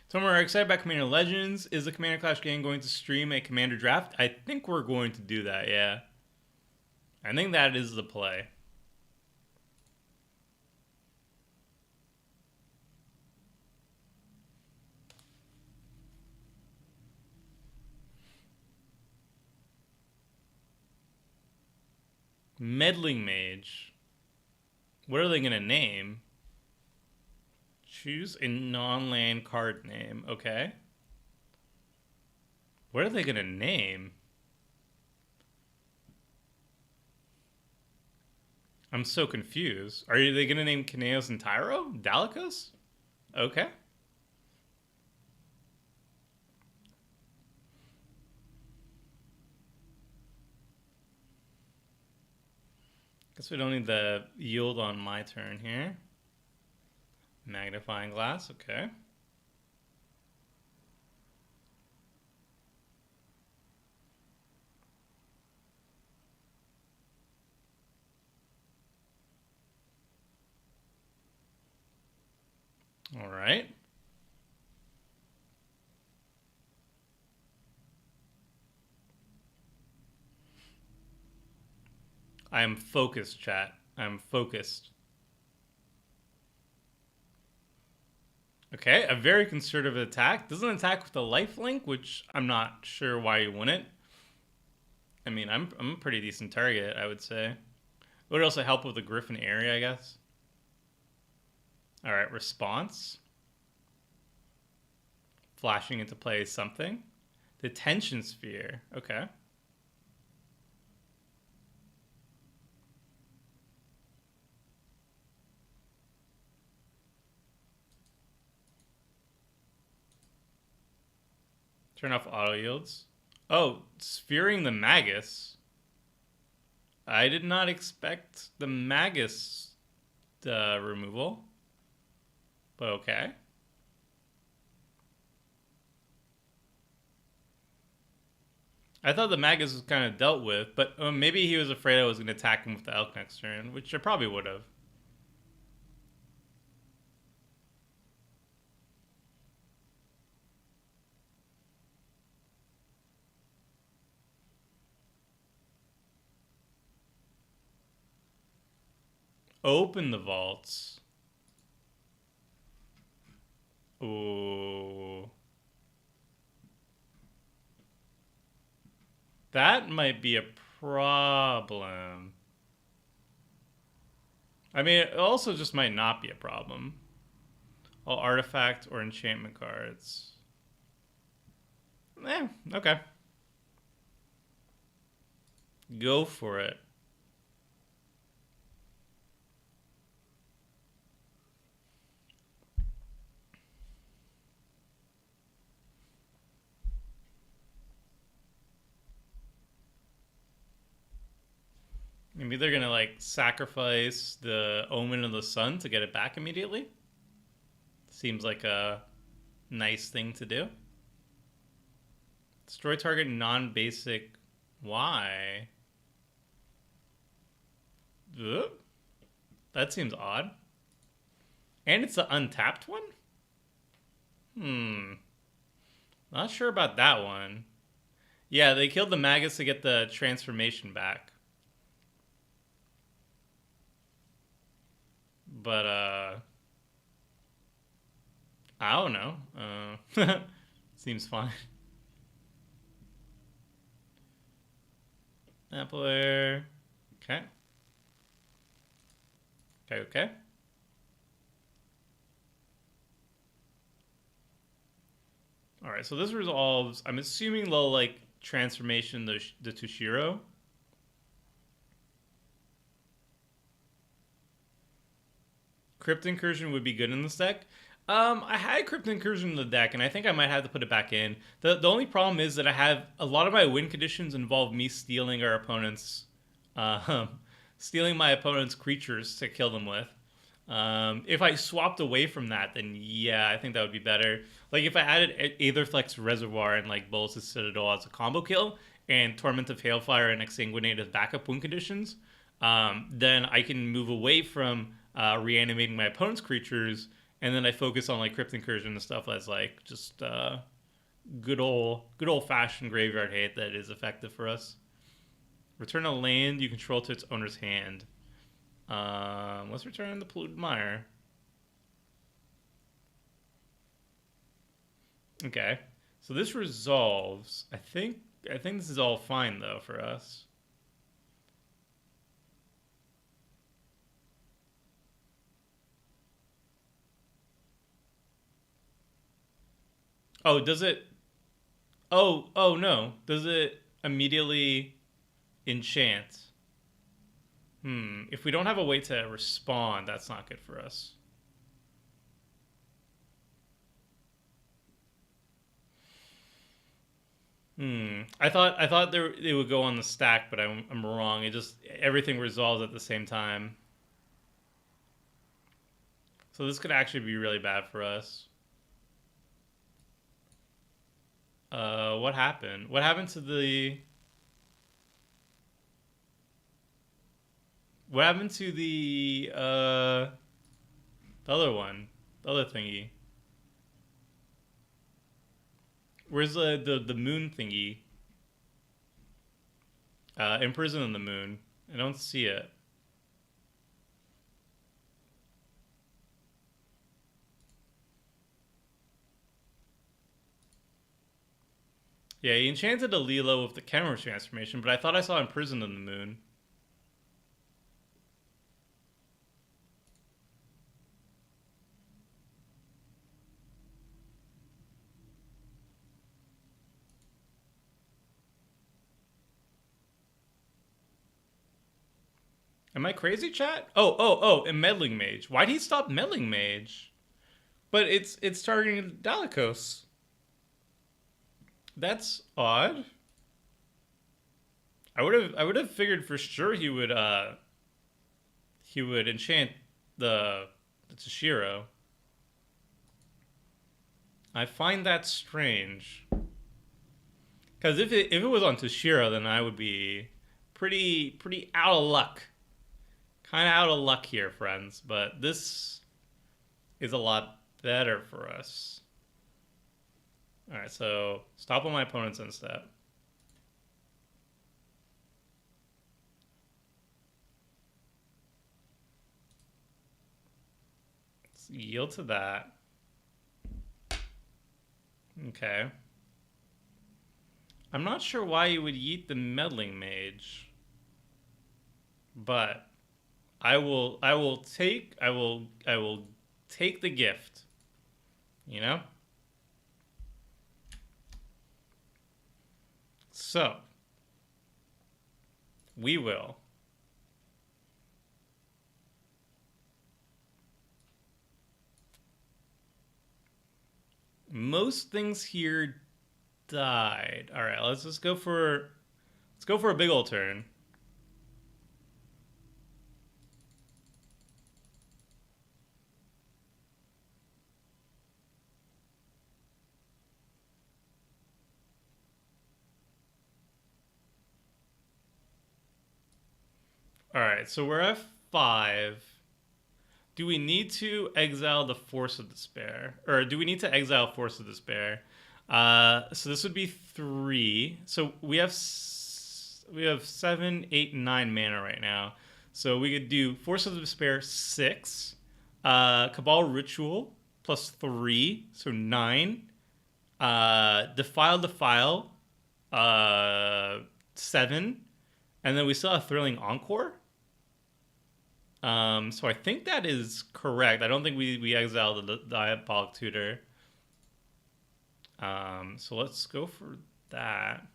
So we're excited about Commander Legends. Is the Commander Clash game going to stream a Commander draft? I think we're going to do that, yeah. I think that is the play. Meddling Mage. What are they going to name? Choose a non-land card name. Okay. What are they going to name? I'm so confused. Are they going to name Kineos and Tyro? Dalekos? Okay. Guess we don't need the yield on my turn here. Magnifying glass, okay. All right. I am focused, chat. I'm focused. Okay, a very conservative attack. Doesn't attack with a lifelink, which I'm not sure why you wouldn't. I mean, I'm a pretty decent target, I would say. Would also help with the Griffin area, I guess. All right, response. Flashing into play is something. Detention Sphere. Okay. Turn off auto yields. Oh, Sphering the Magus. I did not expect the Magus removal. But okay. I thought the Magus was kind of dealt with, but maybe he was afraid I was going to attack him with the Elk next turn, which I probably would have. Open the vaults. Ooh. That might be a problem. I mean, it also just might not be a problem. All artifact or enchantment cards. Okay. Go for it. Maybe they're gonna like sacrifice the Omen of the Sun to get it back immediately. Seems like a nice thing to do. Destroy target non-basic. Why? Ugh. That seems odd. And it's the untapped one? Not sure about that one. Yeah, they killed the Magus to get the transformation back. But I don't know. Seems fine. Appler. Okay. Okay. Okay. All right. So this resolves. I'm assuming they'll like transformation the Toshiro. Crypt Incursion would be good in this deck. I had Crypt Incursion in the deck, and I think I might have to put it back in. The only problem is that I have a lot of my win conditions involve me stealing our opponent's, uh, stealing my opponent's creatures to kill them with. If I swapped away from that, then yeah, I think that would be better. Like if I added Aetherflex Reservoir and like Bolas' Citadel as a combo kill, and Torment of Hailfire and Exsanguinate as backup win conditions, then I can move away from reanimating my opponent's creatures, and then I focus on like Crypt Incursion and stuff that's like just good old fashioned graveyard hate that is effective for us. Return a land you control to its owner's hand. Let's return the Polluted Mire. Okay, so this resolves. I think this is all fine though for us. Oh, does it? Oh no. Does it immediately enchant? If we don't have a way to respond, that's not good for us. I thought it would go on the stack, but I'm wrong. It just everything resolves at the same time. So this could actually be really bad for us. What happened? What happened to what happened to the other one? The other thingy. Where's the moon thingy? Imprison in the moon. I don't see it. Yeah, he enchanted a Lilo with the camera transformation, but I thought I saw Imprison in the moon. Am I crazy, chat? Oh, and Meddling Mage. Why'd he stop Meddling Mage? But it's targeting Dalikos. That's odd. I would have figured for sure he would enchant the Toshiro. I find that strange. Because if it was on Toshiro, then I would be pretty out of luck. Kind of out of luck here, friends. But this is a lot better for us. All right, so stop on my opponent's instep. Let's yield to that. Okay. I'm not sure why you would yeet the Meddling Mage, but I will take the gift. You know? So we will most things here died. All right, let's go for a big old turn. All right, so we're at 5. Do we need to exile the Force of Despair? Or do we need to exile Force of Despair? So this would be 3. So we have 7, 8, and 9 mana right now. So we could do Force of Despair 6, Cabal Ritual plus 3, so 9. Defile, 7, and then we still have Thrilling Encore. So I think that is correct. I don't think we exiled the Diabolic Tutor. So let's go for that.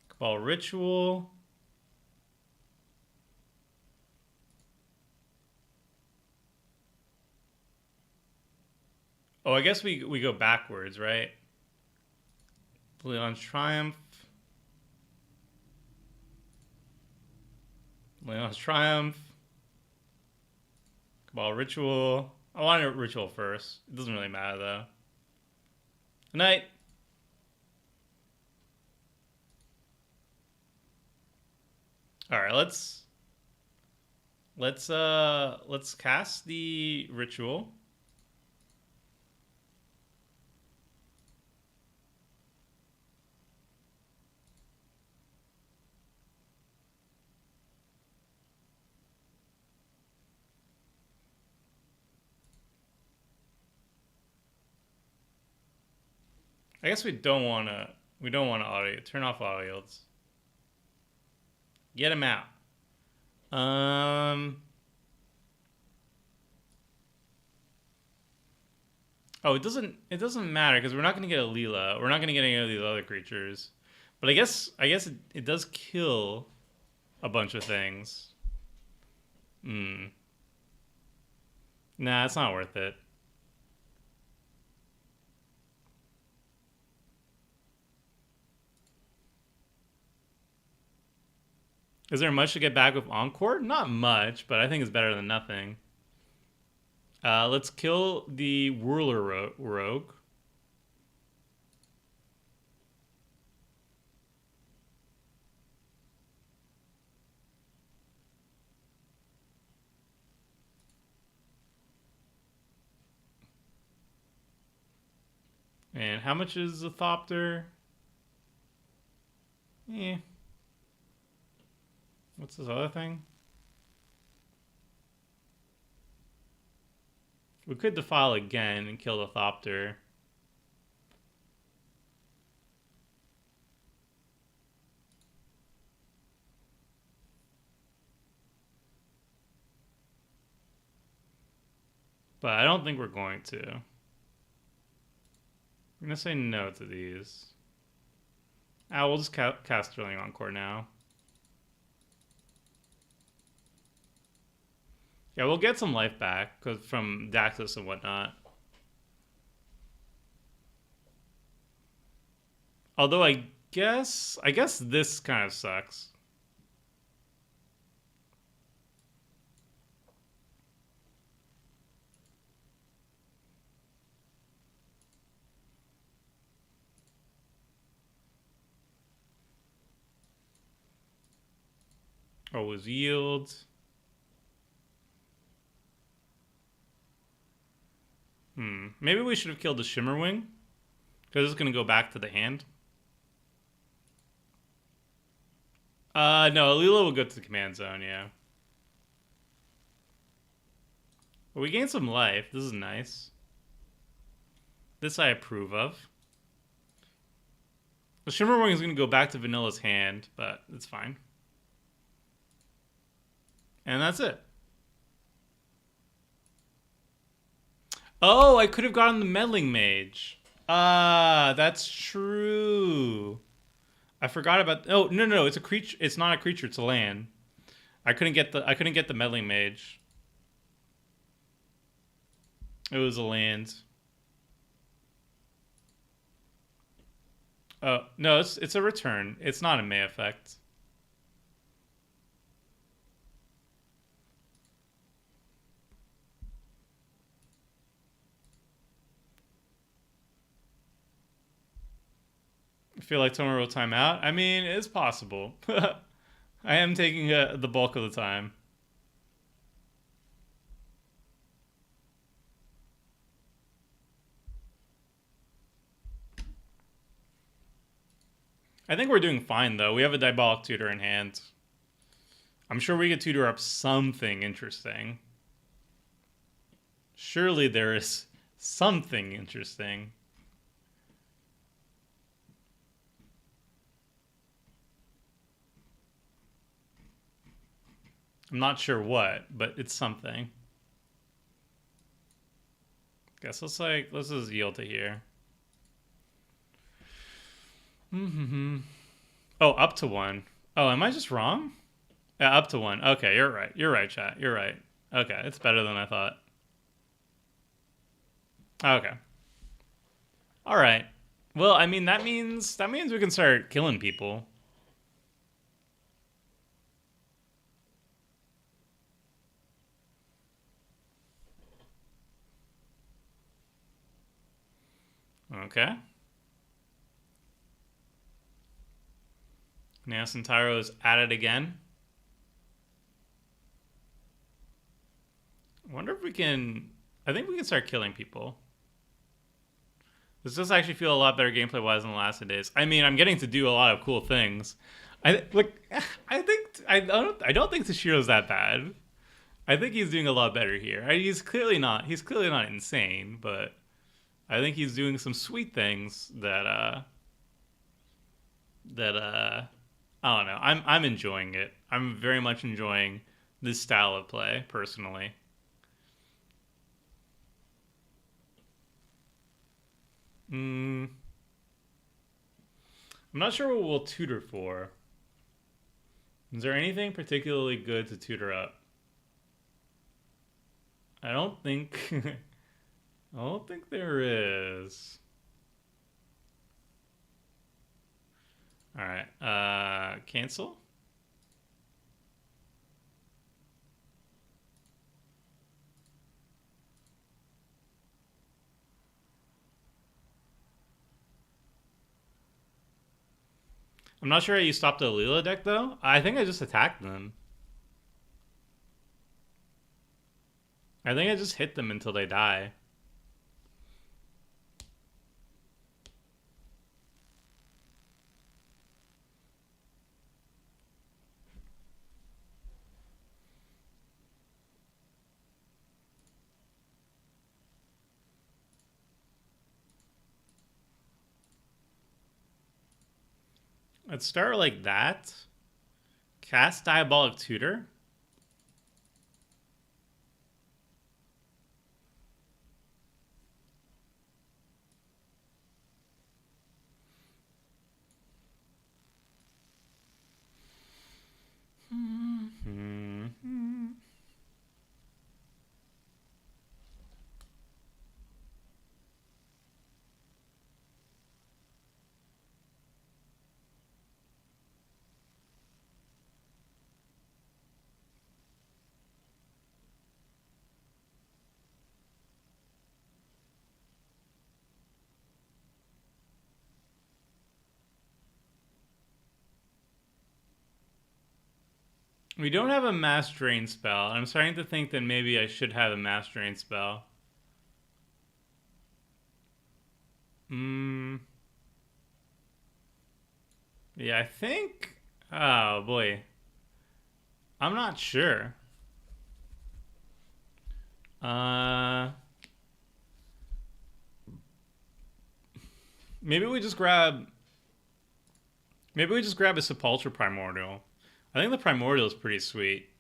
Cabal Ritual. Oh, I guess we go backwards, right? Leon's Triumph. Leon's Triumph. Cabal Ritual. I wanted a Ritual first. It doesn't really matter, though. Good night. Alright, let's cast the Ritual. I guess we don't wanna auto turn off auto yields. Get him out. Oh, it doesn't matter because we're not gonna get a Leela. We're not gonna get any of these other creatures. But I guess it does kill a bunch of things. Nah, it's not worth it. Is there much to get back with Encore? Not much, but I think it's better than nothing. Let's kill the Whirler Rogue. And how much is the Thopter? Eh. What's this other thing? We could defile again and kill the Thopter. But I don't think we're going to. I'm going to say no to these. We'll just cast Thrilling Encore now. Yeah, we'll get some life back from Daxus and whatnot. Although I guess this kind of sucks. Oh, was yield. Maybe we should have killed the Shimmerwing. Because it's going to go back to the hand. No, Alila will go to the command zone, yeah. But we gained some life. This is nice. This I approve of. The Shimmerwing is going to go back to Vanilla's hand, but it's fine. And that's it. Oh, I could have gotten the Meddling Mage. That's true. I forgot about. Oh no, it's a creature. It's not a creature. It's a land. I couldn't get the Meddling Mage. It was a land. Oh no, it's a return. It's not a May effect. I feel like Tomer will time out. I mean, it's possible. I am taking the bulk of the time. I think we're doing fine, though. We have a Diabolic Tutor in hand. I'm sure we could tutor up something interesting. Surely there is something interesting. I'm not sure what, but it's something. Guess let's just yield to here. Oh, up to 1. Oh, am I just wrong? Yeah, up to 1. Okay, you're right. You're right, chat. You're right. Okay, it's better than I thought. Okay. All right. Well, I mean that means we can start killing people. Okay. Now Sentaro is at it again. I wonder if we can... I think we can start killing people. This does actually feel a lot better gameplay-wise than the last days. I mean, I'm getting to do a lot of cool things. I don't think Toshiro's that bad. I think he's doing a lot better here. He's clearly not insane, but I think he's doing some sweet things that I don't know. I'm enjoying it. I'm very much enjoying this style of play personally. I'm not sure what we'll tutor for. Is there anything particularly good to tutor up? I don't think I don't think there is. All right. Cancel. I'm not sure how you stopped the Alila deck, though. I think I just attacked them. I think I just hit them until they die. Let's start like that. Cast Diabolic Tutor. We don't have a Mass Drain spell. I'm starting to think that maybe I should have a Mass Drain spell. Yeah, I think... Oh, boy. I'm not sure. Maybe we just grab... Maybe we just grab a Sepulchre Primordial. I think the Primordial is pretty sweet.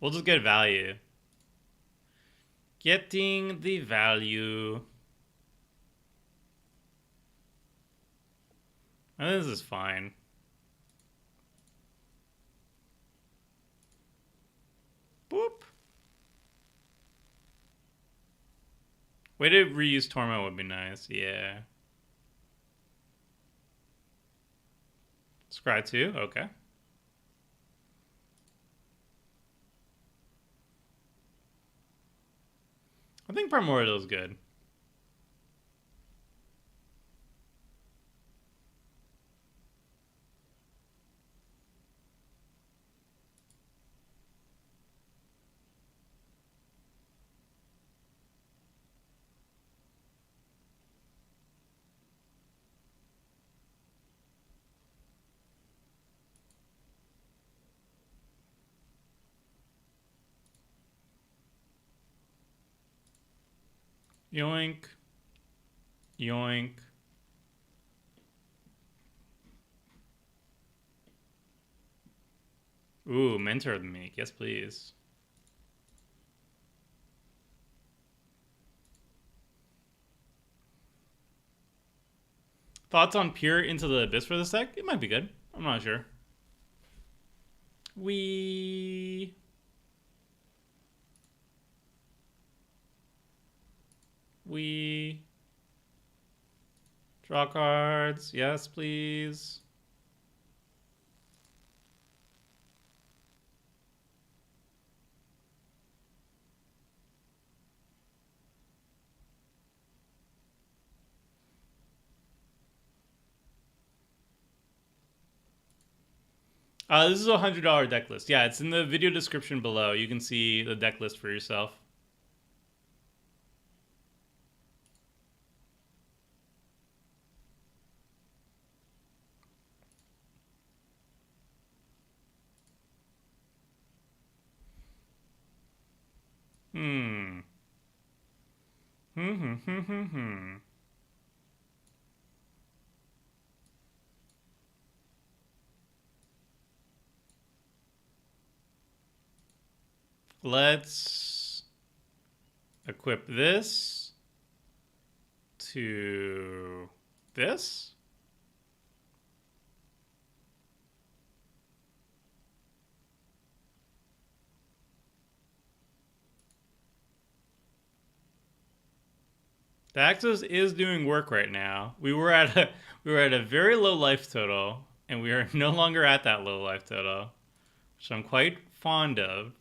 We'll just get value. Getting the value. I think this is fine. Boop. Way to reuse Torment would be nice. Yeah. Scry 2? Okay. I think Primordial is good. Yoink. Yoink. Ooh, mentor of the meek. Yes, please. Thoughts on Peer into the Abyss for this deck? It might be good. I'm not sure. We draw cards. Yes, please. This is a $100 deck list. Yeah, it's in the video description below. You can see the deck list for yourself. Hmm. Let's equip this to this. The Axis is doing work right now. We were at a very low life total, and we are no longer at that low life total, which I'm quite fond of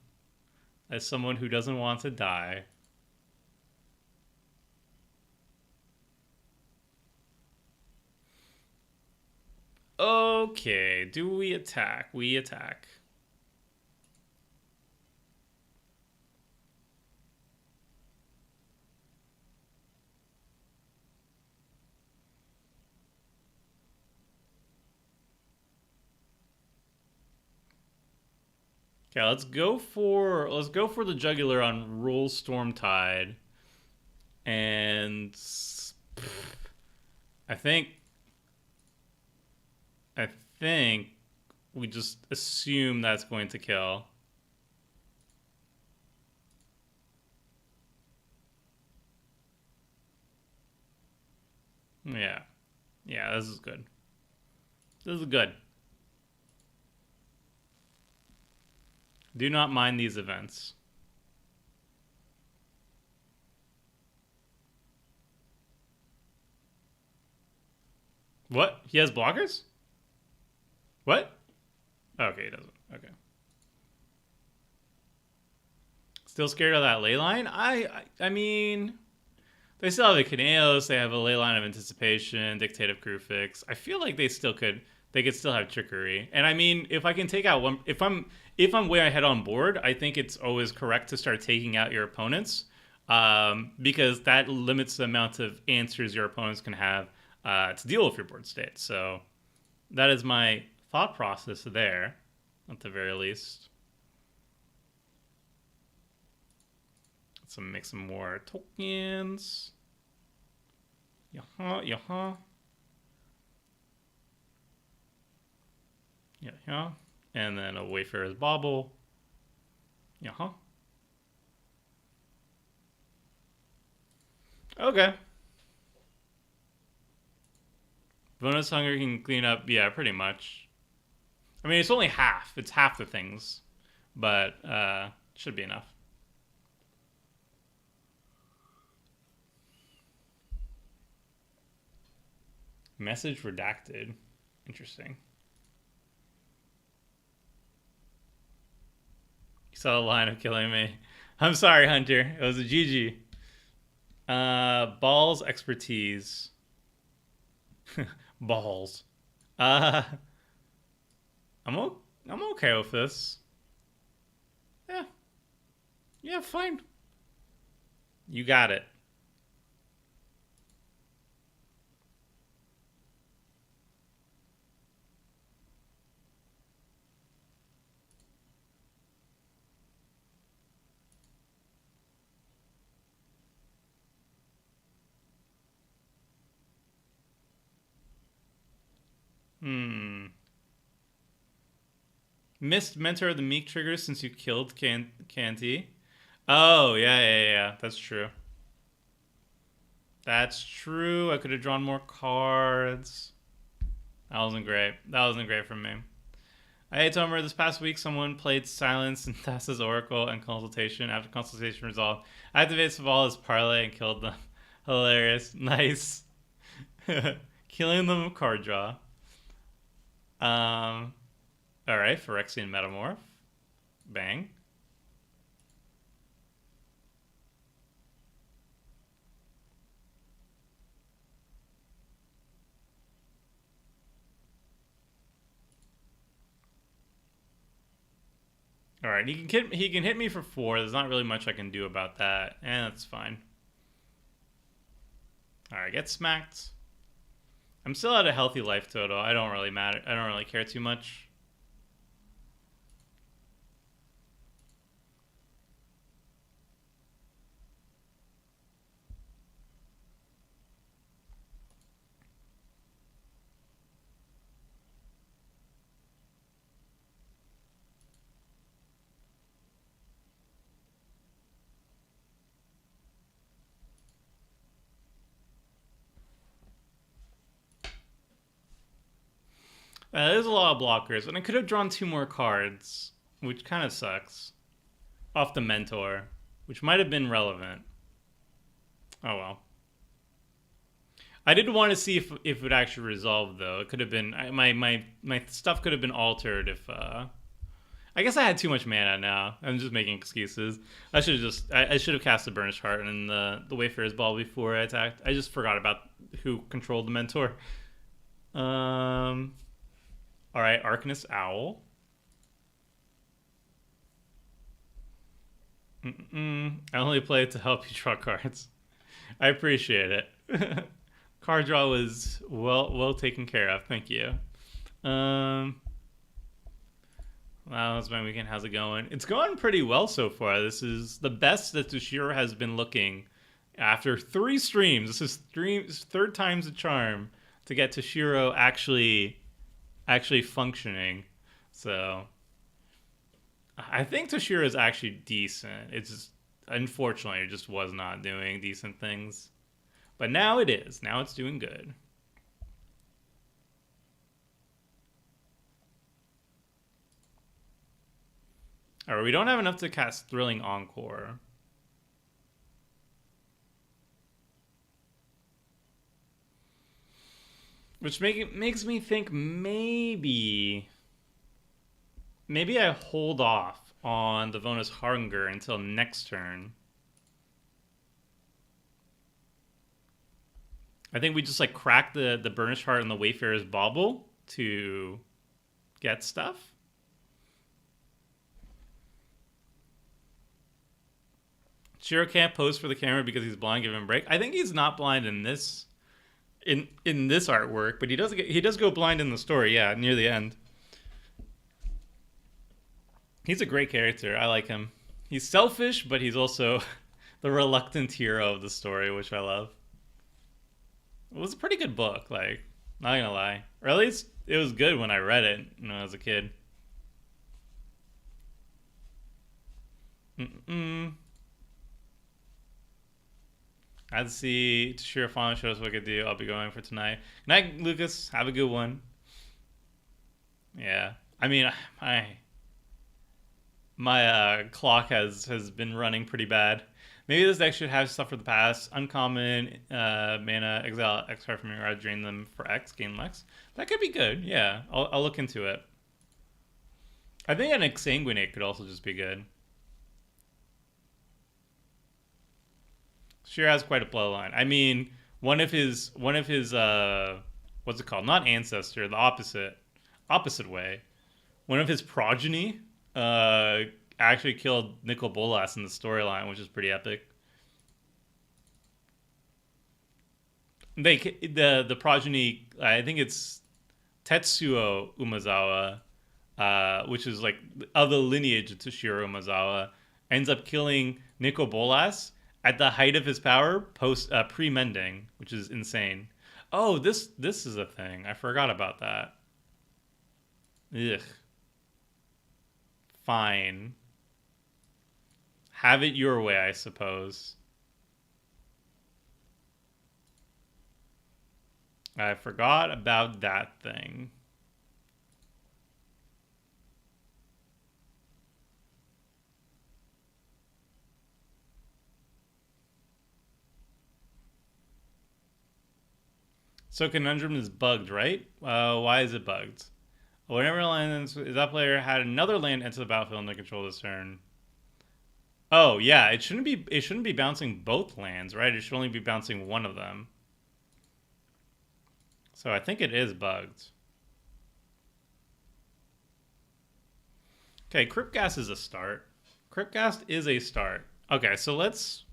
as someone who doesn't want to die. Okay, do we attack? We attack. Okay, let's go for the jugular on Roll Stormtide. And I think we just assume that's going to kill. Yeah. Yeah, this is good. This is good. Do not mind these events. What? He has blockers? What? Okay, he doesn't. Okay. Still scared of that ley line? I mean, they still have the Kineos. They have a ley line of anticipation, dictative crew fix. I feel like they could still have trickery. And I mean, if I can take out one, if I'm way ahead on board, I think it's always correct to start taking out your opponents, because that limits the amount of answers your opponents can have to deal with your board state. So that is my thought process there, at the very least. Let's make some more tokens. Yaha, yaha. Yeah. And then a Wayfarer's Bauble. Yaha. Okay. Bonus Hunger can clean up, yeah, pretty much. I mean, it's only half. It's half the things. But should be enough. Message redacted. Interesting. You saw the line of killing me. I'm sorry, Hunter. It was a GG. Balls expertise. Balls. I'm okay with this. Yeah. Yeah, fine. You got it. Hmm. Missed mentor of the meek triggers since you killed Canty. Oh, yeah, yeah, yeah. That's true. That's true. I could have drawn more cards. That wasn't great. That wasn't great for me. Hey, Tomer, this past week someone played Silence and Thassa's Oracle and Consultation. After Consultation resolved, activates Savala's Parlay and killed them. Hilarious. Nice. Killing them with card draw. Alright, Phyrexian Metamorph. Bang. All right, he can hit me for 4. There's not really much I can do about that, and that's fine. All right, get smacked. I'm still at a healthy life total. I don't really matter. I don't really care too much. There's a lot of blockers, and I could have drawn 2 more cards, which kind of sucks. Off the mentor, which might have been relevant. Oh well. I did want to see if it actually resolved though. It could have been my stuff could have been altered if. I guess I had too much mana now. I'm just making excuses. I should have cast the Burnished Heart and the Wayfarer's Ball before I attacked. I just forgot about who controlled the mentor. All right, Arcanist Owl. I only play it to help you draw cards. I appreciate it. Card draw was well taken care of. Thank you. Wow, that's my weekend. How's it going? It's going pretty well so far. This is the best that Toshiro has been looking after 3 streams. This is third time's the charm to get Toshiro actually functioning. So I think Toshiro is actually decent. It's just, unfortunately, it just was not doing decent things. But now it is. Now it's doing good. Alright, we don't have enough to cast Thrilling Encore. Which makes me think maybe I hold off on the Vona's Hunger until next turn. I think we just like crack the Burnished Heart and the Wayfarer's Bauble to get stuff. Shiro can't pose for the camera because he's blind. Give him a break. I think he's not blind in this this artwork, but he does go blind in the story. Yeah, near the end. He's a great character. I like him. He's selfish, but he's also the reluctant hero of the story, which I love. It was a pretty good book, like, not gonna lie. Or at least it was good when I read it when I was a kid. I'd see Toshiro finally shows what I could do. I'll be going for tonight. Good night, Lucas. Have a good one. Yeah. I mean, my clock has been running pretty bad. Maybe this deck should have stuff for the past. Uncommon, mana, exile X card from your card, drain them for X, gain Lex. That could be good, yeah. I'll look into it. I think an Exsanguinate could also just be good. Sure has quite a bloodline. I mean, one of his what's it called? Not ancestor, the opposite way. One of his progeny actually killed Nicol Bolas in the storyline, which is pretty epic. The progeny, I think it's Tetsuo Umezawa, which is like of the lineage of Toshiro Umezawa, ends up killing Nicol Bolas at the height of his power, pre-mending, which is insane. Oh, this is a thing. I forgot about that. Ugh. Fine. Have it your way, I suppose. I forgot about that thing. So Conundrum is bugged, right? Why is it bugged? Whenever land that player had another land enter the battlefield under control this turn. Oh yeah, it shouldn't be. It shouldn't be bouncing both lands, right? It should only be bouncing one of them. So I think it is bugged. Okay, Cryptgas is a start. Cryptgas is a start. Okay, so let's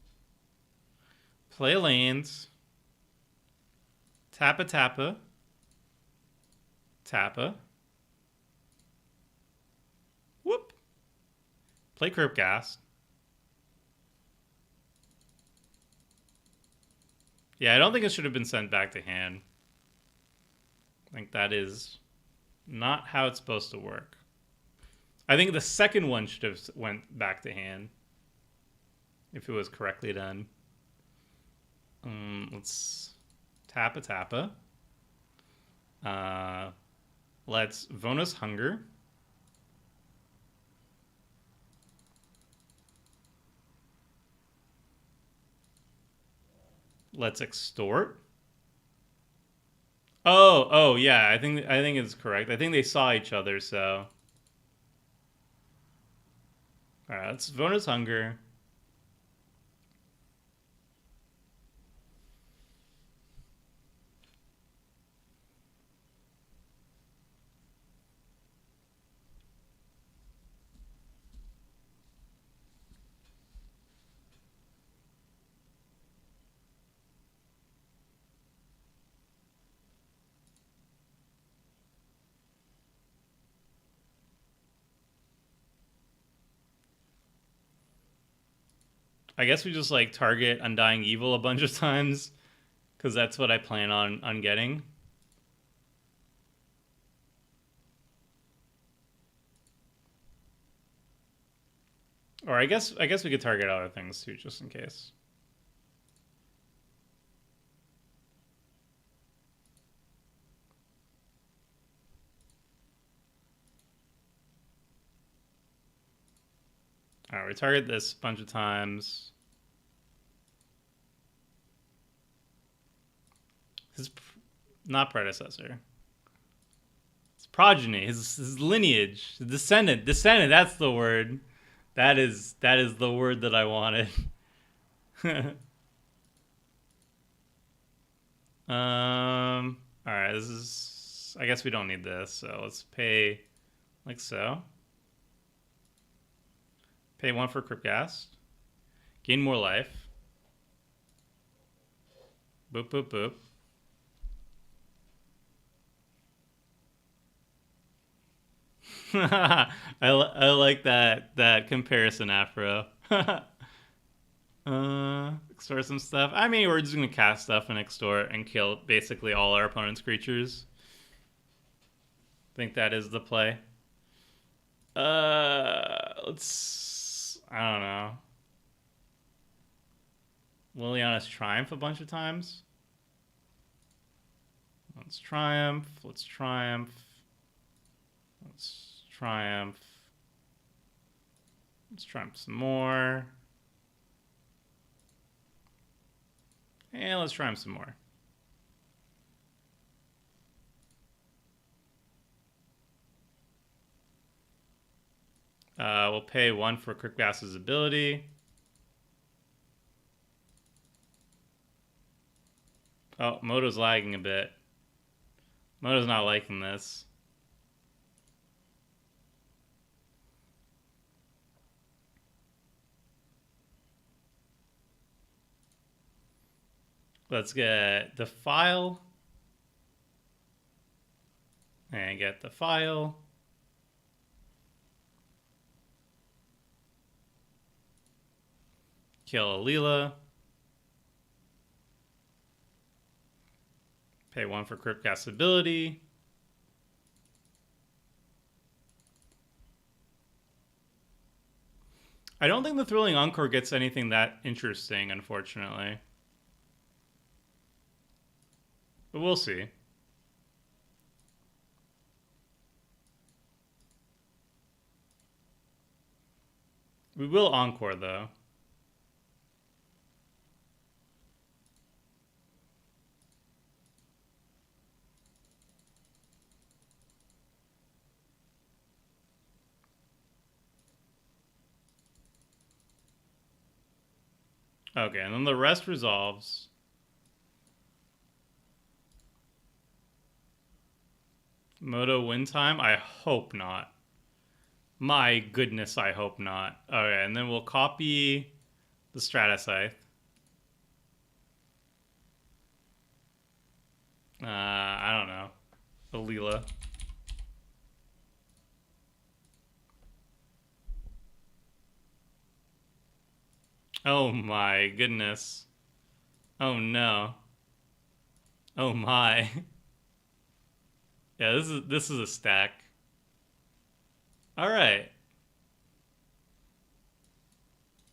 play lands. Tappa Tappa. Tappa. Whoop. Play Cryptgas. Yeah, I don't think it should have been sent back to hand. I think that is not how it's supposed to work. I think the second one should have went back to hand if it was correctly done. Let's Tappa Tappa. Let's Vonus Hunger. Let's Extort. Oh yeah. I think it's correct. I think they saw each other. So, all right. Let's Vonus Hunger. I guess we just like target Undying Evil a bunch of times because that's what I plan on getting. Or I guess we could target other things too, just in case. All right, we target this a bunch of times. His not predecessor. His progeny, his lineage, his descendant. That's the word. That is the word that I wanted. All right, this is. I guess we don't need this, so let's pay like so. Pay 1 for Cryptgas. Gain more life. Boop boop boop. I like that comparison, Afro. Extort some stuff. I mean, we're just gonna cast stuff and extort and kill basically all our opponent's creatures. I think that is the play. Let's. I don't know. Liliana's Triumph a bunch of times. Let's Triumph. Let's Triumph. Let's Triumph. Let's Triumph some more. And let's Triumph some more. We'll pay 1 for Cryptgas's ability. Oh, Moto's lagging a bit. Moto's not liking this. Let's get the file. And get the file. Kill Alila. Pay 1 for Cryptgas ability. I don't think the Thrilling Encore gets anything that interesting, unfortunately. But we'll see. We will Encore, though. Okay, and then the rest resolves. Moto win time? I hope not. My goodness, I hope not. Okay, and then we'll copy the Stratascythe. I don't know. Alila. Oh my goodness. Oh no. Oh my. Yeah, this is a stack. All right.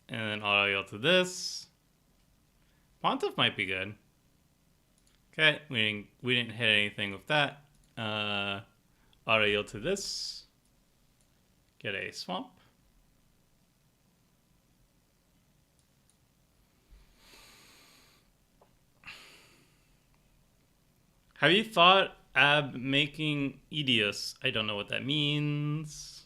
And then auto yield to this. Pontiff might be good. Okay, we didn't hit anything with that. Auto yield to this. Get a swamp. Have you thought ab making Edius? I don't know what that means.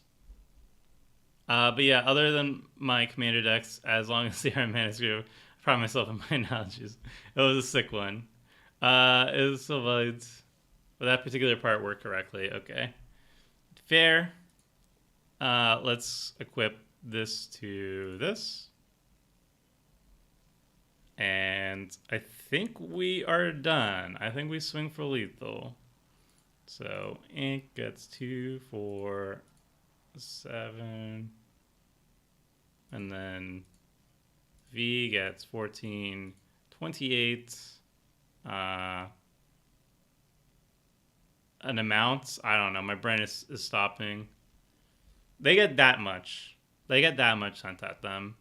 But yeah, other than my commander decks, as long as they are manuscript, I pride myself in my analogies. It was a sick one. It was so valid. But that particular part worked correctly. Okay. Fair. Let's equip this to this. And I think we are done. I think we swing for lethal. So Ink gets 2, 4, 7. And then V gets 14, 28. An amount? I don't know. My brain is stopping. They get that much. They get that much sent at them.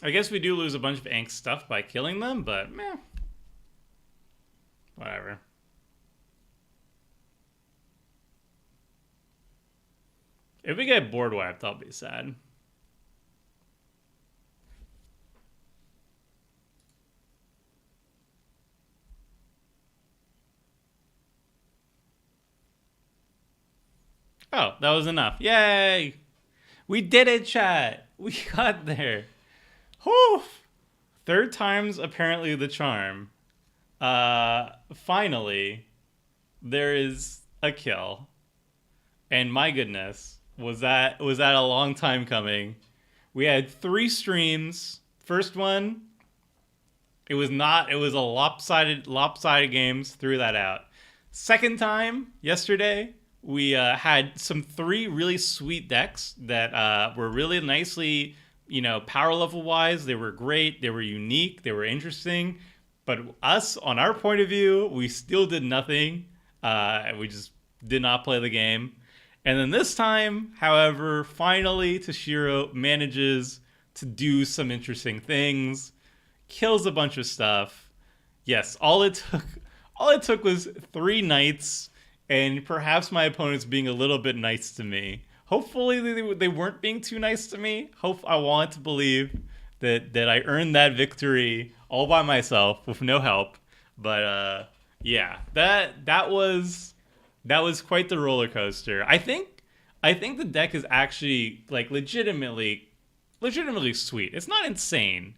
I guess we do lose a bunch of Ink stuff by killing them, but meh. Whatever. If we get board wiped, I'll be sad. Oh, that was enough. Yay! We did it, chat! We got there. Whew! Third time's apparently the charm. Finally, there is a kill. And my goodness, was that a long time coming. We had 3 streams. First one, it was a lopsided games, threw that out. Second time, yesterday, we had some 3 really sweet decks that were really nicely, power level wise, they were great, they were unique, they were interesting. But us, on our point of view, we still did nothing. We just did not play the game. And then this time, however, finally Toshiro manages to do some interesting things, kills a bunch of stuff. Yes, all it took was 3 nights, and perhaps my opponents being a little bit nice to me. Hopefully they weren't being too nice to me. I want to believe that I earned that victory all by myself with no help. But yeah, that was quite the roller coaster. I think the deck is actually like legitimately sweet. It's not insane.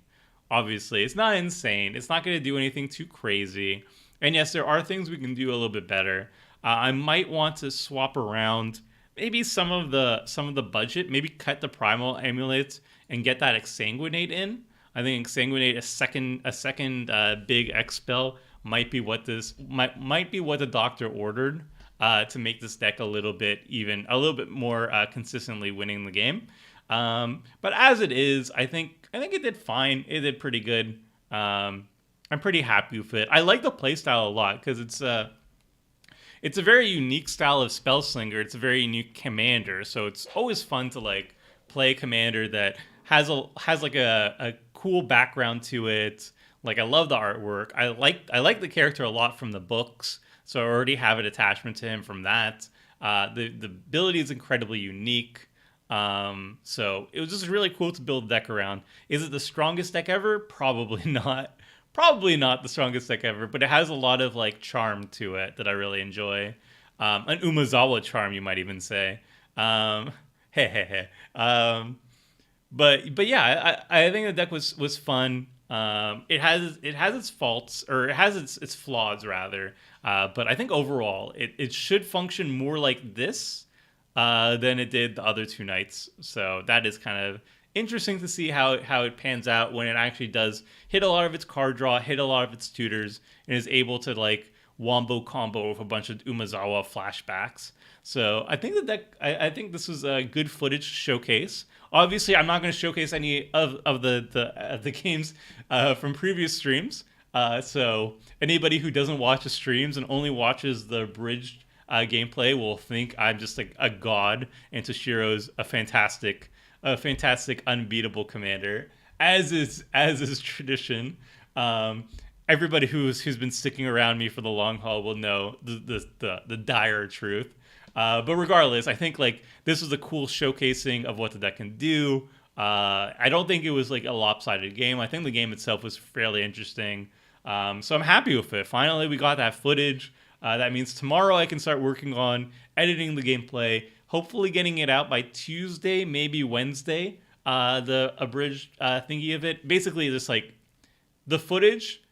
Obviously, it's not insane. It's not going to do anything too crazy. And yes, there are things we can do a little bit better. I might want to swap around maybe some of the budget. Maybe cut the primal amulets and get that exsanguinate in. I think exsanguinate a second big X spell might be what the doctor ordered to make this deck a little bit more consistently winning the game. But as it is, I think it did fine. It did pretty good. I'm pretty happy with it. I like the playstyle a lot because it's a very unique style of spell slinger. It's a very unique commander, so it's always fun to like play a commander that has like a cool background to it. Like I love the artwork. I like the character a lot from the books, so I already have an attachment to him from that. The ability is incredibly unique. So it was just really cool to build a deck around. Is it the strongest deck ever? Probably not. Probably not the strongest deck ever, but it has a lot of like charm to it that I really enjoy. An Umezawa charm, you might even say. Hey, hey, hey. But yeah, I think the deck was fun. It has its faults, or it has its flaws rather. But I think overall it should function more like this than it did the other two nights. So that is kind of interesting to see how it pans out when it actually does hit a lot of its card draw, hit a lot of its tutors, and is able to like wombo combo with a bunch of Umezawa flashbacks. So I think the deck, I think this was a good footage showcase. Obviously, I'm not going to showcase any of the games from previous streams. So anybody who doesn't watch the streams and only watches the abridged gameplay will think I'm just like a god, and Toshiro's a fantastic, unbeatable commander, as is tradition. Everybody who's been sticking around me for the long haul will know the dire truth. But regardless, I think like this was a cool showcasing of what the deck can do. I don't think it was like a lopsided game. I think the game itself was fairly interesting. So I'm happy with it. Finally, we got that footage. That means tomorrow I can start working on editing the gameplay, hopefully getting it out by Tuesday, maybe Wednesday. The abridged thingy of it. Basically, just like the footage,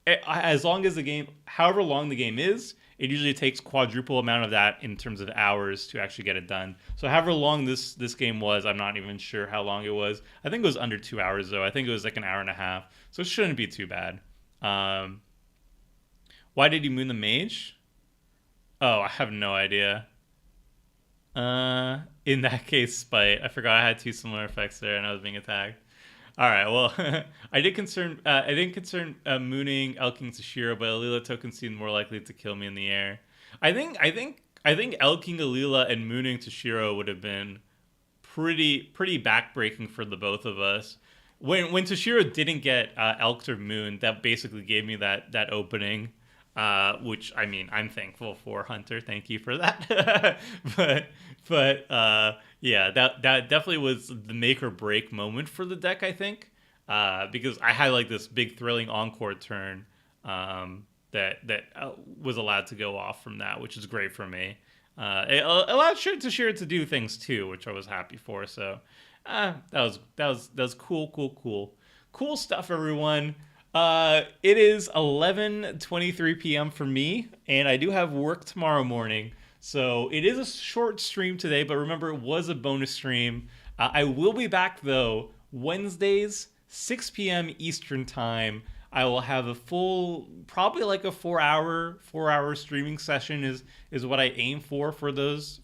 as long as the game, however long the game is, it usually takes quadruple amount of that in terms of hours to actually get it done. So however long this game was, I'm not even sure how long it was. I think it was under 2 hours though. I think it was like an hour and a half. So it shouldn't be too bad. Why did he moon the mage? Oh, I have no idea. In that case, spite. I forgot I had two similar effects there, and I was being attacked. All right. Well, I didn't concern mooning Elking Toshiro, but Alila token seemed more likely to kill me in the air. I think Elking Alila and mooning Toshiro would have been pretty backbreaking for the both of us. When Toshiro didn't get elked or moon, that basically gave me that opening. Which I mean, I'm thankful for, Hunter. Thank you for that. but yeah, that definitely was the make or break moment for the deck. I think because I had like this big thrilling encore turn that was allowed to go off from that, which is great for me. It allowed Toshiro to do things too, which I was happy for. So that was cool stuff, everyone. It is 11:23 p.m. for me, and I do have work tomorrow morning. So it is a short stream today, but remember, it was a bonus stream. I will be back, though, Wednesdays, 6 p.m. Eastern Time. I will have a full, probably like a 4-hour streaming session is what I aim for those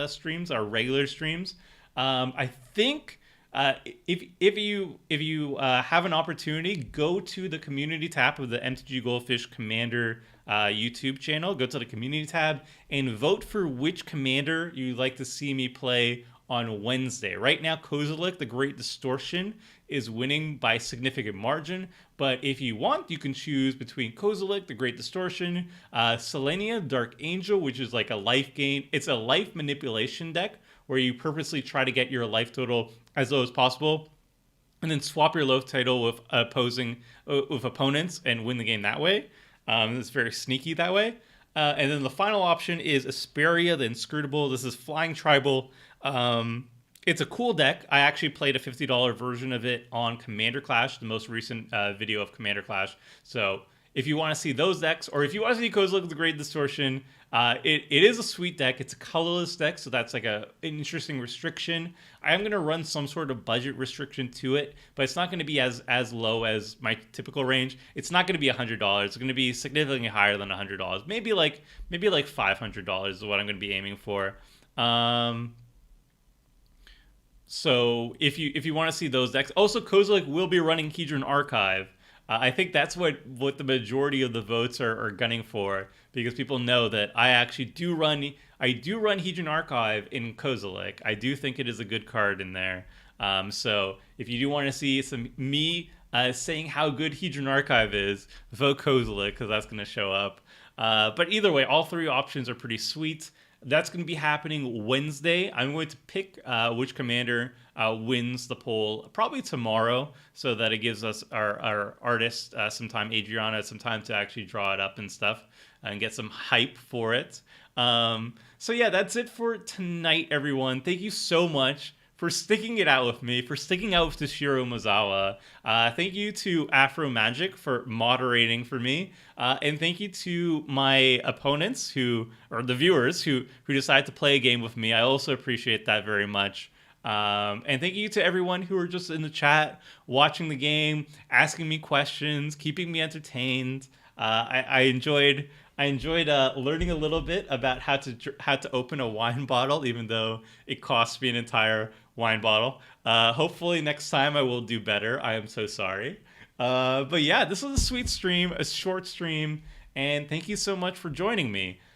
streams, our regular streams. I think if you have an opportunity, go to the community tab of the MTG Goldfish Commander YouTube channel. Go to the community tab and vote for which commander you'd like to see me play on Wednesday. Right now, Kozilek, the Great Distortion, is winning by significant margin. But if you want, you can choose between Kozilek, the Great Distortion, Selenia, Dark Angel, which is like a life gain. It's a life manipulation deck where you purposely try to get your life total as low as possible, and then swap your life title with opponents and win the game that way. It's very sneaky that way. And then the final option is Asperia, the Inscrutable. This is Flying Tribal. It's a cool deck. I actually played a $50 version of it on Commander Clash, the most recent video of Commander Clash. So if you want to see those decks, or if you want to see Kozilek the Great Distortion, it is a sweet deck. It's a colorless deck, so that's like an interesting restriction. I am going to run some sort of budget restriction to it, but it's not going to be as low as my typical range. It's not going to be $100. It's going to be significantly higher than $100. Maybe like $500 is what I'm going to be aiming for. So if you want to see those decks, also Kozilek will be running Hedron Archive. I think that's what the majority of the votes are gunning for, because people know that I actually do run Hedron Archive in Kozilek. I do think it is a good card in there. So if you do want to see some me saying how good Hedron Archive is, vote Kozilek, because that's going to show up. But either way, all three options are pretty sweet. That's going to be happening Wednesday. I'm going to pick which commander wins the poll probably tomorrow, so that it gives us our artist some time, Adriana, some time to actually draw it up and stuff and get some hype for it. So yeah, that's it for tonight, everyone. Thank you so much for sticking it out with me, for sticking out with Toshiro Umezawa. Thank you to Afro Magic for moderating for me. And thank you to my opponents or the viewers who decide to play a game with me. I also appreciate that very much. And thank you to everyone who are just in the chat, watching the game, asking me questions, keeping me entertained. I enjoyed learning a little bit about how to open a wine bottle, even though it cost me an entire wine bottle. Hopefully next time I will do better. I am so sorry. But yeah, this was a sweet stream, a short stream, and thank you so much for joining me.